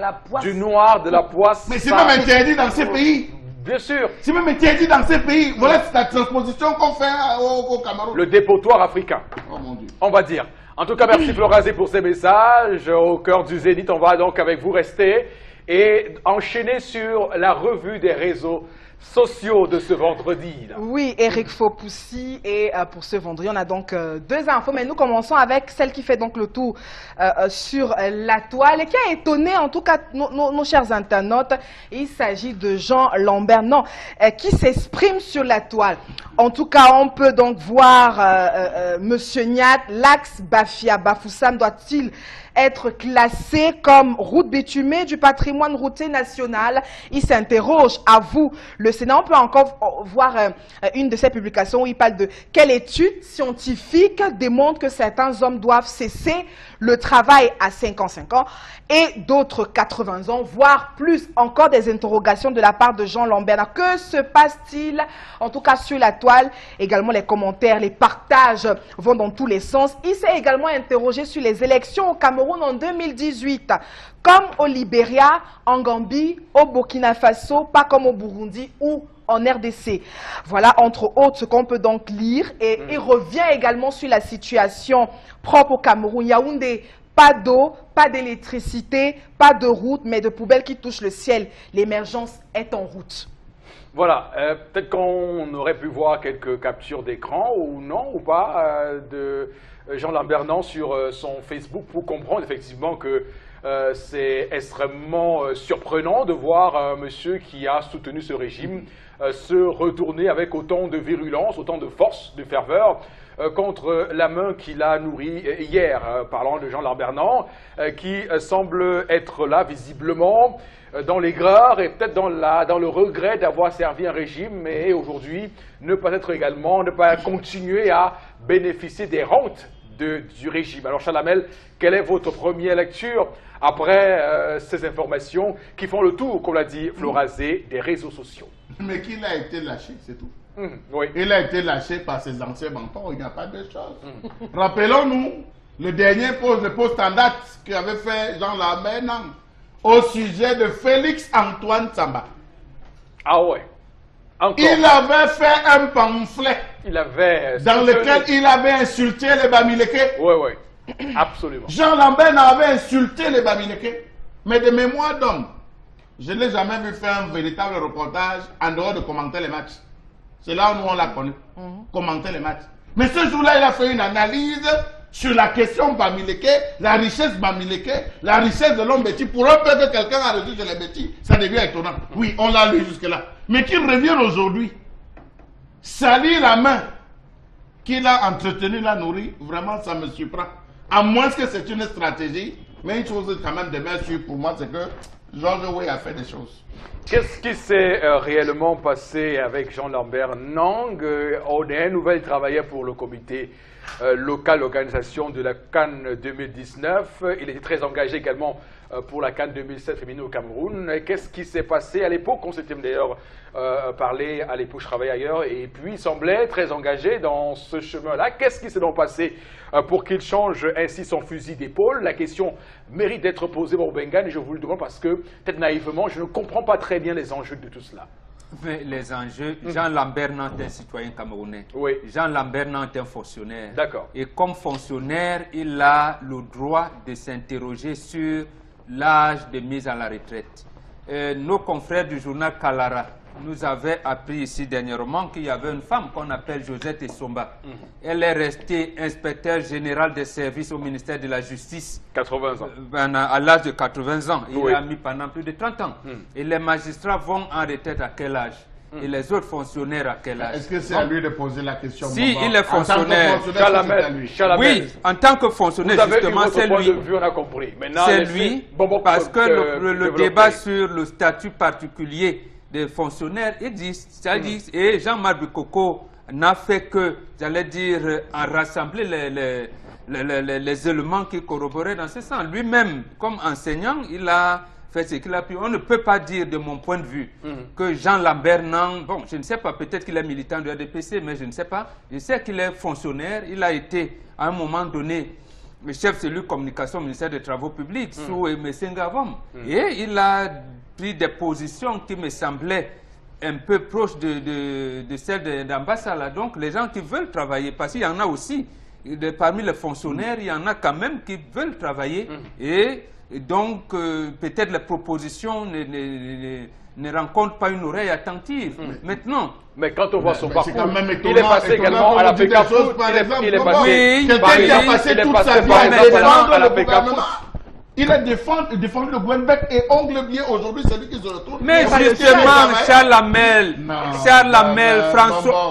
A: du noir, de la poisse.
B: Mais c'est même interdit dans ces pays.
A: Bien sûr.
B: C'est même interdit dans ces pays. Voilà la transposition qu'on fait au Cameroun.
A: Le dépotoir africain.
B: Oh mon Dieu.
A: On va dire. En tout cas, merci Florazé pour ces messages. Au cœur du Zénith, on va donc avec vous rester et enchaîner sur la revue des réseaux sociaux de ce vendredi. Là.
C: Oui, Eric Fopoussi, et pour ce vendredi, on a donc deux infos, mais nous commençons avec celle qui fait donc le tour sur la toile et qui a étonné en tout cas nos chers internautes. Il s'agit de Jean Lambert, qui s'exprime sur la toile. En tout cas, on peut donc voir Monsieur Niat, l'axe Bafia-Bafoussam doit-il être classé comme route bitumée du patrimoine routier national? Il s'interroge. À vous, le Sénat. On peut encore voir une de ces publications où il parle de quelle étude scientifique démontre que certains hommes doivent cesser le travail à 55 ans et d'autres 80 ans, voire plus. Encore des interrogations de la part de Jean Lambert. Que se passe-t-il, en tout cas sur la toile? Également les commentaires, les partages vont dans tous les sens. Il s'est également interrogé sur les élections au Cameroun en 2018. Comme au Libéria, en Gambie, au Burkina Faso, pas comme au Burundi ou en RDC. Voilà, entre autres, ce qu'on peut donc lire. Et il revient également sur la situation propre au Cameroun. Yaoundé, pas d'eau, pas d'électricité, pas de route, mais de poubelles qui touchent le ciel. L'émergence est en route.
A: Voilà, peut-être qu'on aurait pu voir quelques captures d'écran ou non, ou pas, de Jean Lambert sur son Facebook pour comprendre effectivement que c'est extrêmement surprenant de voir un monsieur qui a soutenu ce régime se retourner avec autant de virulence, autant de force, de ferveur contre la main qu'il a nourrie hier, parlant de Jean Lambert qui semble être là visiblement dans l'aigreur et peut-être dans le regret d'avoir servi un régime, mais aujourd'hui ne pas continuer à bénéficier des rentes du régime. Alors Chalamel, quelle est votre première lecture après ces informations qui font le tour, comme l'a dit Florazé, des réseaux sociaux?
B: Mais qu'il a été lâché, c'est tout.
A: Oui.
B: Il a été lâché par ses anciens mentors, il n'y a pas de chose. Rappelons-nous le dernier le post standard qu'avait fait Jean Lambert au sujet de Félix Antoine Samba.
A: Ah ouais. Encore.
B: Il avait fait un pamphlet dans lequel il avait insulté les Bamileke.
A: Oui, oui, absolument.
B: Jean Lambert avait insulté les Bamileke, mais de mémoire d'homme. Je ne l'ai jamais vu faire un véritable reportage en dehors de commenter les matchs. C'est là où nous on l'a connu, commenter les matchs. Mais ce jour-là, il a fait une analyse sur la question Bamileke, la richesse Bamileke, la richesse de l'homme Betty. Pour un peu que quelqu'un a reçu de les Betty, ça devient étonnant. Oui, on l'a lu jusque-là. Mais qu'il revienne aujourd'hui, salir la main qu'il a entretenue, l'a nourrie, vraiment ça me surprend. À moins que c'est une stratégie, mais une chose quand même de bien sûre pour moi, c'est que Georges Weah a fait des choses.
A: Qu'est-ce qui s'est réellement passé avec Jean Lambert Nang? On est un nouvel travailleur pour le comité local d'organisation de la CAN 2019. Il était très engagé également pour la CAN 2007 féminine au Cameroun. Qu'est-ce qui s'est passé à l'époque? On s'était d'ailleurs parlé à l'époque, je travaillais ailleurs, et puis il semblait très engagé dans ce chemin-là. Qu'est-ce qui s'est donc passé pour qu'il change ainsi son fusil d'épaule? La question mérite d'être posée au Bengan, et je vous le demande parce que, peut-être naïvement, je ne comprends pas très bien les enjeux de tout cela.
D: Mais les enjeux, Jean Lambert Nantes est un citoyen camerounais.
A: Oui.
D: Jean Lambert Nantes est un fonctionnaire.
A: D'accord.
D: Et comme fonctionnaire, il a le droit de s'interroger sur l'âge de mise à la retraite. Nos confrères du journal Kalara nous avaient appris ici dernièrement qu'il y avait une femme qu'on appelle Josette Essomba. Elle est restée inspecteur général des services au ministère de la Justice.
A: 80 ans.
D: À l'âge de 80 ans. Il
A: Oui.
D: a mis pendant plus de 30 ans. Et les magistrats vont en retraite à quel âge? Et les autres fonctionnaires à quel âge?
B: Est-ce que c'est à lui de poser la question?
D: Si,
B: Boba?
D: il est
B: En tant que
D: fonctionnaire.
B: c'est à lui.
D: Oui, en tant que fonctionnaire,
A: Vous avez eu
D: justement,
A: votre
D: c'est
A: point
D: lui.
A: de vue, on a compris. Maintenant,
D: C'est
A: laissez
D: lui,
A: Bobo
D: parce que le
A: développer.
D: débat sur le statut particulier des fonctionnaires existe. C'est-à-dire, et Jean-Marc Bikoko n'a fait que, j'allais dire, en rassembler les éléments qui corroboraient dans ce sens. Lui-même, comme enseignant, il a fait ce qu'il a pu. On ne peut pas dire, de mon point de vue, que Jean Lambert Nantes, bon, je ne sais pas, peut-être qu'il est militant de RDPC, mais je ne sais pas. Je sais qu'il est fonctionnaire. Il a été, à un moment donné, le chef cellule communication au ministère des Travaux publics sous Messenga Vom. Et il a pris des positions qui me semblaient un peu proches de celles d'Ambassala. Donc les gens qui veulent travailler, parce qu'il y en a aussi, parmi les fonctionnaires, il y en a quand même qui veulent travailler. Et donc peut-être les propositions ne rencontrent pas une oreille attentive. Maintenant,
A: mais quand on voit son parcours,
B: quand même
A: il est passé également à la PK Foot, il est passé,
B: quelqu'un qui a passé toute sa vie à défendre le gouvernement. Il a défendu le Gouenbec et ongle bien aujourd'hui, c'est lui qui se retrouve.
D: Mais justement, Charles Lamel,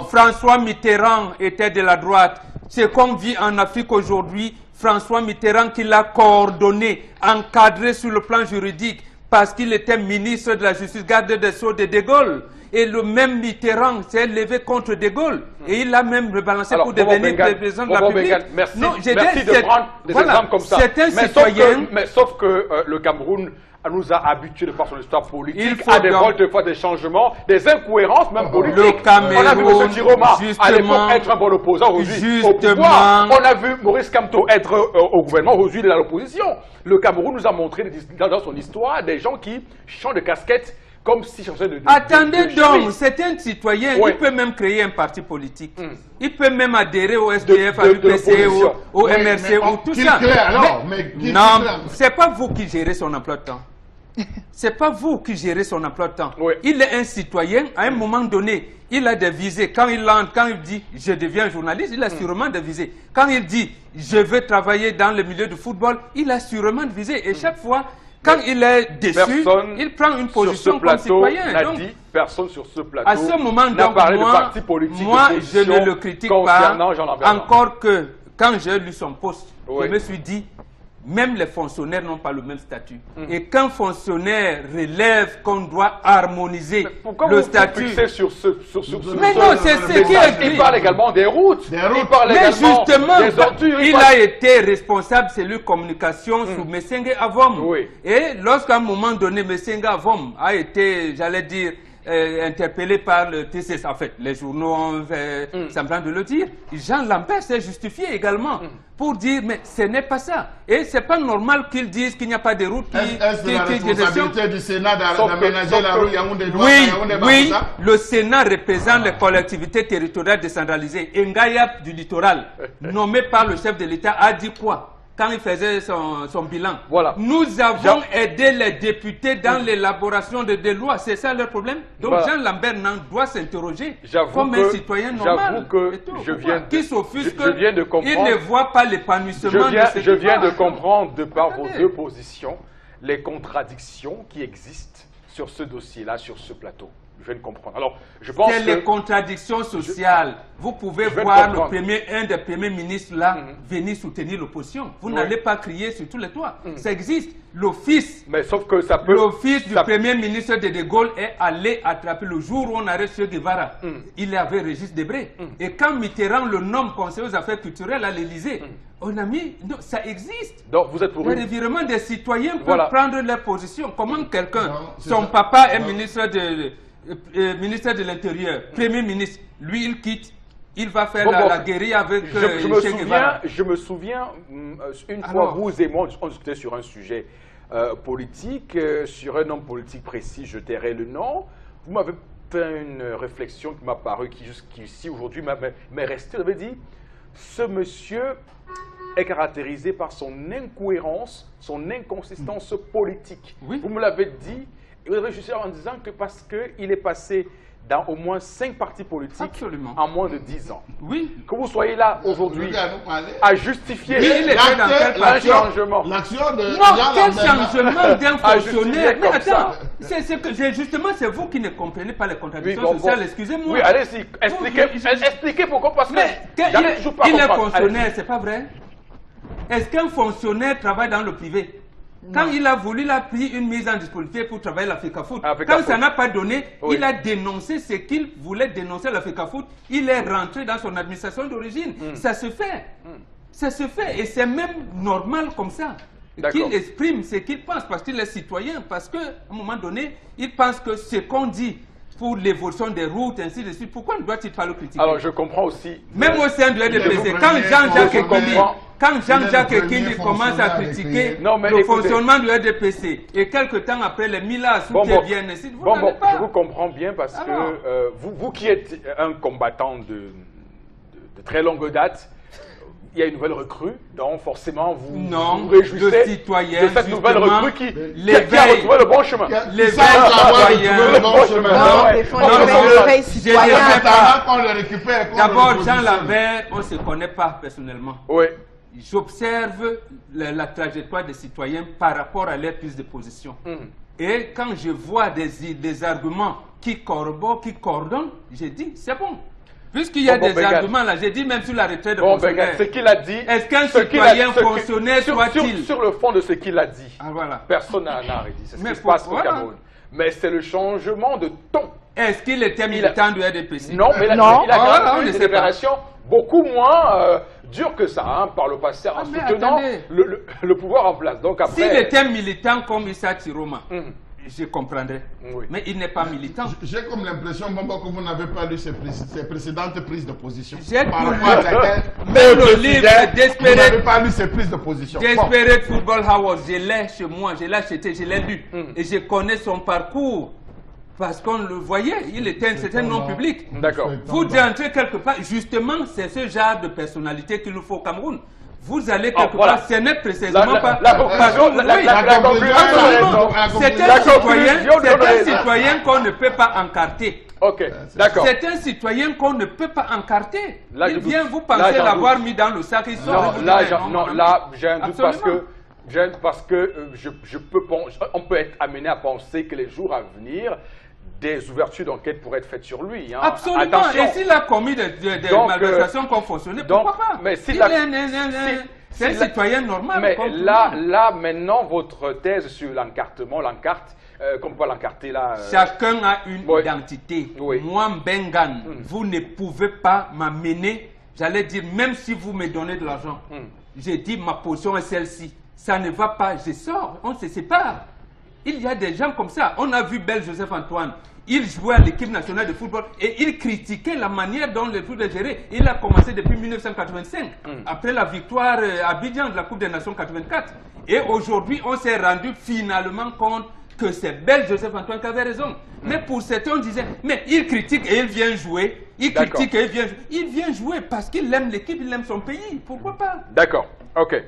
D: François Mitterrand était de la droite. C'est qu'on vit en Afrique aujourd'hui, François Mitterrand qui l'a coordonné, encadré sur le plan juridique, parce qu'il était ministre de la Justice, garde des Sceaux de De Gaulle. Et le même Mitterrand s'est levé contre De Gaulle. Et il a même rebalancé pour devenir président de la République.
A: Merci,
D: non,
A: merci de prendre des exemples comme ça.
D: C'est un citoyen.
A: Sauf que le Cameroun nous a habitués de par son histoire politique à des volte-fois des changements, des incohérences même politiques.
D: Le Cameroun,
A: on a vu M. Giroma à l'époque être un bon opposant, aujourd'hui au pouvoir. On a vu Maurice Kamto être au gouvernement, aujourd'hui il est à l'opposition. Le Cameroun nous a montré dans son histoire des gens qui changent de casquette comme si changeait de
D: Attendez donc, c'est un citoyen, il peut même créer un parti politique. Il peut même adhérer au SDF, à l'UPC, au MRC, ou tout ça. Non, c'est pas vous qui gérez son emploi de temps. C'est pas vous qui gérez son emploi de temps. Il est un citoyen, à un moment donné, il a des visées. Quand il dit « je deviens journaliste », il a sûrement des visées. Quand il dit « je veux travailler dans le milieu du football », il a sûrement des visées. Et chaque fois, quand il est déçu, il prend une position comme citoyen.
A: Personne sur ce plateau
D: à ce moment, donc, moi je ne le critique pas. Encore que, quand j'ai lu son poste, je me suis dit, même les fonctionnaires n'ont pas le même statut. Et qu'un fonctionnaire relève qu'on doit harmoniser le statut. Mais non, c'est ce qui est écrit.
A: Il parle également des routes. Il parle
D: mais
A: également
D: justement,
A: des ordures.
D: Il a été responsable de la communication sous Messenga Avom. Et lorsqu'à un moment donné, Messenga Avom a été, j'allais dire, interpellé par le TCS, en fait, les journaux ont fait semblant de le dire. Jean Lambert s'est justifié également pour dire, mais ce n'est pas ça. Et c'est pas normal qu'ils disent qu'il n'y a pas de route
B: Est-ce la responsabilité du Sénat d'aménager la rue Yaoundé-Douala?
D: Oui, le Sénat représente les collectivités territoriales décentralisées. Ngaya du littoral, nommé par le chef de l'État, a dit quoi quand il faisait son bilan? Nous avons aidé les députés dans l'élaboration des lois. C'est ça leur problème? Donc Jean Lambert doit s'interroger comme un citoyen normal. Qui s'offusque, il ne voit pas l'épanouissement de ce
A: Je viens de comprendre, de par vos deux positions, les contradictions qui existent sur ce dossier-là, sur ce plateau. Je viens de comprendre. Alors, je pense
D: c'est les contradictions sociales. Vous pouvez voir un des premiers ministres là venir soutenir l'opposition. Vous n'allez pas crier sur tous les toits. Ça existe. L'office du premier ministre de Gaulle est allé attraper le jour où on arrête Che Guevara. Il avait Régis Debré. Et quand Mitterrand le nomme conseiller aux affaires culturelles à l'Élysée, on a mis, non, ça existe.
A: Donc vous êtes pour
D: le revirement des citoyens peuvent prendre leur position. Comment quelqu'un, son papa est ministre de l'Intérieur, Premier ministre, lui il quitte, il va faire la guérilla avec Che Guevara.
A: Je me souviens, une fois vous et moi, on discutait sur un sujet politique, sur un homme politique précis, je tairai le nom. Vous m'avez fait une réflexion qui m'a paru, qui jusqu'ici aujourd'hui m'est restée. J'avais dit, ce monsieur est caractérisé par son incohérence, son inconsistance politique.
D: Oui.
A: Vous me l'avez dit, et vous avez justifié en disant que parce qu'il est passé dans au moins 5 partis politiques
D: Absolument.
A: en moins de 10 ans.
D: Oui.
A: Que vous soyez là aujourd'hui à justifier
D: Oui, il était dans quel
A: un changement.
B: L'action de
D: Non,
B: Jean
D: quel
B: Lambert.
D: changement d'un fonctionnaire? Mais
A: comme ça.
D: attends, justement, c'est vous qui ne comprenez pas les contradictions
A: Oui, bon,
D: sociales,
A: bon.
D: excusez-moi.
A: Oui, allez-y, expliquez pourquoi, parce que
D: Mais
A: j'arrive toujours pas à
D: il est
A: comprendre.
D: fonctionnaire, c'est pas vrai? Est-ce qu'un fonctionnaire travaille dans le privé? Quand il a voulu, il a pris une mise en disponibilité pour travailler à la FECAFOOT. Quand ça n'a pas donné,
A: oui.
D: il a dénoncé ce qu'il voulait dénoncer à la FECAFOOT. Il est rentré dans son administration d'origine. Ça se fait. Ça se fait. Et c'est même normal comme ça. Qu'il exprime ce qu'il pense parce qu'il est citoyen. Parce qu'à un moment donné, il pense que ce qu'on dit pour l'évolution des routes, ainsi de suite, pourquoi ne doit-il pas le critiquer?
A: Alors, je comprends aussi.
D: Même au sein du RDPC, quand Jean-Jacques Ekindi commence à critiquer le fonctionnement du RDPC, et quelque temps après, les Milas, tout est bien ainsi, vous n'allez pas.
A: Je vous comprends bien parce que vous qui êtes un combattant de très longue date, il y a une nouvelle recrue, donc forcément vous vous réjouissez de cette nouvelle recrue qui a retrouvé le bon chemin.
C: L'éveil citoyen.
D: D'abord, Jean Lambert, on ne se connaît pas personnellement.
A: Oui.
D: J'observe la trajectoire des citoyens par rapport à leur prise de position. Et quand je vois des arguments qui corroborent, qui coordonnent, j'ai dit, c'est bon. Puisqu'il y a des arguments là, j'ai dit même sur la retraite de fonctionnaire.
A: Ce qu'il a dit.
D: Est-ce qu'un citoyen fonctionnaire soit-il?
A: Sur le fond de ce qu'il a dit, personne n'a rien dit. C'est ce qui se passe au Cameroun. Mais c'est le changement de ton.
D: Est-ce qu'il était militant du RDPC?
A: Non, mais il a eu une déclaration beaucoup moins dure que ça, hein, par le passé, en soutenant le pouvoir en place. Donc après,
D: s'il était militant comme Issa Tiroma, je comprendrais. Oui. Mais il n'est pas militant.
B: J'ai comme l'impression, Bamba, que vous n'avez pas lu ses précédentes prises de position.
D: J'ai tout lu. Même le livre
B: Vous n'avez pas lu ses prises de position.
D: Desperate Football Hours, je l'ai chez moi, je l'ai acheté, je l'ai lu. Et je connais son parcours. Parce qu'on le voyait, il était un certain nom public.
A: D'accord.
D: Vous entrez quelque part, justement, c'est ce genre de personnalité qu'il nous faut au Cameroun. Vous allez quelque part, ce n'est précisément pas... C'est un citoyen qu'on ne peut pas encarter.
A: Ok, d'accord.
D: C'est un citoyen qu'on ne peut pas encarter. Il vient, vous pensez l'avoir mis dans le sac, il sort.
A: Non, là, j'ai un doute parce que on peut être amené à penser que les jours à venir, des ouvertures d'enquête pourraient être faites sur lui. Hein.
D: Absolument. Attention. Et s'il a commis des malversations qu'on fonctionnait, pourquoi pas?
A: Mais
D: c'est un citoyen normal.
A: Mais là, maintenant, votre thèse sur l'encartement, qu'on peut pas l'encarter là.
D: Chacun a une identité.
A: Oui.
D: Moi, Mbengan, vous ne pouvez pas m'amener, j'allais dire, même si vous me donnez de l'argent, j'ai dit ma position est celle-ci. Ça ne va pas, je sors, on se sépare. Il y a des gens comme ça. On a vu Bel Joseph Antoine. Il jouait à l'équipe nationale de football et il critiquait la manière dont le football est géré. Il a commencé depuis 1985, après la victoire à Abidjan de la Coupe des Nations 84. Et aujourd'hui, on s'est rendu finalement compte que c'est Bel Joseph Antoine qui avait raison. Mais pour certains, on disait, mais il critique et il vient jouer. Il critique et il vient jouer. Il vient jouer parce qu'il aime l'équipe, il aime son pays. Pourquoi pas?
A: D'accord, ok.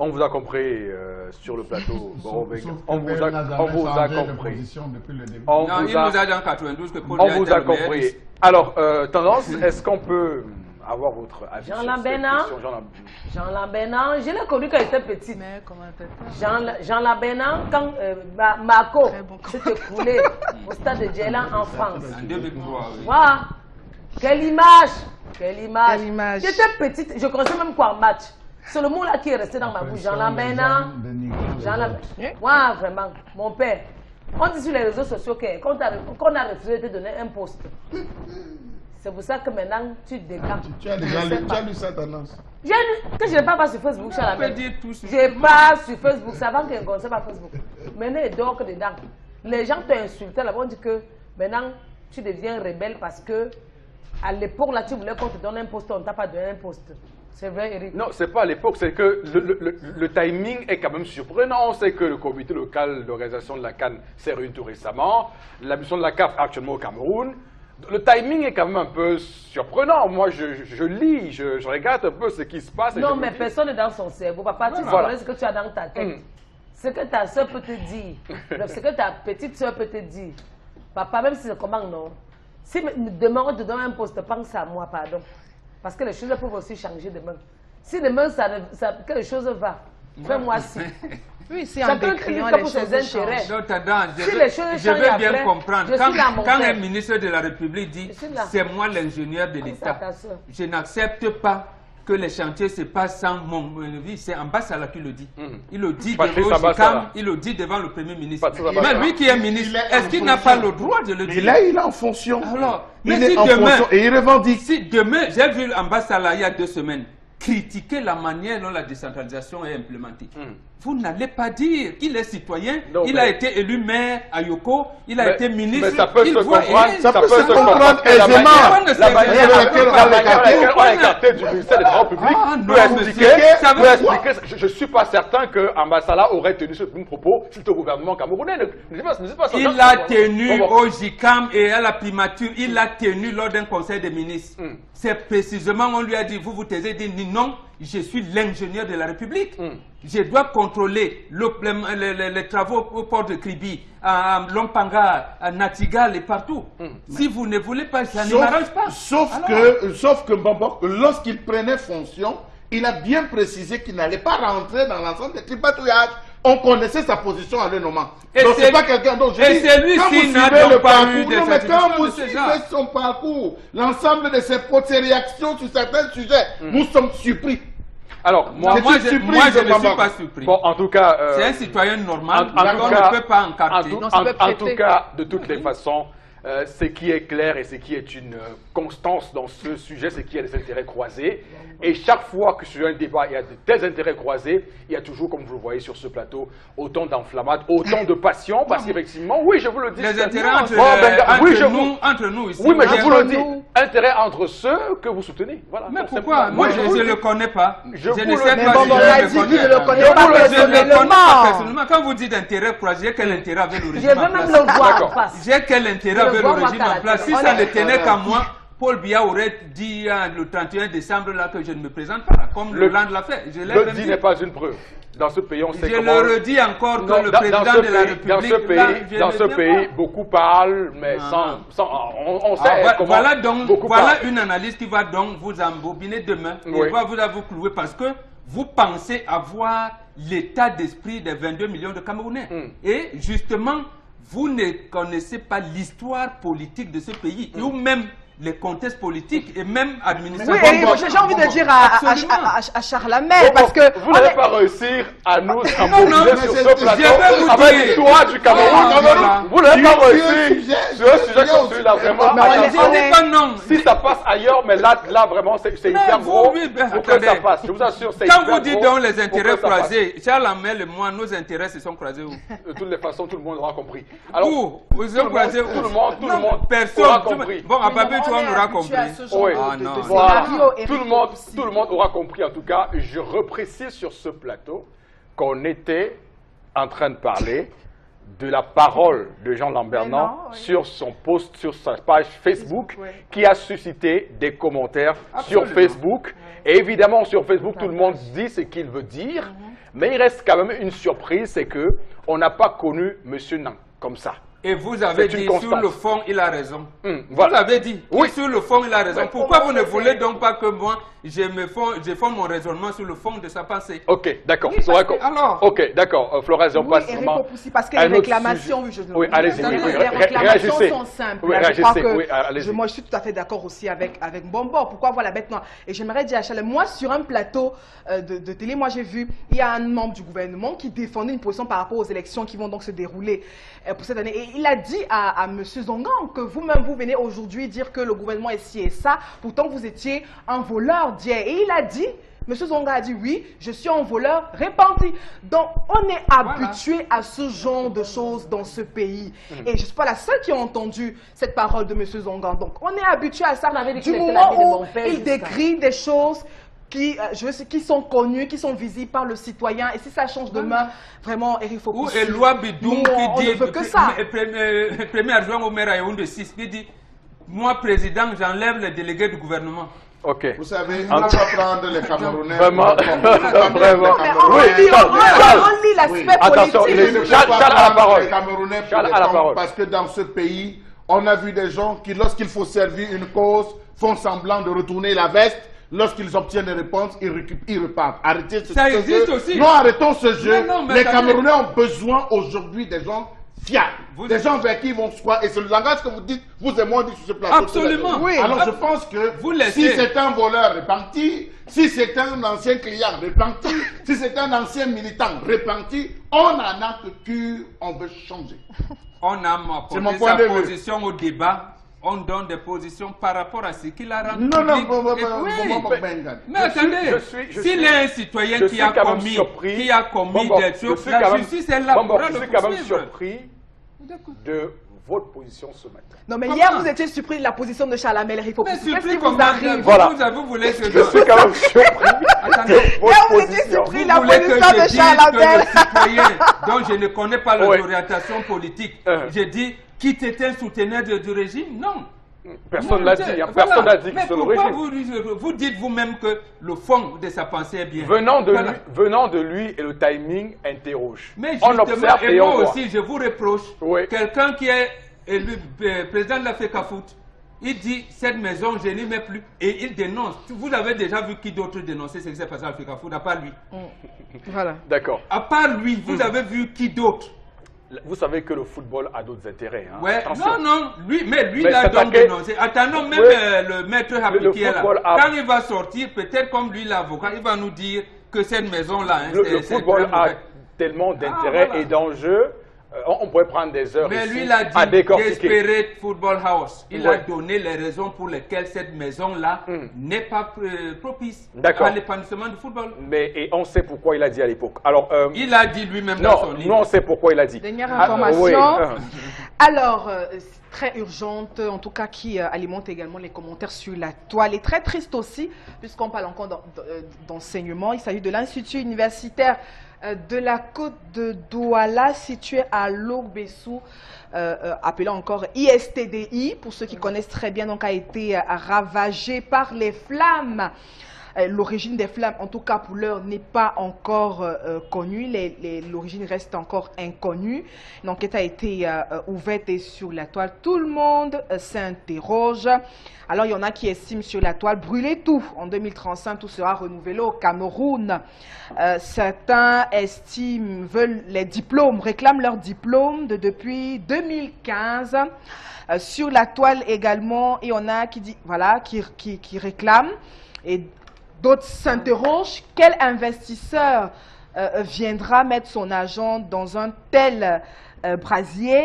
A: On vous a compris sur le plateau. On vous a compris.
D: Non, il nous a dit en 92 que Paul
A: on vous a compris. Alors, Tendance, est-ce qu'on peut avoir votre avis
E: Jean Lambert, je l'ai connu quand il était petit. Jean Lambert, quand Marco s'est écoulé au stade de Djela en France.
D: En 2003, oui.
E: Voilà. Quelle image! Quelle image! J'étais petite, je connaissais même quoi en match. C'est le mot là qui est resté dans ma bouche. Jean Lambert. Jean Lambert. Ouais, vraiment. Mon père. On dit sur les réseaux sociaux qu'on a refusé de te donner un poste. C'est pour ça que maintenant tu dégages.
B: Tu as lu ça, Tendance?
E: Que je ne parle pas sur Facebook, Jean Lambert. Je parle sur Facebook. C'est avant qu'il ne connaisse pas Facebook. Maintenant, il dort que dedans. Les gens t'ont insulté là-bas. On dit que maintenant tu deviens rebelle parce que à l'époque là, tu voulais qu'on te donne un poste, on ne t'a pas donné un poste. C'est vrai, Eric.
A: Non, c'est pas à l'époque, c'est que le timing est quand même surprenant. On sait que le comité local d'organisation de la CAN s'est réuni tout récemment. La mission de la CAF est actuellement au Cameroun. Le timing est quand même un peu surprenant. Moi, je lis, je regarde un peu ce qui se passe.
E: Non, mais personne n'est dans son cerveau. Papa, tu sais ce que tu as dans ta tête. Ce que ta soeur peut te dire, ce que ta petite soeur peut te dire. Papa, même si c'est comment, non. Si demain on te donne un poste, pense à moi, pardon. Parce que les choses peuvent aussi changer demain. Si demain que les choses vont, fais-moi ci.
C: Oui, c'est en décriant les choses changent.
D: Non, je veux bien comprendre. Quand un ministre de la République dit « c'est moi l'ingénieur de l'État », je n'accepte pas que les chantiers se passent sans mon avis. C'est Ambassadala qui le dit. Il le dit devant le Premier ministre. Mais lui qui est ministre, est-ce qu'il n'a pas le droit de le dire?
B: Là, il est en fonction.
D: Alors,
B: il est en fonction et il revendique.
D: Si demain, j'ai vu Ambassadala il y a 2 semaines, critiquer la manière dont la décentralisation est implémentée. Vous n'allez pas dire qu'il est citoyen, il a été élu maire à Yoko, il a été ministre.
A: Mais ça peut se comprendre,
B: ça peut se comprendre aisément.
A: La manière dans laquelle on a écarté du ministère des Travaux publics peut expliquer. Je ne suis pas certain que Ambassadala aurait tenu ce propos si c'était au gouvernement camerounais.
D: Il a tenu au JICAM et à la primature, il l'a tenu lors d'un conseil des ministres. C'est précisément, on lui a dit, vous taisez, dit non, je suis l'ingénieur de la République. Je dois contrôler les travaux au port de Kribi, à Lompanga, à Natigal et partout. Si vous ne voulez pas, ça ne m'arrange pas.
B: Sauf que Bambok, lorsqu'il prenait fonction, il a bien précisé qu'il n'allait pas rentrer dans l'ensemble des tripatouillages. On connaissait sa position à le moment. Donc c'est pas quelqu'un d'autre.
D: Et c'est lui qui n'a pas eu des
B: quand vous suivez son parcours, l'ensemble de ses réactions sur certains sujets, nous sommes surpris.
D: Alors, moi je ne suis pas surpris.
A: Bon, en tout cas...
D: c'est un citoyen normal, on ne peut pas encarter.
A: En tout cas, de toutes les façons, ce qui est clair et ce qui est une constance dans ce sujet, c'est qu'il y a des intérêts croisés. Et chaque fois que sur un débat, il y a de tels intérêts croisés, il y a toujours, comme vous le voyez sur ce plateau, autant d'enflammades, autant de passion, parce qu'effectivement, oui, je vous le dis.
D: Les intérêts entre nous ici.
A: Oui, mais je vous le dis, intérêt entre ceux que vous soutenez. Voilà.
D: Mais pourquoi? Moi, je ne le connais pas. Je ne sais
C: pas si je le connais pas personnellement.
D: Quand vous dites intérêt croisé, quel intérêt avait le régime
E: en place? Je veux même le voir en face.
D: J'ai quel intérêt avait le régime en place? Si ça ne tenait qu'à moi, Paul Biya aurait dit le 31 décembre là que je ne me présente pas, comme le Land l'a fait.
A: Le dit n'est pas une preuve. Dans ce pays, on sait comment...
D: Je le redis encore que le président de la République...
A: Dans ce pays, beaucoup parlent, mais on sait comment...
D: Voilà une analyse qui va donc vous embobiner demain. Et va vous clouer parce que vous pensez avoir l'état d'esprit des 22 millions de Camerounais. Et justement, vous ne connaissez pas l'histoire politique de ce pays, ou même les contextes politiques et même administratifs.
C: Oui, j'ai envie de dire à Charlemagne, parce que...
A: Vous n'allez pas réussir à nous embobiner sur ce plateau avec l'histoire du Cameroun. Vous n'allez pas réussir sur un sujet comme celui-là, vraiment. Si ça passe ailleurs, mais là vraiment, c'est hyper gros pour que ça passe. Je vous assure, c'est hyper gros.
D: Quand vous dites donc les intérêts croisés, Charles-Amel et moi, nos intérêts se sont croisés où?
A: De toutes les façons, tout le monde aura compris.
D: Où? Vous êtes croisés où?
A: Tout le monde
D: aura
A: compris.
D: Bon, à Babé, on aura compris.
A: Oui. Tout le monde aura compris. En tout cas, je reprécise sur ce plateau qu'on était en train de parler de la parole de Jean Lambernan sur son post, sur sa page Facebook, qui a suscité des commentaires sur Facebook. Et évidemment, sur Facebook, tout le monde dit ce qu'il veut dire. Mais il reste quand même une surprise, c'est qu'on n'a pas connu M. Nan comme ça.
D: Et vous avez dit, sur le fond, il a raison. Vous l'avez dit, sur le fond, il a raison. Pourquoi vous ne voulez donc pas que moi, je fonde mon raisonnement sur le fond de sa pensée?
A: Ok, d'accord. Ok, d'accord. Florence, on passe vraiment...
C: Parce que les réclamations,
A: oui, allez-y.
C: Les réclamations sont simples. Moi, je suis tout à fait d'accord aussi avec Mbombo. Pourquoi voir la bête noire? Et j'aimerais dire à Charles, moi, sur un plateau de télé, moi, j'ai vu, il y a un membre du gouvernement qui défendait une position par rapport aux élections qui vont donc se dérouler pour cette année. Et il a dit à M. Zongan que vous-même, vous venez aujourd'hui dire que le gouvernement est ci et ça, pourtant vous étiez un voleur d'hier. Et il a dit, M. Zonga a dit, oui, je suis un voleur repenti. Donc, on est habitué à ce genre de choses dans ce pays. Et je ne suis pas la seule qui a entendu cette parole de M. Zonga. Donc, on est habitué à ça. Du moment où il décrit des choses qui sont connus, qui sont visibles par le citoyen. Et si ça change demain, vraiment, Eric Fopussi.
D: Ou Eloi Bidoum qui dit,
C: ne veut que ça.
D: premier adjoint au maire à Yaoundé 6, qui dit, moi président, j'enlève les délégués du gouvernement.
A: Ok.
B: Vous savez, on va prendre les Camerounais.
A: Vraiment, vraiment.
C: Oui, on lit l'aspect
A: Attention,
C: politique.
A: Charles a la parole.
B: Les Camerounais
A: Charles a la parole.
B: parce que dans ce pays, on a vu des gens qui, lorsqu'il faut servir une cause, font semblant de retourner la veste. Lorsqu'ils obtiennent des réponses, ils repartent. Arrêtez ce
D: Ça
B: jeu.
D: existe aussi.
B: Non, arrêtons ce jeu.
D: Mais
B: Les Camerounais ont besoin aujourd'hui des gens fiables.
D: Vous-
B: Des gens vers qui ils vont se croire. Et c'est le langage que vous dites, vous et moi, on dit sur ce plateau.
D: Absolument.
C: Oui.
B: Alors je pense que
D: Vous laissez.
B: si c'est un voleur repenti, si c'est un ancien client repenti, si c'est un ancien militant repenti, on en a que cure, on veut changer.
D: On a
B: C'est mon
D: apporté
B: point
D: sa
B: de vue.
D: position au débat. On donne des positions par rapport à ce qu'il a rendu
B: Non, non,
D: public. Et oui. Mais attendez, s'il est un citoyen qui a commis des choses, la justice est là pour
A: je
D: le
A: suis quand même
D: poursuivre.
A: surpris de votre position ce matin.
C: Non, mais
D: Comment?
C: hier, vous étiez surpris de la position de Charles Amel Eric
D: Mais
C: Fopussi. Qu'est-ce
D: surpris
C: qui vous
D: comment
C: arrive?
A: Voilà.
D: vous voulez que
A: Je suis quand même surpris
D: Attendez.
A: de votre
C: Hier, vous étiez
A: position.
C: surpris de
D: Vous
C: la
D: voulez que
C: position
D: je
C: de
D: dise
C: Charles
D: que
C: Amel.
D: le citoyen dont je ne connais pas les
A: Ouais.
D: orientations politiques,
A: Uh-huh.
D: je dis quitte était un souteneur du régime? Non.
A: Personne
D: Non,
A: l'a
D: je
A: dit,
D: sais,
A: hein. Personne n'a dit que
D: Mais
A: c'est le
D: pourquoi
A: régime.
D: vous dites vous-même que le fond de sa pensée est bien?
A: Venant
D: Voilà.
A: de lui et le timing interroge.
D: Mais
A: On
D: justement,
A: observe
D: et
A: et on
D: moi
A: voit.
D: aussi, je vous reproche,
A: Oui.
D: quelqu'un qui est élu président de la FECAFOOT, il dit cette maison, je n'y mets plus. Et il dénonce. Vous avez déjà vu qui d'autre dénoncer ce qui s'est passé à la FECAFOOT, à part lui?
C: Voilà.
A: D'accord.
D: À part lui, vous avez vu qui d'autre?
A: Vous savez que le football a d'autres intérêts. Hein.
D: Ouais,
A: Attention.
D: non, lui, mais lui,
A: Mais
D: il a donc
A: s'attaquer-
D: dénoncé. Attendons, même
A: Oui.
D: le maître
A: Le
D: Hapi qui est là.
A: football a-
D: Quand il va sortir, peut-être comme lui, l'avocat, il va nous dire que cette maison-là, hein,
A: Le
D: c'est
A: football
D: très
A: a
D: mauvais.
A: tellement d'intérêts
D: voilà.
A: et d'enjeux. On pourrait prendre des heures
D: Mais
A: ici
D: lui, il a
A: à
D: dit
A: décortiquer.
D: Desperate Football House. Il a
A: Ouais.
D: donné les raisons pour lesquelles cette maison-là n'est pas propice
A: D'accord.
D: à l'épanouissement du football.
A: Et on sait pourquoi il a dit à l'époque. Alors,
D: Il a dit lui-même dans
A: non,
D: son
A: nous
D: livre.
A: on sait pourquoi il a dit.
C: Dernière
A: Ah,
C: information.
A: oui,
C: Alors, c'est très urgente, en tout cas qui alimente également les commentaires sur la toile. Et très triste aussi, puisqu'on parle encore d'enseignement. Il s'agit de l'Institut universitaire de la Côte de Douala, situé à Logbesu, appelé encore ISTDI, pour ceux qui connaissent très bien, donc a été ravagé par les flammes. L'origine des flammes, en tout cas pour l'heure, n'est pas encore connue. L'origine reste encore inconnue. L'enquête a été ouverte et sur la toile, tout le monde s'interroge. Alors, il y en a qui estiment sur la toile, brûler tout. En 2035, tout sera renouvelé au Cameroun. Certains estiment, veulent les diplômes, réclament leurs diplômes depuis 2015. Sur la toile également, il y en a qui dit, voilà, qui réclament. Et d'autres s'interrogent, quel investisseur viendra mettre son argent dans un tel brasier?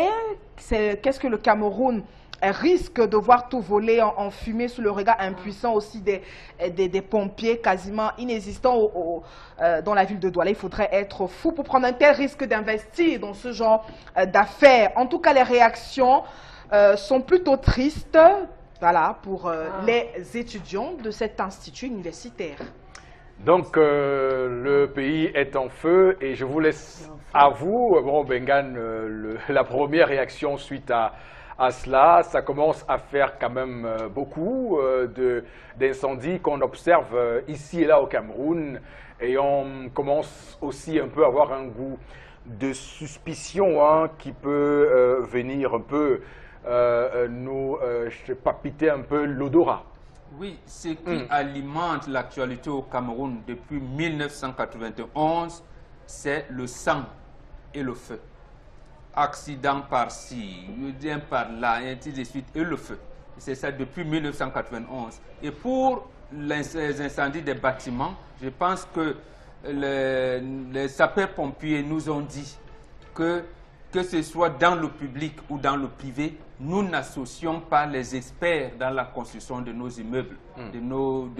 C: Qu'est-ce que le Cameroun risque de voir tout voler en fumée sous le regard impuissant aussi des pompiers quasiment inexistants dans la ville de Douala? Il faudrait être fou pour prendre un tel risque d'investir dans ce genre d'affaires. En tout cas, les réactions sont plutôt tristes. Voilà, pour les étudiants de cet institut universitaire.
A: Donc, le pays est en feu et je vous laisse à vous, bon, Bengan, la première réaction suite à cela. Ça commence à faire quand même beaucoup d'incendies qu'on observe ici et là au Cameroun. Et on commence aussi un peu à avoir un goût de suspicion hein, qui peut venir un peu nous palpiter un peu l'odorat.
D: Oui, ce qui alimente l'actualité au Cameroun depuis 1991, c'est le sang et le feu. Accident par-ci, un par-là, et ainsi de suite, et le feu. C'est ça depuis 1991. Et pour les incendies des bâtiments, je pense que les sapeurs-pompiers nous ont dit que ce soit dans le public ou dans le privé, nous n'associons pas les experts dans la construction de nos immeubles, de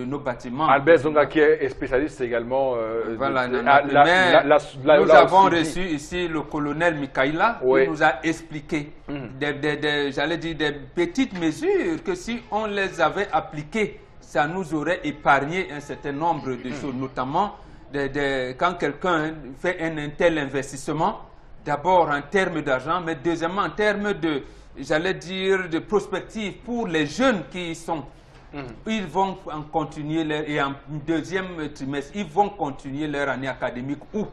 D: nos bâtiments.
A: Albert Zonga, qui est spécialiste également.
D: Voilà, nous avons reçu ici le colonel Mikaïla, qui nous a expliqué, j'allais dire, des petites mesures que si on les avait appliquées ça nous aurait épargné un certain nombre de choses, notamment quand quelqu'un fait un tel investissement, d'abord en termes d'argent, mais deuxièmement en termes de, j'allais dire, de prospective pour les jeunes qui sont. Ils vont en continuer et en deuxième trimestre, ils vont continuer leur année académique où?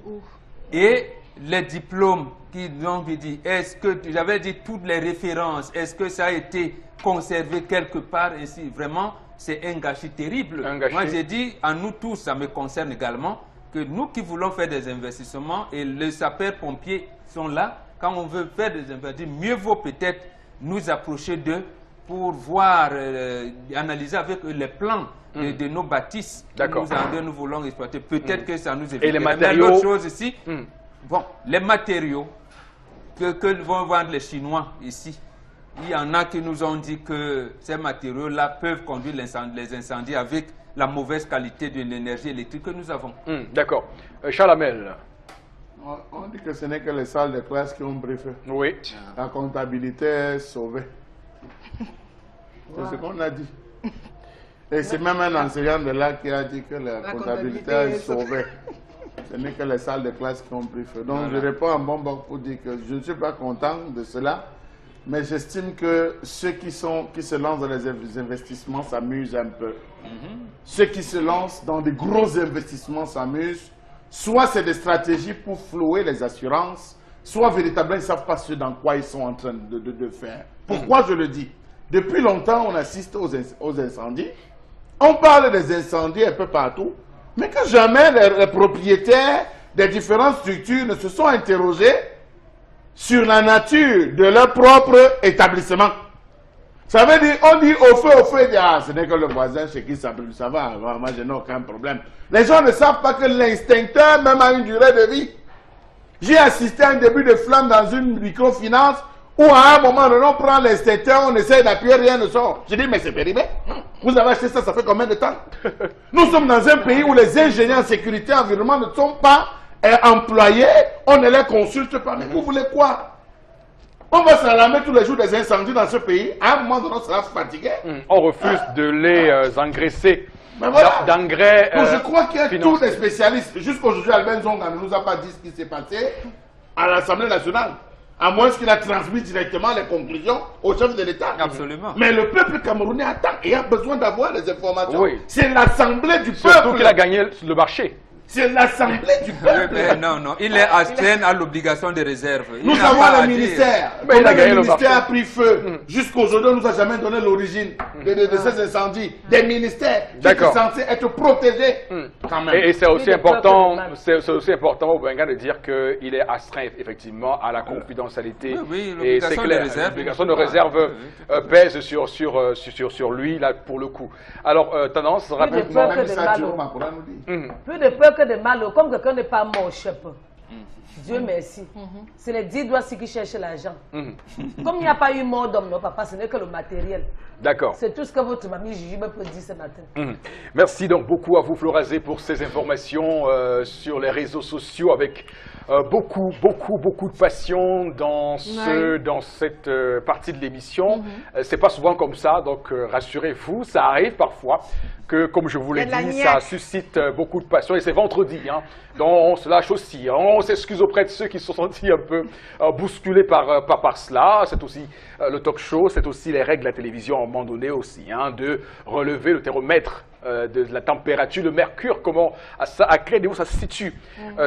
D: Et les diplômes qu'ils ont dit, est-ce que, j'avais dit toutes les références, est-ce que ça a été conservé quelque part ainsi? Vraiment, c'est un gâchis terrible. Moi, j'ai dit, à nous tous, ça me concerne également, que nous qui voulons faire des investissements, et les sapeurs-pompiers sont là, quand on veut faire des investissements, mieux vaut peut-être nous approcher d'eux pour voir, analyser avec eux les plans de nos bâtisses que nous voulons exploiter. Peut-être que ça nous évite.
A: Et les matériaux.
D: L'autre chose ici, bon, les matériaux que vont vendre les Chinois ici, il y en a qui nous ont dit que ces matériaux-là peuvent conduire les incendies avec la mauvaise qualité de l'énergie électrique que nous avons.
A: D'accord. Charles Hamel.
B: On dit que ce n'est que les salles de classe qui ont briefé.
A: Oui.
B: La comptabilité est sauvée. C'est ce qu'on a dit. Et c'est même un enseignant de là qui a dit que la comptabilité est sauvée. Ce n'est que les salles de classe qui ont briefé. Donc je réponds en bon bord pour dire que je ne suis pas content de cela. Mais j'estime que ceux qui se lancent dans les investissements s'amusent un peu. Ceux qui se lancent dans des gros investissements s'amusent. Soit c'est des stratégies pour flouer les assurances, soit véritablement ils ne savent pas ce dans quoi ils sont en train de faire. Pourquoi je le dis? Depuis longtemps, on assiste aux incendies. On parle des incendies un peu partout, mais que jamais les propriétaires des différentes structures ne se sont interrogés sur la nature de leur propre établissement. Ça veut dire, on dit au feu, ce n'est que le voisin chez qui ça brûle, ça va, moi je n'ai aucun problème. Les gens ne savent pas que l'instincteur même a une durée de vie. J'ai assisté à un début de flamme dans une microfinance où à un moment donné, on prend l'instincteur, on essaie d'appuyer, rien ne sort. Je dis, mais c'est périmé. Vous avez acheté ça fait combien de temps? Nous sommes dans un pays où les ingénieurs en sécurité et environnement ne sont pas employés, on ne les consulte pas. Mais vous voulez quoi? On va s'alarmer tous les jours des incendies dans ce pays. À un moment donné, on sera fatigué.
A: On refuse de les engraisser
B: voilà.
A: d'engrais
B: je crois qu'il y a tous les spécialistes. Jusqu'aujourd'hui, Albert Zonga ne nous a pas dit ce qui s'est passé à l'Assemblée nationale. À moins qu'il a transmis directement les conclusions au chef de l'État.
D: Absolument.
B: Mais le peuple camerounais attend et a besoin d'avoir les informations.
A: Oui.
B: C'est l'Assemblée du peuple.
A: Surtout qu'il a gagné le marché.
B: C'est l'Assemblée du peuple.
D: Non, il est astreint à l'obligation de réserve.
B: Nous avons le ministère.
A: Mais il a gagné
B: le ministère
A: marché.
B: a pris feu. Jusqu'aujourd'hui, on ne nous a jamais donné l'origine de ces incendies. Des ministères qui sont censés être protégés. Quand même.
A: Et c'est aussi important, au Benga de dire qu'il est astreint effectivement à la confidentialité.
D: Oui,
A: et c'est clair. L'obligation de réserve pèse sur lui là pour le coup. Alors tendance rapidement.
E: Plus de peur que de mal, comme quelqu'un n'est pas mort, chef. Dieu merci. C'est les 10 doigts qui cherchent l'argent. Comme il n'y a pas eu mort d'homme, non, papa, ce n'est que le matériel.
A: D'accord.
E: C'est tout ce que votre mamie Juju me peut dire ce matin.
A: Merci donc beaucoup à vous, Florazé, pour ces informations sur les réseaux sociaux avec beaucoup de passion dans cette partie de l'émission. C'est pas souvent comme ça, donc rassurez-vous, ça arrive parfois que, comme je vous l'ai dit, ça suscite beaucoup de passion. Et c'est vendredi, hein, donc on se lâche aussi. Hein. On s'excuse auprès de ceux qui se sont sentis un peu bousculés par cela. C'est aussi le talk show, c'est aussi les règles de la télévision à un moment donné aussi, hein, de relever le thermomètre de la température, le mercure, comment, à quel niveau ça se situe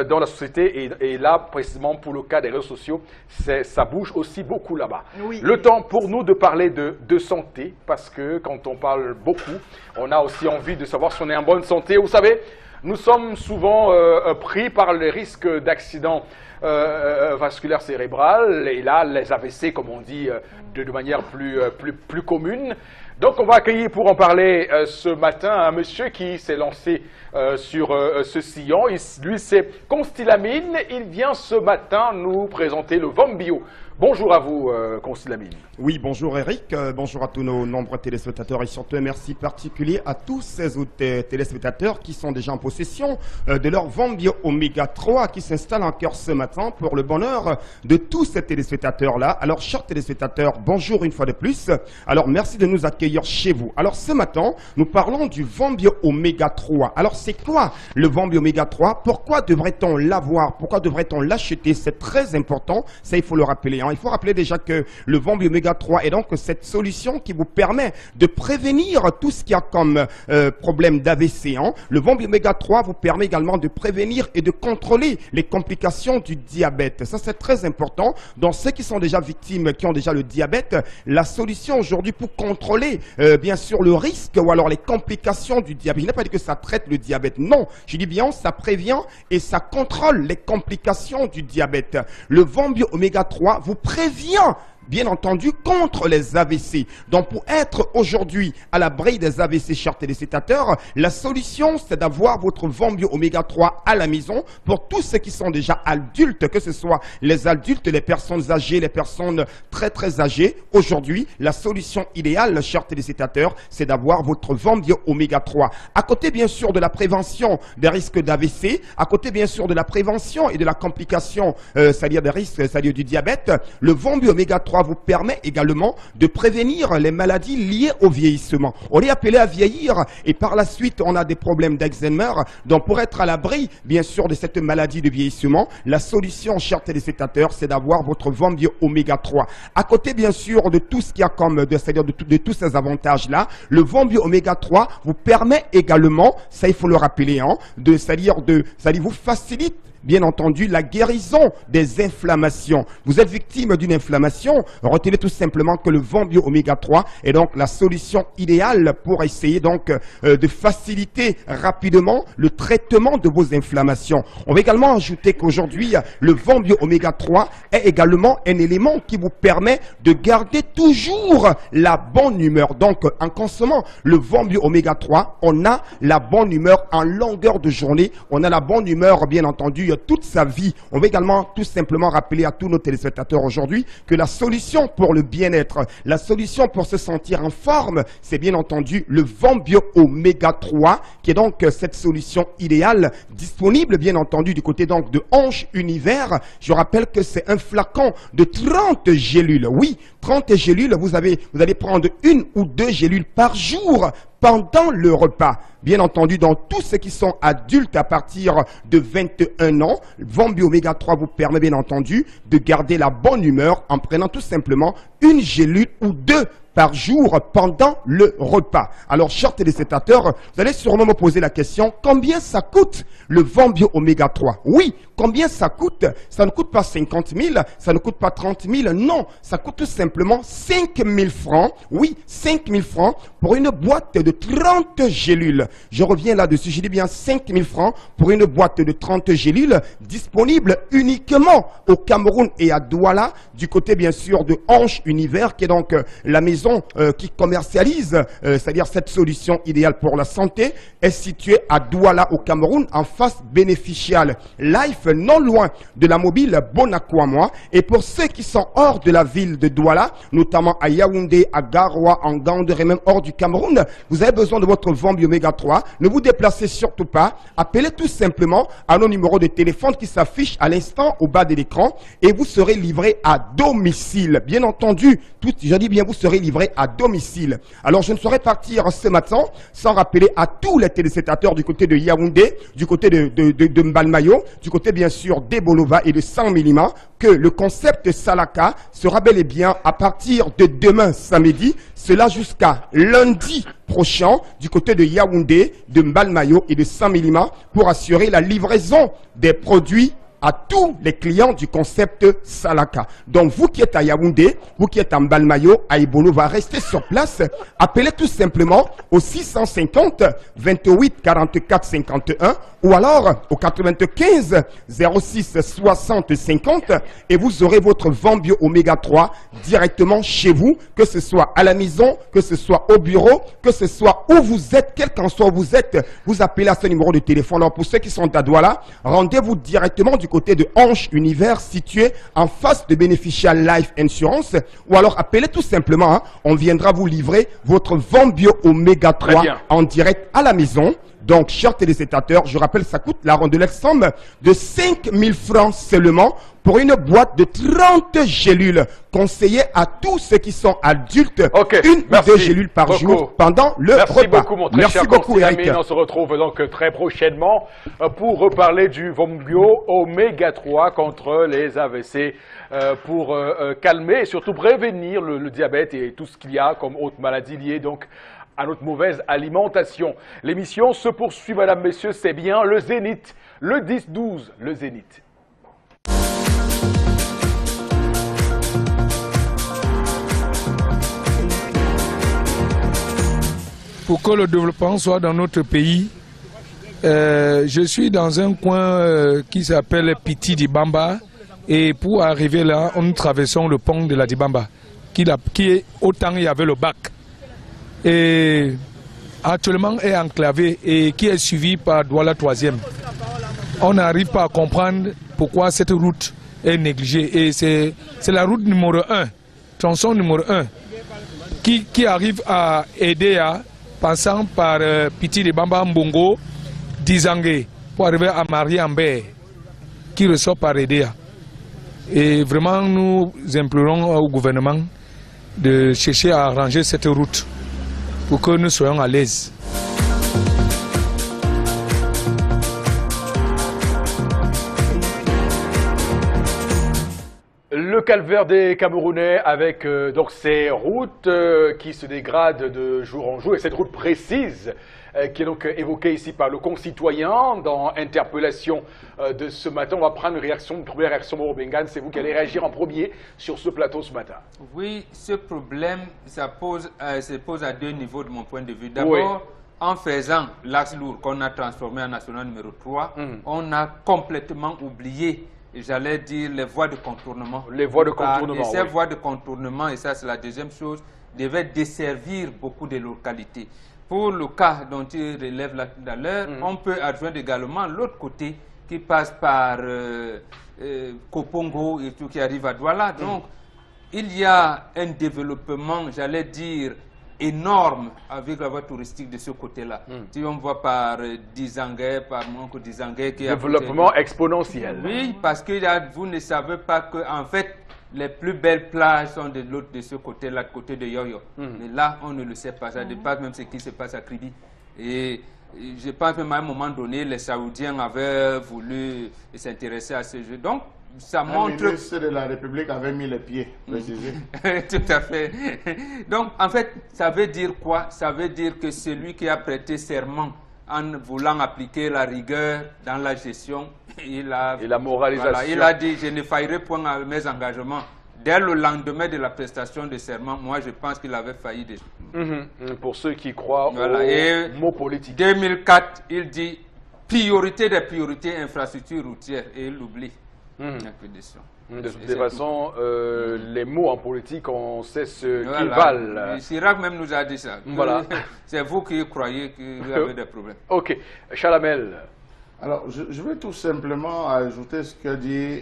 A: dans la société. Et là, précisément pour le cas des réseaux sociaux, ça bouge aussi beaucoup là-bas. Oui. Le temps pour nous de parler de santé, parce que quand on parle beaucoup, on a aussi envie de savoir si on est en bonne santé. Vous savez, nous sommes souvent pris par les risques d'accidents vasculaires cérébrales, et là, les AVC, comme on dit de manière plus commune. Donc, on va accueillir pour en parler ce matin un monsieur qui s'est lancé sur ce sillon. Lui, c'est Constylamine. Il vient ce matin nous présenter le VOM Bio. Bonjour à vous, Constylamine.
F: Oui, bonjour Eric, bonjour à tous nos nombreux téléspectateurs et surtout un merci particulier à tous ces autres téléspectateurs qui sont déjà en possession de leur Vombio Oméga 3 qui s'installe en cœur ce matin pour le bonheur de tous ces téléspectateurs-là. Alors, chers téléspectateurs, bonjour une fois de plus. Alors, merci de nous accueillir chez vous. Alors, ce matin, nous parlons du Vombio Oméga 3. Alors, c'est quoi le Vombio Oméga 3? Pourquoi devrait-on l'avoir? Pourquoi devrait-on l'acheter? C'est très important, ça il faut le rappeler. Hein. Il faut rappeler déjà que le Vombio Oméga 3 est donc cette solution qui vous permet de prévenir tout ce qu'il y a comme problème d'AVC. Hein. Le Vombio Oméga 3 vous permet également de prévenir et de contrôler les complications du diabète. Ça, c'est très important. Dans ceux qui sont déjà victimes, qui ont déjà le diabète, la solution aujourd'hui pour contrôler, bien sûr, le risque ou alors les complications du diabète. Je n'ai pas dit que ça traite le diabète. Non, je dis bien, ça prévient et ça contrôle les complications du diabète. Le Vombio Oméga 3 vous prévient, bien entendu, contre les AVC. Donc, pour être aujourd'hui à l'abri des AVC, chers téléspectateurs, la solution, c'est d'avoir votre Vombio Oméga 3 à la maison pour tous ceux qui sont déjà adultes, que ce soit les adultes, les personnes âgées, les personnes très très âgées. Aujourd'hui, la solution idéale, chers téléspectateurs, c'est d'avoir votre Vombio Oméga 3. À côté, bien sûr, de la prévention des risques d'AVC, à côté, bien sûr, de la prévention et de la complication, c'est-à-dire des risques, c'est-à-dire du diabète, le Vombio Oméga 3 vous permet également de prévenir les maladies liées au vieillissement. On est appelé à vieillir et par la suite on a des problèmes d'Alzheimer. Donc pour être à l'abri bien sûr de cette maladie de vieillissement, la solution, chers téléspectateurs, c'est d'avoir votre Vombio Oméga 3. À côté bien sûr de tout ce qu'il y a comme, c'est-à-dire de tous ces avantages-là, le Vombio Oméga 3 vous permet également, ça il faut le rappeler, hein, c'est-à-dire vous facilite bien entendu la guérison des inflammations. Vous êtes victime d'une inflammation, retenez tout simplement que le Vombio Oméga 3 est donc la solution idéale pour essayer donc de faciliter rapidement le traitement de vos inflammations. On va également ajouter qu'aujourd'hui, le Vombio Oméga 3 est également un élément qui vous permet de garder toujours la bonne humeur. Donc, en consommant le Vombio Oméga 3, on a la bonne humeur en longueur de journée, on a la bonne humeur, bien entendu, toute sa vie. On va également tout simplement rappeler à tous nos téléspectateurs aujourd'hui que la solution pour le bien-être, la solution pour se sentir en forme, c'est bien entendu le Vombio Oméga 3, qui est donc cette solution idéale, disponible bien entendu du côté donc de Hanche Univers. Je rappelle que c'est un flacon de 30 gélules. Oui, 30 gélules, vous allez prendre 1 ou 2 gélules par jour pendant le repas. Bien entendu, dans tous ceux qui sont adultes à partir de 21 ans, Vombio Oméga 3 vous permet bien entendu de garder la bonne humeur en prenant tout simplement 1 gélule ou 2 par jour pendant le repas. Alors, chers téléspectateurs, vous allez sûrement me poser la question, combien ça coûte le Vombio Oméga 3? Oui, combien ça coûte? Ça ne coûte pas 50 000, ça ne coûte pas 30 000, non, ça coûte tout simplement 5 000 francs. Oui, 5 000 francs pour une boîte de 30 gélules. Je reviens là-dessus, je dis bien 5 000 francs pour une boîte de 30 gélules disponible uniquement au Cameroun et à Douala, du côté bien sûr de Hanche Univers, qui est donc la maison qui commercialise, c'est-à-dire cette solution idéale pour la santé, est située à Douala au Cameroun, en face bénéficiale Life, non loin de la mobile Bonakwamwa. Et pour ceux qui sont hors de la ville de Douala, notamment à Yaoundé, à Garoua, en Gandere, même hors du Cameroun, vous avez besoin de votre Vombio Oméga 3. Ne vous déplacez surtout pas. Appelez tout simplement à nos numéros de téléphone qui s'affichent à l'instant au bas de l'écran et vous serez livré à domicile. Bien entendu, je dis bien vous serez livré à domicile. Alors je ne saurais partir ce matin sans rappeler à tous les téléspectateurs du côté de Yaoundé, du côté de Mbalmayo, du côté bien sûr d'Ebolova et de Saint-Milima, que le concept Salaka sera bel et bien à partir de demain samedi, cela jusqu'à lundi prochain, du côté de Yaoundé, de Mbalmayo et de Saint-Milima, pour assurer la livraison des produits à tous les clients du concept Salaka. Donc, vous qui êtes à Yaoundé, vous qui êtes à Mbalmayo, à Ibolova, restez sur place. Appelez tout simplement au 650 28 44 51 ou alors au 95 06 60 50 et vous aurez votre Vombio Oméga 3 directement chez vous, que ce soit à la maison, que ce soit au bureau, que ce soit où vous êtes, quel qu'en soit où vous êtes, vous appelez à ce numéro de téléphone. Alors, pour ceux qui sont à Douala, rendez-vous directement du côté de Ange Univers, situé en face de Beneficial Life Insurance. Ou alors appelez tout simplement, hein, on viendra vous livrer votre Vambio Oméga 3 en direct à la maison. Donc, chers téléspectateurs, je rappelle, ça coûte la rondelette somme de 5 000 francs seulement pour une boîte de 30 gélules conseillées à tous ceux qui sont adultes. Une ou deux gélules par jour pendant le repas.
A: Merci beaucoup, mon très cher
F: beaucoup, Eric.
A: On se retrouve donc très prochainement pour reparler du Vambio Oméga 3 contre les AVC pour calmer et surtout prévenir le diabète et tout ce qu'il y a comme autres maladies liées donc à notre mauvaise alimentation. L'émission se poursuit, mesdames, messieurs, c'est bien le Zénith, le 10-12, le Zénith.
G: Pour que le développement soit dans notre pays, je suis dans un coin qui s'appelle Piti Dibamba, et pour arriver là, nous traversons le pont de la Dibamba, qui est autant il y avait le bac. Et actuellement est enclavé et qui est suivi par Douala 3e. On n'arrive pas à comprendre pourquoi cette route est négligée. Et c'est la route numéro 1, tronçon numéro 1, qui arrive à Edea, passant par Piti de Bamba Mbongo, Dizangé, pour arriver à Marie-Ambé, qui ressort par Edea. Et vraiment, nous implorons au gouvernement de chercher à arranger cette route pour que nous soyons à l'aise.
A: Le calvaire des Camerounais avec donc ces routes qui se dégradent de jour en jour et cette route précise qui est donc évoquée ici par le concitoyen dans Interpellation de ce matin. On va prendre une première réaction, Mauro Bengane. C'est vous qui allez réagir en premier sur ce plateau ce matin.
D: Oui, ce problème se pose à deux niveaux de mon point de vue. D'abord, en faisant l'axe lourd qu'on a transformé en national numéro 3, on a complètement oublié, j'allais dire, les voies de contournement. Les voies de contournement, et ces voies de contournement, et ça c'est la deuxième chose, devaient desservir beaucoup de localités. Pour le cas dont il relève là tout à l'heure, on peut adjoindre également l'autre côté qui passe par Kopongo et tout qui arrive à Douala. Donc, il y a un développement, j'allais dire, énorme avec la voie touristique de ce côté-là. Si on voit par Dizangé, par mon oncle Dizangé qui a
A: développement exponentiel.
D: Oui, parce que vous ne savez pas que en fait les plus belles plages sont de l'autre de ce côté-là, de côté de Yoyo. Mais là, on ne le sait pas. Ça dépasse même ce qui se passe à Kribi. Et je pense même à un moment donné, les Saoudiens avaient voulu s'intéresser à ce jeu. Donc, ça montre...
B: Le ministre de la République avait mis les pieds, précisé.
D: Tout à fait. Donc, en fait, ça veut dire quoi? Ça veut dire que celui qui a prêté serment en voulant appliquer la rigueur dans la gestion, et la moralisation. Voilà, il a dit, je ne faillirai point à mes engagements. Dès le lendemain de la prestation de serment, moi je pense qu'il avait failli déjà.
A: Pour ceux qui croient aux mots politiques.
D: 2004, il dit priorité des priorités, infrastructures routières, et il l'oublie.
A: De toute façon, les mots en politique, on sait ce qu'ils valent.
D: Chirac même nous a dit ça.
A: Voilà.
D: C'est vous qui croyez qu'il y avait des problèmes.
A: Ok. Chalamel.
B: Alors, je vais tout simplement ajouter ce que dit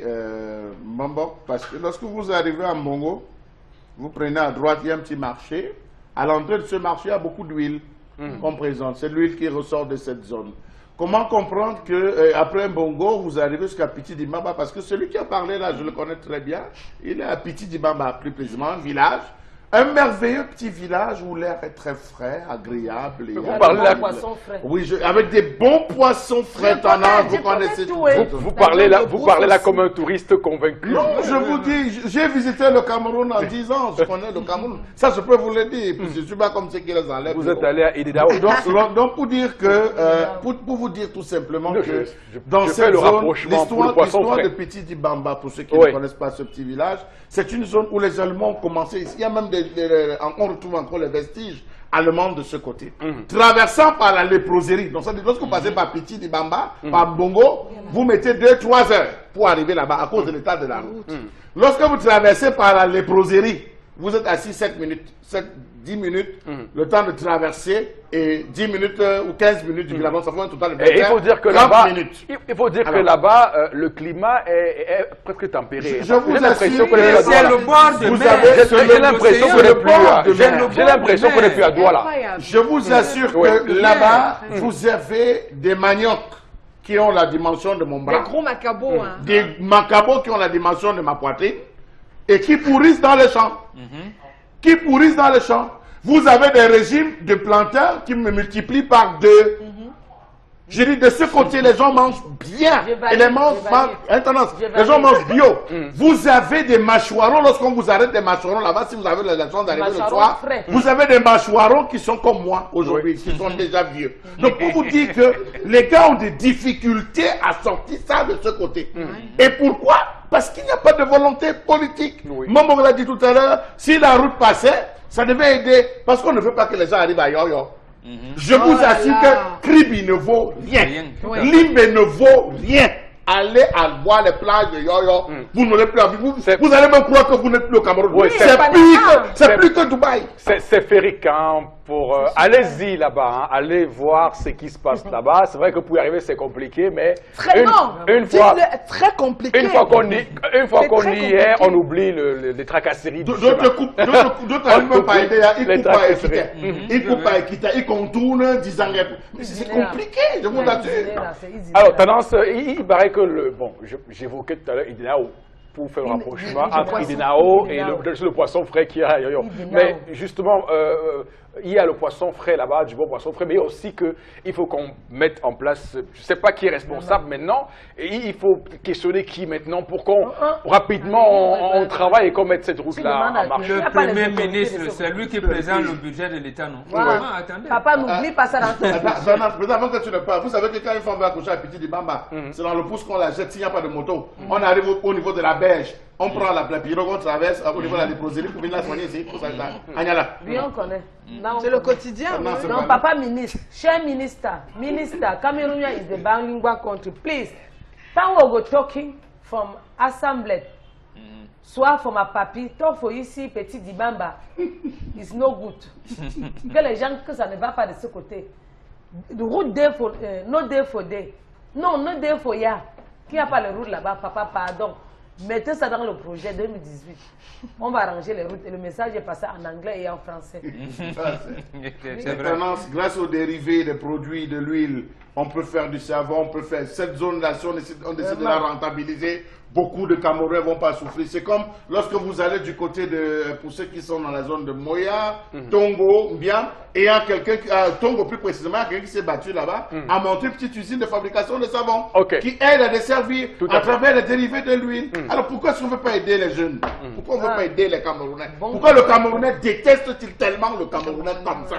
B: Mbambok, parce que lorsque vous arrivez à Mbongo, vous prenez à droite, il y a un petit marché. À l'entrée de ce marché, il y a beaucoup d'huile qu'on présente. C'est l'huile qui ressort de cette zone. Comment comprendre qu'après Mbongo, vous arrivez jusqu'à Piti Dibamba? Parce que celui qui a parlé là, je le connais très bien. Il est à Piti Dibamba, plus précisément, un village. Un merveilleux petit village où l'air est très frais, agréable. Et
E: vous parlez là, poissons frais.
B: Oui, avec des bons poissons frais. Vous connaissez tout.
A: Vous parlez là comme un touriste convaincu.
B: Non, je vous dis, j'ai visité le Cameroun en 10 ans. Je connais le Cameroun. Ça, je peux vous le dire. Je ne suis pas comme ceux qui les enlèvent.
A: Vous êtes allé à Ididao.
B: Donc, pour dire que, pour vous dire tout simplement que dans cette zone, l'histoire de Piti Dibamba, pour ceux qui ne connaissent pas ce petit village, c'est une zone où les Allemands ont commencé. Il y a même on retrouve encore les vestiges allemands de ce côté. Traversant par la léproserie. Donc, ça dit, lorsque vous passez par Piti Dibamba, par Mbongo, vous mettez 2-3 heures pour arriver là-bas à cause de l'état de la route. Lorsque vous traversez par la léproserie, vous êtes assis 7 minutes, 10 minutes, le temps de traverser, et 10 minutes ou 15 minutes du village. Ça fait un total de 20
A: Et il faut dire que là-bas,
B: minutes.
A: il faut dire que là-bas, le climat est presque tempéré.
B: Je vous
A: J'ai l'impression
B: assure
A: qu'on est
B: que
A: plus à
D: C'est le bord de
B: Vous
D: mer.
B: avez-
A: J'ai l'impression qu'on est plus à
B: J'ai
A: l'impression qu'on est plus à Douala.
C: Incroyable.
B: Je vous assure
A: Oui.
B: que là-bas, vous avez des maniocs qui ont la dimension de mon
C: Des
B: bras,
C: gros macabos. Hein.
B: des macabos qui ont la dimension de ma poitrine, et qui pourrissent dans les champs. Qui pourrissent dans les champs. Vous avez des régimes de planteurs qui me multiplient par 2. Je dis, de ce côté, les gens mangent bien.
E: Je valide,
B: Et les mangent
E: je
B: pas.
E: valide.
B: Les gens mangent bio. Vous avez des mâchoirons, lorsqu'on vous arrête des mâchoirons là-bas, si vous avez la chance d'arriver le
E: Mâchoirons
B: soir,
E: frais.
B: vous avez des mâchoirons qui sont comme moi aujourd'hui, qui sont déjà vieux. Donc, pour vous dire que les gars ont des difficultés à sortir ça de ce côté. Et pourquoi? Parce qu'il n'y a pas de volonté politique.
A: Oui.
B: Maman l'a dit tout à l'heure, si la route passait, ça devait aider. Parce qu'on ne veut pas que les gens arrivent à Yo-Yo. Je vous
C: là
B: assure
C: là.
B: que Kribi ne vaut rien.
D: Rien.
C: Ouais.
B: Limbe ne vaut rien. Allez à voir les plages de Yo-Yo. Vous n'aurez plus envie. Vous allez même croire que vous n'êtes plus au Cameroun.
A: Oui,
B: c'est plus que Dubaï.
A: C'est féerique, hein, pour... allez-y là-bas, hein, allez voir ce qui se passe là-bas. C'est vrai que pour y arriver, c'est compliqué, mais...
C: Très,
A: une fois...
C: très compliqué.
A: Une fois qu'on y,
C: C'est très
A: y est,
C: compliqué.
A: on oublie les tracasseries. du
B: D'autres
A: chemin.
B: n'arrivent même pas à aider. Ils
A: Les
B: coupent pas
A: tracasseries.
B: Equita. Ils coupent pas Equita. Ils contournent, disant... Mais c'est compliqué, je vous assure.
A: Alors, tendance, il paraît que j'évoquais tout à l'heure Idenao, pour faire le rapprochement entre Idenao et le poisson frais qu'il y a à Yo-Yo. Mais justement, il y a le poisson frais là-bas, du bon poisson frais, mais aussi qu'il faut qu'on mette en place, je ne sais pas qui est responsable maintenant, et il faut questionner qui maintenant pour qu'on rapidement on travaille et qu'on mette cette route-là en marche.
D: Le
E: Il y a pas les
D: Premier
E: autorités
D: ministre,
E: de ce
D: c'est lui qui présente le budget de l'État, non?
E: Voilà.
D: Ah, attendez.
E: Papa, n'oublie pas ça dans ton
B: Mais avant que tu ne parles, vous savez que quand une femme va accoucher à Petit Dibamba, c'est dans le pouce qu'on la jette s'il n'y a pas de moto. On arrive au niveau de la berge, on prend la pirogue, on traverse au niveau de la léproserie pour venir la soigner ici. Agnala.
E: Lui, on connaît. Là, on
C: C'est le
E: connaît.
C: quotidien.
B: Non,
C: oui.
B: c'est
E: Non, papa ministre, cher minister, Cameroon is the bilingual country. Please, time we go talking from assembly, soit from a papi, talk for ici, petit Dibamba, is no good. Que les gens, que ça ne va pas de ce côté. The route day for, no day for day. Non, no day for ya. Qui n'a pas le route là-bas, papa, pardon. Mettez ça dans le projet 2018. On va arranger les routes et le message est passé en anglais et en français.
D: C'est vrai.
B: Grâce aux dérivés des produits de l'huile, on peut faire du savon, on peut faire cette zone-là, si on décide de la rentabiliser, beaucoup de Camerounais ne vont pas souffrir. C'est comme lorsque vous allez du côté de, pour ceux qui sont dans la zone de Moya, Tongo, bien, et il y a quelqu'un, Tongo plus précisément, quelqu'un qui s'est battu là-bas, a monté une petite usine de fabrication de savon, qui aide à desservir à travers les dérivés de l'huile. Alors pourquoi est-ce qu'on ne veut pas aider les jeunes? Pourquoi on ne veut pas aider les Camerounais? Pourquoi le Camerounais déteste-t-il tellement le Camerounais comme ça?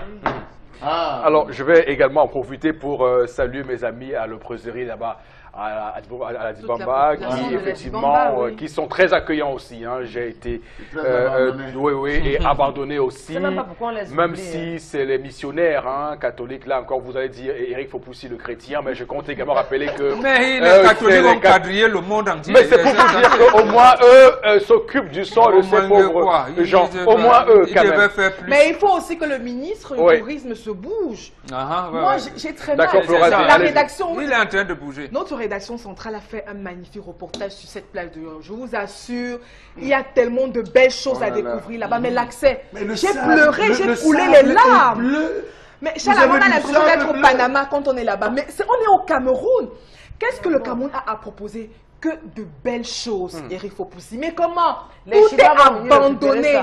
A: Alors, je vais également en profiter pour saluer mes amis à l'opreserie là-bas, à la Dibamba, qui effectivement, qui sont très accueillants aussi. Hein. J'ai été et abandonné aussi,
E: Même pas pourquoi on les
A: même
E: oublie,
A: si c'est les missionnaires catholiques. Là encore, vous allez dire Eric Fopoussi le chrétien, mais je compte également rappeler que
D: Mais les catholiques ont quadrillé le monde entier.
A: Mais c'est pour vous dire qu'au moins eux s'occupent du sort de ces pauvres gens. Au moins eux, quand même.
C: Mais il faut aussi que le ministre du tourisme se bouge. Moi, j'ai très mal. La rédaction.
D: Il est en train de bouger.
C: Notre rédaction centrale a fait un magnifique reportage sur cette plage de Yo. Je vous assure, il y a tellement de belles choses à découvrir là-bas. Mais l'accès, j'ai pleuré, j'ai coulé les larmes. Mais Charles, on a l'impression d'être au Panama quand on est là-bas. Mais on est au Cameroun. Qu'est-ce que le Cameroun a à proposer? Que de belles choses, Eric Fopoussi. Mais comment? Tout est abandonné.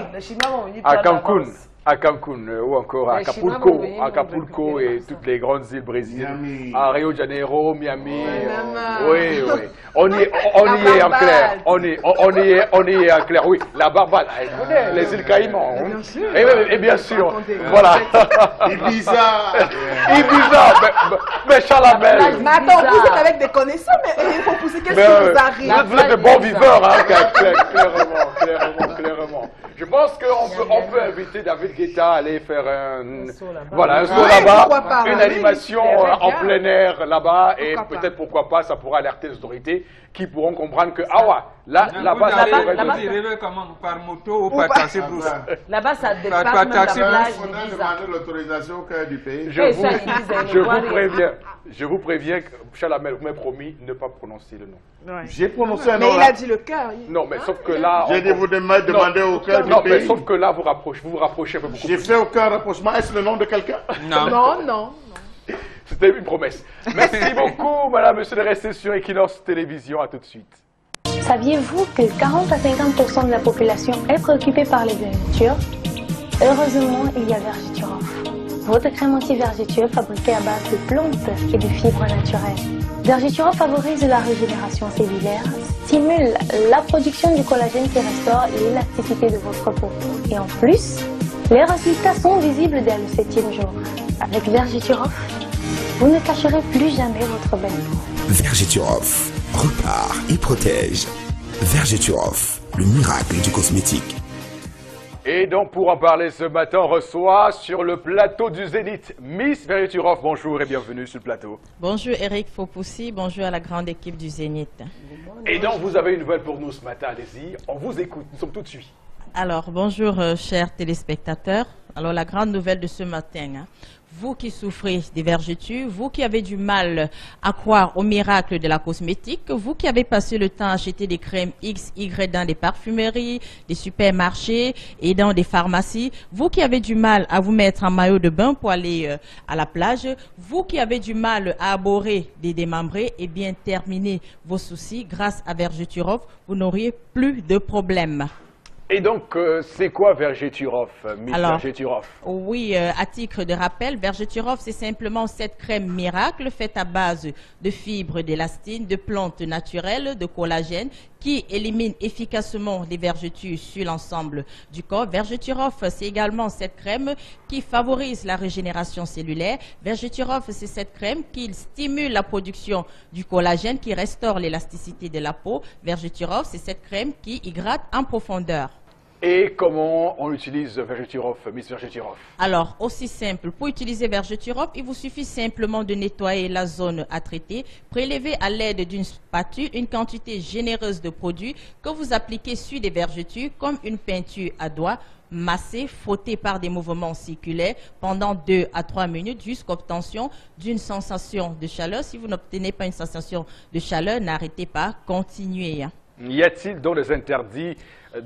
A: À Cancun ou encore à Acapulco et toutes les grandes îles brésiliennes, à Rio de Janeiro, Miami. Oui. On y est en clair. On y est en clair. Oui, la Barbade, les îles Caïmans. Et bien sûr, voilà.
B: Ibiza.
A: Mais Chalamel.
C: Mais attends, vous êtes avec des connaisseurs, mais il faut pousser. Qu'est-ce qui vous arrive?
A: Vous êtes de bons viveurs, hein, clairement. Je pense qu'on peut inviter David Guetta à aller faire un saut
C: pourquoi
A: là-bas,
C: pas,
A: une
C: oui,
A: animation en plein air là-bas, et
C: Pourquoi pas.
A: peut-être pourquoi pas, ça pourra alerter les autorités qui pourront comprendre que, ah ouais, là-bas, ça
D: Vous
A: pourrait
D: arrivez comment? Par moto ou par taxi brousse?
E: Là-bas, ça dépasse
D: Pas
E: même la
D: taxi,
E: plage
B: On a
E: d'Ibiza.
B: demandé l'autorisation au cœur du pays.
A: Je vous préviens que Chalamel vous m'avez promis de ne pas prononcer le nom.
C: Ouais.
B: J'ai prononcé un
C: Mais
B: nom
C: il
B: là.
C: a dit le cœur.
A: Non, mais sauf que là...
B: J'ai dit vous demandez au cœur du
A: Non, mais
B: pays.
A: sauf que là, vous vous rapprochez un peu beaucoup.
B: J'ai fait aucun rapprochement. Est-ce le nom de quelqu'un?
C: Non.
A: C'était une promesse. Merci beaucoup, madame, monsieur, de rester sur Equinox Télévision. À tout de suite.
H: Saviez-vous que 40 à 50% de la population est préoccupée par les vergetures? Heureusement, il y a Vergeturof. Votre crème anti-vergeture fabriquée à base de plantes et de fibres naturelles. Vergeturof favorise la régénération cellulaire, stimule la production du collagène qui restaure l'élasticité de votre peau. Et en plus, les résultats sont visibles dès le 7e jour. Avec Vergeturof, vous ne cacherez plus jamais votre belle peau.
I: Vergeturof repart et protège. Vergeturof, le miracle du cosmétique.
A: Et donc, pour en parler ce matin, on reçoit sur le plateau du Zénith Miss Vergeturof. Bonjour et bienvenue sur le plateau.
J: Bonjour Eric Fopoussi, bonjour à la grande équipe du Zénith.
A: Et donc, vous avez une nouvelle pour nous ce matin, allez-y. On vous écoute, nous sommes tout de suite.
J: Alors, bonjour chers téléspectateurs. Alors, la grande nouvelle de ce matin, hein. Vous qui souffrez des vergetures, vous qui avez du mal à croire au miracle de la cosmétique, vous qui avez passé le temps à acheter des crèmes X, Y dans des parfumeries, des supermarchés et dans des pharmacies, vous qui avez du mal à vous mettre en maillot de bain pour aller à la plage, vous qui avez du mal à aborder des démembrés, et bien terminer vos soucis grâce à Vergeturof, vous n'auriez plus de problème.
A: Et donc, c'est quoi Vergeturof, Miss Vergeturof?
J: Oui, à titre de rappel, Vergeturof, c'est simplement cette crème miracle faite à base de fibres d'élastine, de plantes naturelles, de collagène, qui élimine efficacement les vergetures sur l'ensemble du corps. Vergeturof, c'est également cette crème qui favorise la régénération cellulaire. Vergeturof, c'est cette crème qui stimule la production du collagène, qui restaure l'élasticité de la peau. Vergeturof, c'est cette crème qui hydrate en profondeur.
A: Et comment on utilise Vergeturof, Miss Vergeturof?
J: Alors, aussi simple, pour utiliser Vergeturof, il vous suffit simplement de nettoyer la zone à traiter, prélever à l'aide d'une spatule une quantité généreuse de produit que vous appliquez sur des vergetures comme une peinture à doigts, masser, frotter par des mouvements circulaires pendant 2 à 3 minutes jusqu'à obtention d'une sensation de chaleur. Si vous n'obtenez pas une sensation de chaleur, n'arrêtez pas, continuez.
A: Y a-t-il donc des interdits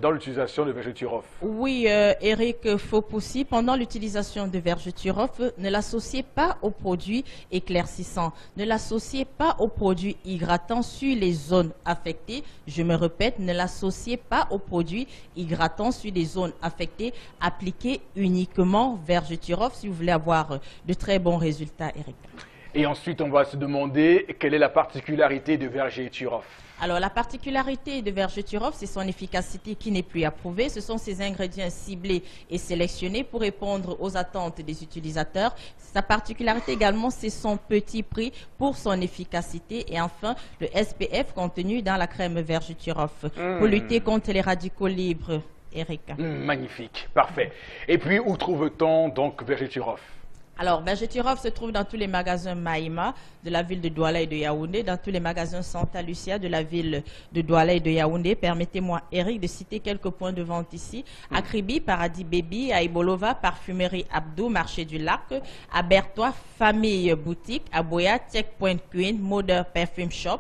A: dans l'utilisation de Vergeturof?
J: Oui, Eric Fopoussi, pendant l'utilisation de Vergeturof, ne l'associez pas aux produits éclaircissants, ne l'associez pas aux produits hydratants sur les zones affectées. Je me répète, ne l'associez pas aux produits hydratants sur les zones affectées. Appliquez uniquement Vergeturof si vous voulez avoir de très bons résultats, Eric.
A: Et ensuite, on va se demander quelle est la particularité de Vergeturof.
J: Alors, la particularité de Vergeturof, c'est son efficacité qui n'est plus approuvée. Ce sont ses ingrédients ciblés et sélectionnés pour répondre aux attentes des utilisateurs. Sa particularité également, c'est son petit prix pour son efficacité. Et enfin, le SPF contenu dans la crème Vergeturof pour lutter contre les radicaux libres, Eric.
A: Magnifique, parfait. Et puis, où trouve-t-on donc Vergeturof?
J: Alors, Vergeturof se trouve dans tous les magasins Maïma de la ville de Douala et de Yaoundé, dans tous les magasins Santa Lucia de la ville de Douala et de Yaoundé. Permettez-moi, Eric, de citer quelques points de vente ici. À Kribi, Paradis Baby, à Ibolova, Parfumerie Abdou, Marché du Lac, à Bertois, Famille Boutique, à Boya, Checkpoint Queen, Modern Perfume Shop,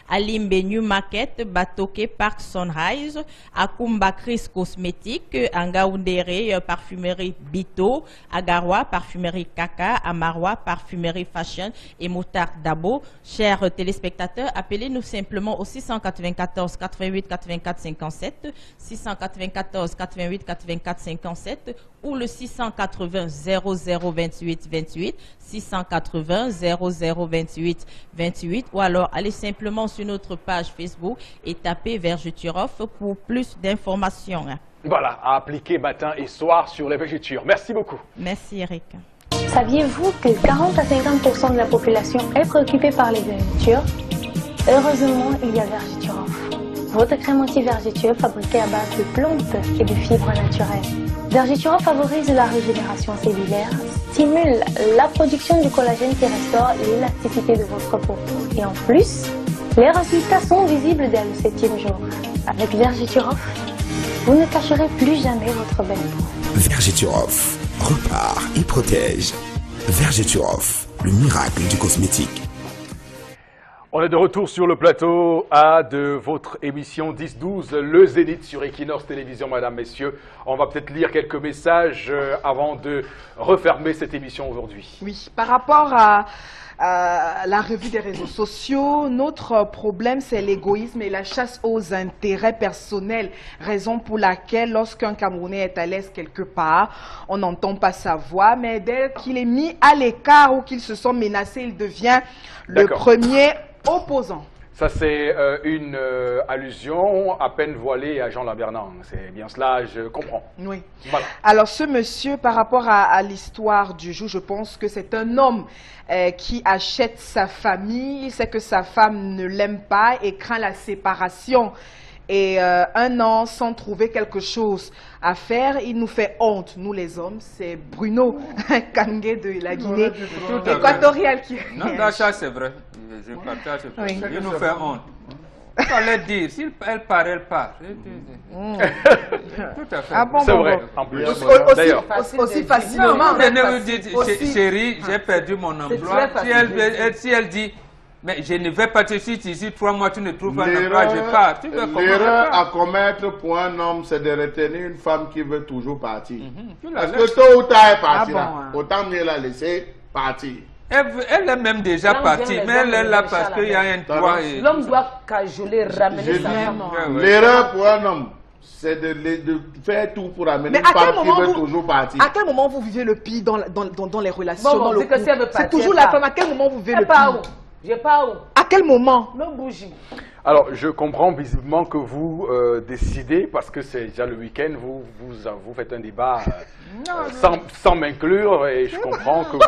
J: à Limbe, New Market, Batoke, Park Sunrise, à Kumba Chris Cosmétique, à Ngaoundéré, Parfumerie Bito, à Garoua, Parfumerie Kaka, à Marois, Parfumerie Fashion et Moutard Dabo. Chers téléspectateurs, appelez-nous simplement au 694 88 84 57, 694 88 84 57 ou le 680 0028 28, 680 0028 28 ou alors allez simplement sur notre page Facebook et tapez Vergeturof pour plus d'informations.
A: Voilà, à appliquer matin et soir sur les vergetures. Merci beaucoup.
J: Merci Eric.
H: Saviez-vous que 40 à 50% de la population est préoccupée par les vergetures? Heureusement, il y a Vergeturof. Votre crème anti-vergitueux fabriquée à base de plantes et de fibres naturelles. Vergiturof favorise la régénération cellulaire, stimule la production du collagène qui restaure l'élasticité de votre peau. Et en plus, les résultats sont visibles dès le 7e jour. Avec Vergiturof, vous ne cacherez plus jamais votre belle peau.
I: Vergiturof repart et protège. Vergiturof, le miracle du cosmétique.
A: On est de retour sur le plateau A de votre émission 10-12, le Zénith sur Equinox Télévision, mesdames, messieurs. On va peut-être lire quelques messages avant de refermer cette émission aujourd'hui.
C: Oui, par rapport à la revue des réseaux sociaux, notre problème c'est l'égoïsme et la chasse aux intérêts personnels, raison pour laquelle lorsqu'un Camerounais est à l'aise quelque part, on n'entend pas sa voix, mais dès qu'il est mis à l'écart ou qu'il se sent menacé, il devient le premier opposant. Ça, c'est une allusion à peine voilée à Jean Lambernand. C'est bien cela, je comprends. Oui. Voilà. Alors, ce monsieur, par rapport à l'histoire du jour, je pense que c'est un homme qui achète sa famille. Il sait que sa femme ne l'aime pas et craint la séparation. Et un an sans trouver quelque chose à faire, il nous fait honte, nous les hommes. C'est Bruno Kangé de la Guinée équatoriale qui...
D: Non, ça c'est vrai. Je partage ce point. Oui. Il nous fait honte. Il fallait dire, si elle part, elle part. Tout à fait. Ah bon, c'est vrai. En plus.
C: Aussi facilement.
D: Non, chérie, j'ai perdu mon emploi. Si elle dit... Mais je ne vais pas te suivre ici 3 mois, tu ne trouves pas d'emploi, je pars.
B: L'erreur à commettre pour un homme, c'est de retenir une femme qui veut toujours partir. Parce que tôt ou tard, elle partira. Autant mieux la laisser partir.
D: Elle est même déjà partie, mais elle est là parce qu'il y a un droit.
E: L'homme doit cajoler, ramener sa femme.
B: L'erreur pour un homme, c'est de faire tout pour amener une femme qui veut toujours partir.
C: À quel moment vous vivez le pire dans les relations, dans le couple? C'est toujours la femme. À quel moment vous vivez le pire?
E: Je pars où?
C: À quel moment?
E: Le bougie.
A: Alors, je comprends visiblement que vous décidez, parce que c'est déjà le week-end, vous faites un débat sans m'inclure, et je comprends que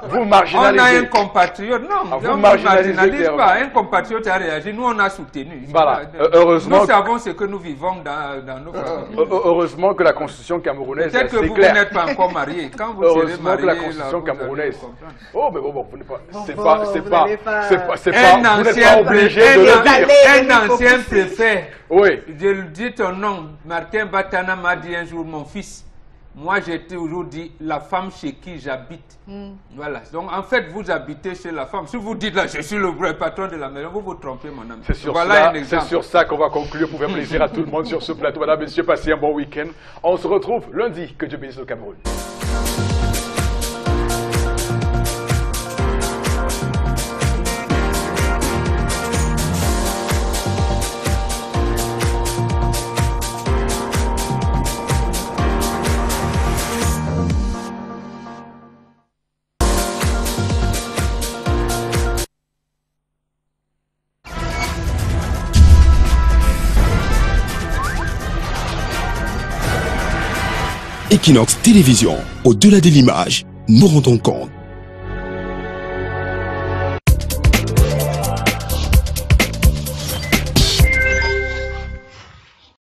A: vous marginalisez.
D: On a un compatriote, non, on ne marginalise pas. Un compatriote a réagi, nous on a soutenu.
A: Voilà, heureusement.
D: Nous savons ce que nous vivons dans nos familles.
A: Heureusement que la constitution camerounaise est
D: claire. Peut-être que vous n'êtes pas encore marié. Quand vous serez marié,
A: que la constitution camerounaise. Oh, mais bon, vous n'êtes pas obligé de le dire.
D: Un ancien préfet,
A: oui.
D: Je le dis ton nom, Martin Batana m'a dit un jour, mon fils, moi j'ai toujours dit la femme chez qui j'habite. Voilà, donc en fait vous habitez chez la femme. Si vous dites là, je suis le vrai patron de la maison, vous vous trompez mon ami.
A: C'est sur ça qu'on va conclure pour faire plaisir à tout le monde sur ce plateau. Madame, messieurs, passez un bon week-end. On se retrouve lundi, que Dieu bénisse le Cameroun.
I: Equinox Télévision, au-delà de l'image, nous rendons compte